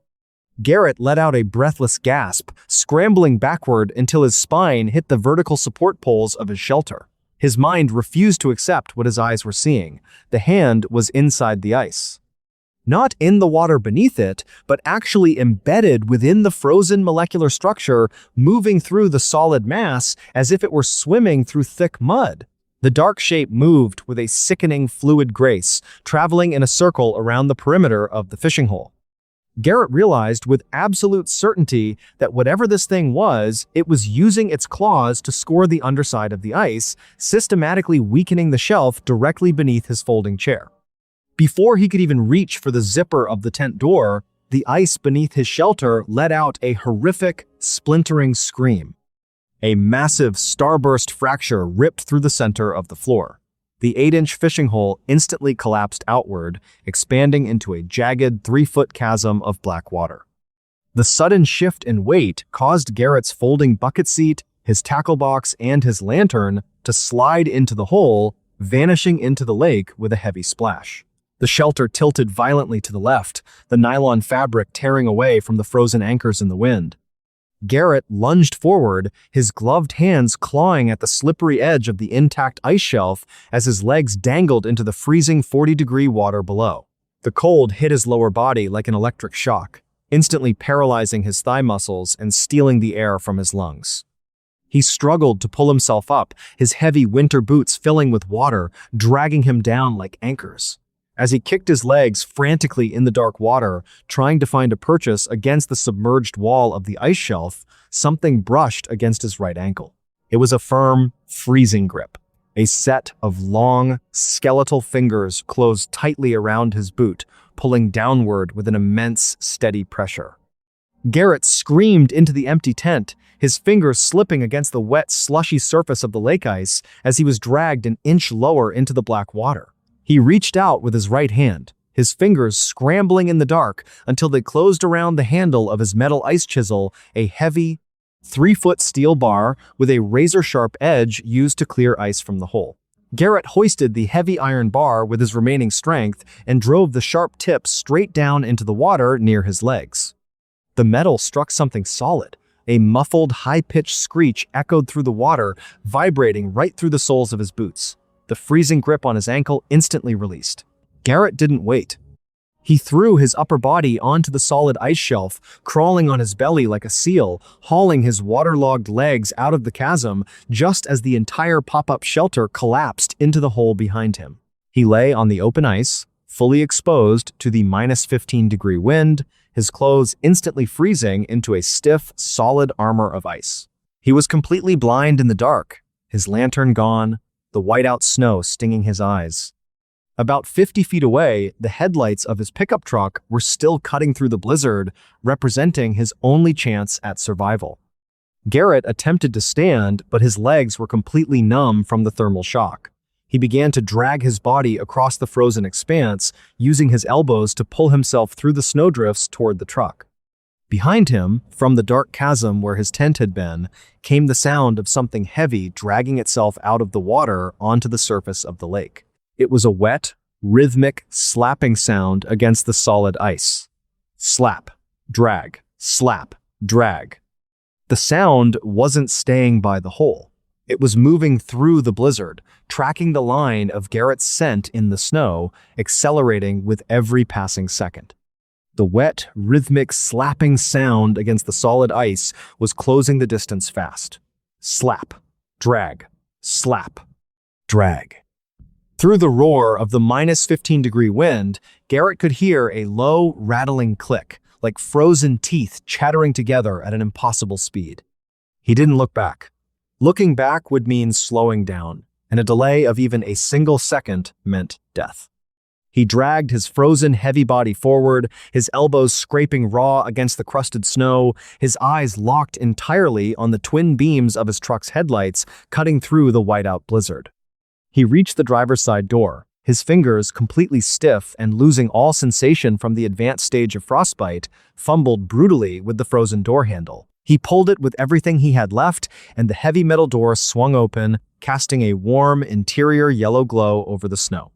Garrett let out a breathless gasp, scrambling backward until his spine hit the vertical support poles of his shelter. His mind refused to accept what his eyes were seeing. The hand was inside the ice. Not in the water beneath it, but actually embedded within the frozen molecular structure, moving through the solid mass as if it were swimming through thick mud. The dark shape moved with a sickening fluid grace, traveling in a circle around the perimeter of the fishing hole. Garrett realized with absolute certainty that whatever this thing was, it was using its claws to score the underside of the ice, systematically weakening the shelf directly beneath his folding chair. Before he could even reach for the zipper of the tent door, the ice beneath his shelter let out a horrific, splintering scream. A massive starburst fracture ripped through the center of the floor. The 8-inch fishing hole instantly collapsed outward, expanding into a jagged 3-foot chasm of black water. The sudden shift in weight caused Garrett's folding bucket seat, his tackle box, and his lantern to slide into the hole, vanishing into the lake with a heavy splash. The shelter tilted violently to the left, the nylon fabric tearing away from the frozen anchors in the wind. Garrett lunged forward, his gloved hands clawing at the slippery edge of the intact ice shelf as his legs dangled into the freezing 40-degree water below. The cold hit his lower body like an electric shock, instantly paralyzing his thigh muscles and stealing the air from his lungs. He struggled to pull himself up, his heavy winter boots filling with water, dragging him down like anchors. As he kicked his legs frantically in the dark water, trying to find a purchase against the submerged wall of the ice shelf, something brushed against his right ankle. It was a firm, freezing grip. A set of long, skeletal fingers closed tightly around his boot, pulling downward with an immense, steady pressure. Garrett screamed into the empty tent, his fingers slipping against the wet, slushy surface of the lake ice as he was dragged an inch lower into the black water. He reached out with his right hand, his fingers scrambling in the dark until they closed around the handle of his metal ice chisel, a heavy, 3-foot steel bar with a razor-sharp edge used to clear ice from the hole. Garrett hoisted the heavy iron bar with his remaining strength and drove the sharp tip straight down into the water near his legs. The metal struck something solid. A muffled, high-pitched screech echoed through the water, vibrating right through the soles of his boots. The freezing grip on his ankle instantly released. Garrett didn't wait. He threw his upper body onto the solid ice shelf, crawling on his belly like a seal, hauling his waterlogged legs out of the chasm just as the entire pop-up shelter collapsed into the hole behind him. He lay on the open ice, fully exposed to the -15-degree wind, his clothes instantly freezing into a stiff, solid armor of ice. He was completely blind in the dark, his lantern gone, the whiteout snow stinging his eyes. About 50 feet away, the headlights of his pickup truck were still cutting through the blizzard, representing his only chance at survival. Garrett attempted to stand, but his legs were completely numb from the thermal shock. He began to drag his body across the frozen expanse, using his elbows to pull himself through the snowdrifts toward the truck. Behind him, from the dark chasm where his tent had been, came the sound of something heavy dragging itself out of the water onto the surface of the lake. It was a wet, rhythmic, slapping sound against the solid ice. Slap, drag, slap, drag. The sound wasn't staying by the hole. It was moving through the blizzard, tracking the line of Garrett's scent in the snow, accelerating with every passing second. The wet, rhythmic slapping sound against the solid ice was closing the distance fast. Slap, drag, slap, drag. Through the roar of the -15-degree wind, Garrett could hear a low, rattling click, like frozen teeth chattering together at an impossible speed. He didn't look back. Looking back would mean slowing down, and a delay of even a single second meant death. He dragged his frozen, heavy body forward, his elbows scraping raw against the crusted snow, his eyes locked entirely on the twin beams of his truck's headlights cutting through the whiteout blizzard. He reached the driver's side door, his fingers completely stiff and losing all sensation from the advanced stage of frostbite, fumbled brutally with the frozen door handle. He pulled it with everything he had left, and the heavy metal door swung open, casting a warm, interior yellow glow over the snow.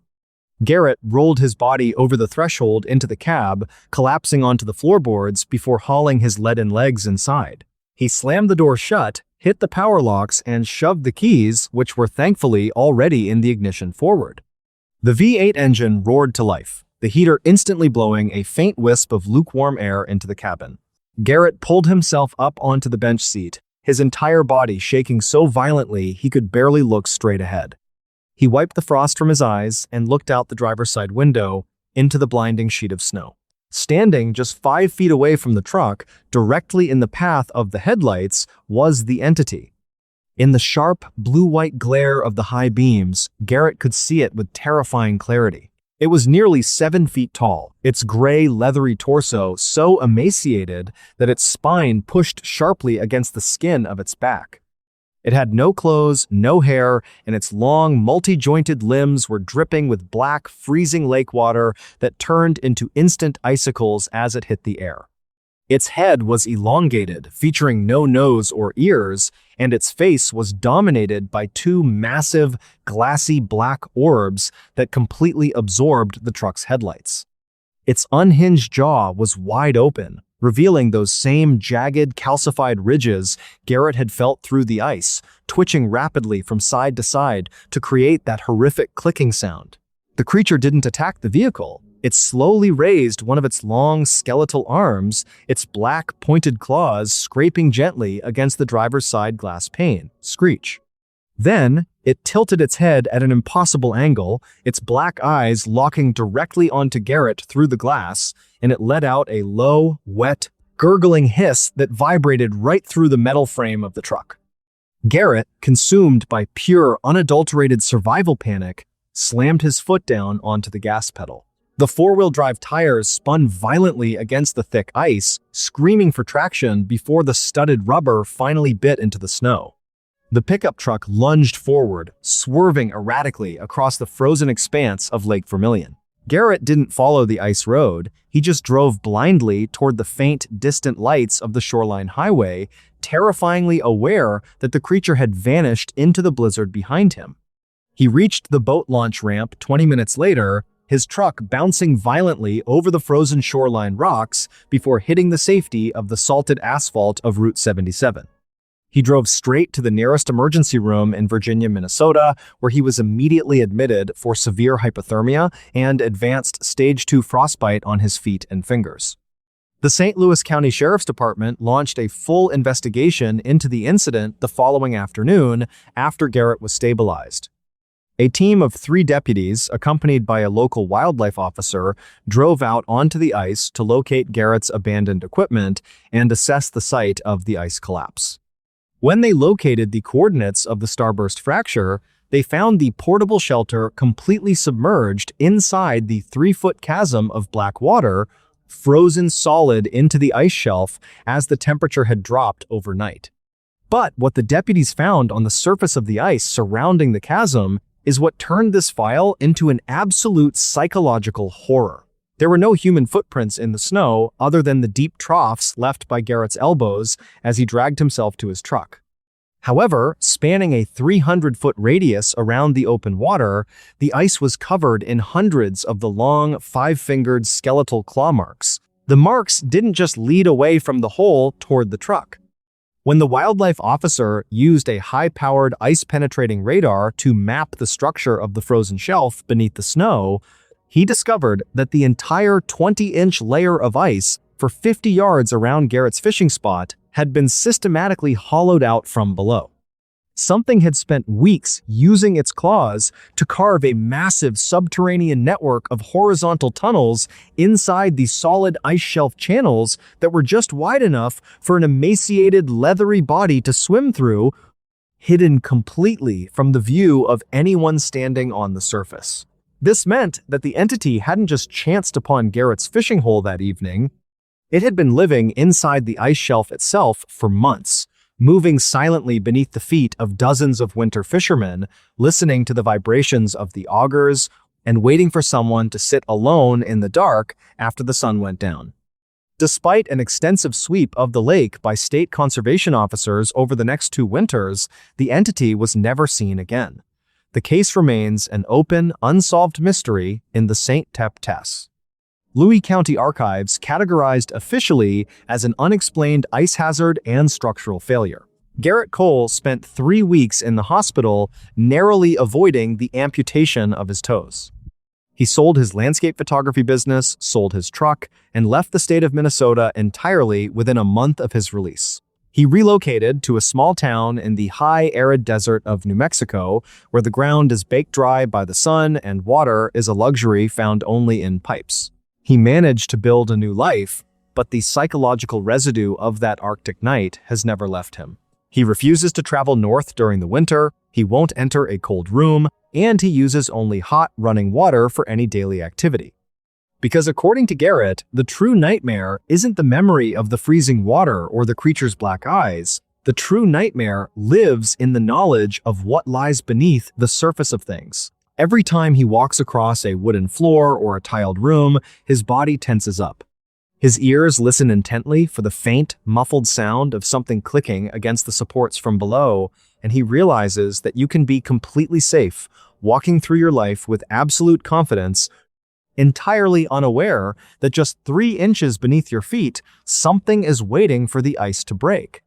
Garrett rolled his body over the threshold into the cab, collapsing onto the floorboards before hauling his leaden legs inside. He slammed the door shut, hit the power locks, and shoved the keys, which were thankfully already in the ignition, forward. The V8 engine roared to life, the heater instantly blowing a faint wisp of lukewarm air into the cabin. Garrett pulled himself up onto the bench seat, his entire body shaking so violently he could barely look straight ahead. He wiped the frost from his eyes and looked out the driver's side window into the blinding sheet of snow. Standing just 5 feet away from the truck, directly in the path of the headlights, was the entity. In the sharp, blue-white glare of the high beams, Garrett could see it with terrifying clarity. It was nearly 7 feet tall, its gray, leathery torso so emaciated that its spine pushed sharply against the skin of its back. It had no clothes, no hair, and its long, multi-jointed limbs were dripping with black, freezing lake water that turned into instant icicles as it hit the air. Its head was elongated, featuring no nose or ears, and its face was dominated by 2 massive, glassy black orbs that completely absorbed the truck's headlights. Its unhinged jaw was wide open, revealing those same jagged, calcified ridges Garrett had felt through the ice, twitching rapidly from side to side to create that horrific clicking sound. The creature didn't attack the vehicle. It slowly raised one of its long, skeletal arms, its black, pointed claws scraping gently against the driver's side glass pane. Screech. Then, it tilted its head at an impossible angle, its black eyes locking directly onto Garrett through the glass, and it let out a low, wet, gurgling hiss that vibrated right through the metal frame of the truck. Garrett, consumed by pure, unadulterated survival panic, slammed his foot down onto the gas pedal. The 4-wheel drive tires spun violently against the thick ice, screaming for traction before the studded rubber finally bit into the snow. The pickup truck lunged forward, swerving erratically across the frozen expanse of Lake Vermilion. Garrett didn't follow the ice road, he just drove blindly toward the faint, distant lights of the shoreline highway, terrifyingly aware that the creature had vanished into the blizzard behind him. He reached the boat launch ramp 20 minutes later, his truck bouncing violently over the frozen shoreline rocks before hitting the safety of the salted asphalt of Route 77. He drove straight to the nearest emergency room in Virginia, Minnesota, where he was immediately admitted for severe hypothermia and advanced stage 2 frostbite on his feet and fingers. The St. Louis County Sheriff's Department launched a full investigation into the incident the following afternoon after Garrett was stabilized. A team of 3 deputies, accompanied by a local wildlife officer, drove out onto the ice to locate Garrett's abandoned equipment and assess the site of the ice collapse. When they located the coordinates of the starburst fracture, they found the portable shelter completely submerged inside the 3-foot chasm of black water, frozen solid into the ice shelf as the temperature had dropped overnight. But what the deputies found on the surface of the ice surrounding the chasm is what turned this file into an absolute psychological horror. There were no human footprints in the snow other than the deep troughs left by Garrett's elbows as he dragged himself to his truck. However, spanning a 300-foot radius around the open water, the ice was covered in hundreds of the long, 5-fingered skeletal claw marks, The marks didn't just lead away from the hole toward the truck. When the wildlife officer used a high-powered ice-penetrating radar to map the structure of the frozen shelf beneath the snow, he discovered that the entire 20-inch layer of ice for 50 yards around Garrett's fishing spot had been systematically hollowed out from below. Something had spent weeks using its claws to carve a massive subterranean network of horizontal tunnels inside the solid ice shelf channels that were just wide enough for an emaciated, leathery body to swim through, hidden completely from the view of anyone standing on the surface. This meant that the entity hadn't just chanced upon Garrett's fishing hole that evening. It had been living inside the ice shelf itself for months, moving silently beneath the feet of dozens of winter fishermen, listening to the vibrations of the augers and waiting for someone to sit alone in the dark after the sun went down. Despite an extensive sweep of the lake by state conservation officers over the next 2 winters, the entity was never seen again. The case remains an open, unsolved mystery in the St. Tep Tess. Louis County Archives categorized officially as an unexplained ice hazard and structural failure. Garrett Cole spent 3 weeks in the hospital, narrowly avoiding the amputation of his toes. He sold his landscape photography business, sold his truck, and left the state of Minnesota entirely within a month of his release. He relocated to a small town in the high, arid desert of New Mexico, where the ground is baked dry by the sun and water is a luxury found only in pipes. He managed to build a new life, but the psychological residue of that Arctic night has never left him. He refuses to travel north during the winter, he won't enter a cold room, and he uses only hot, running water for any daily activity. Because according to Garrett, the true nightmare isn't the memory of the freezing water or the creature's black eyes. The true nightmare lives in the knowledge of what lies beneath the surface of things. Every time he walks across a wooden floor or a tiled room, his body tenses up. His ears listen intently for the faint, muffled sound of something clicking against the supports from below, and he realizes that you can be completely safe, walking through your life with absolute confidence, entirely unaware that just 3 inches beneath your feet, something is waiting for the ice to break.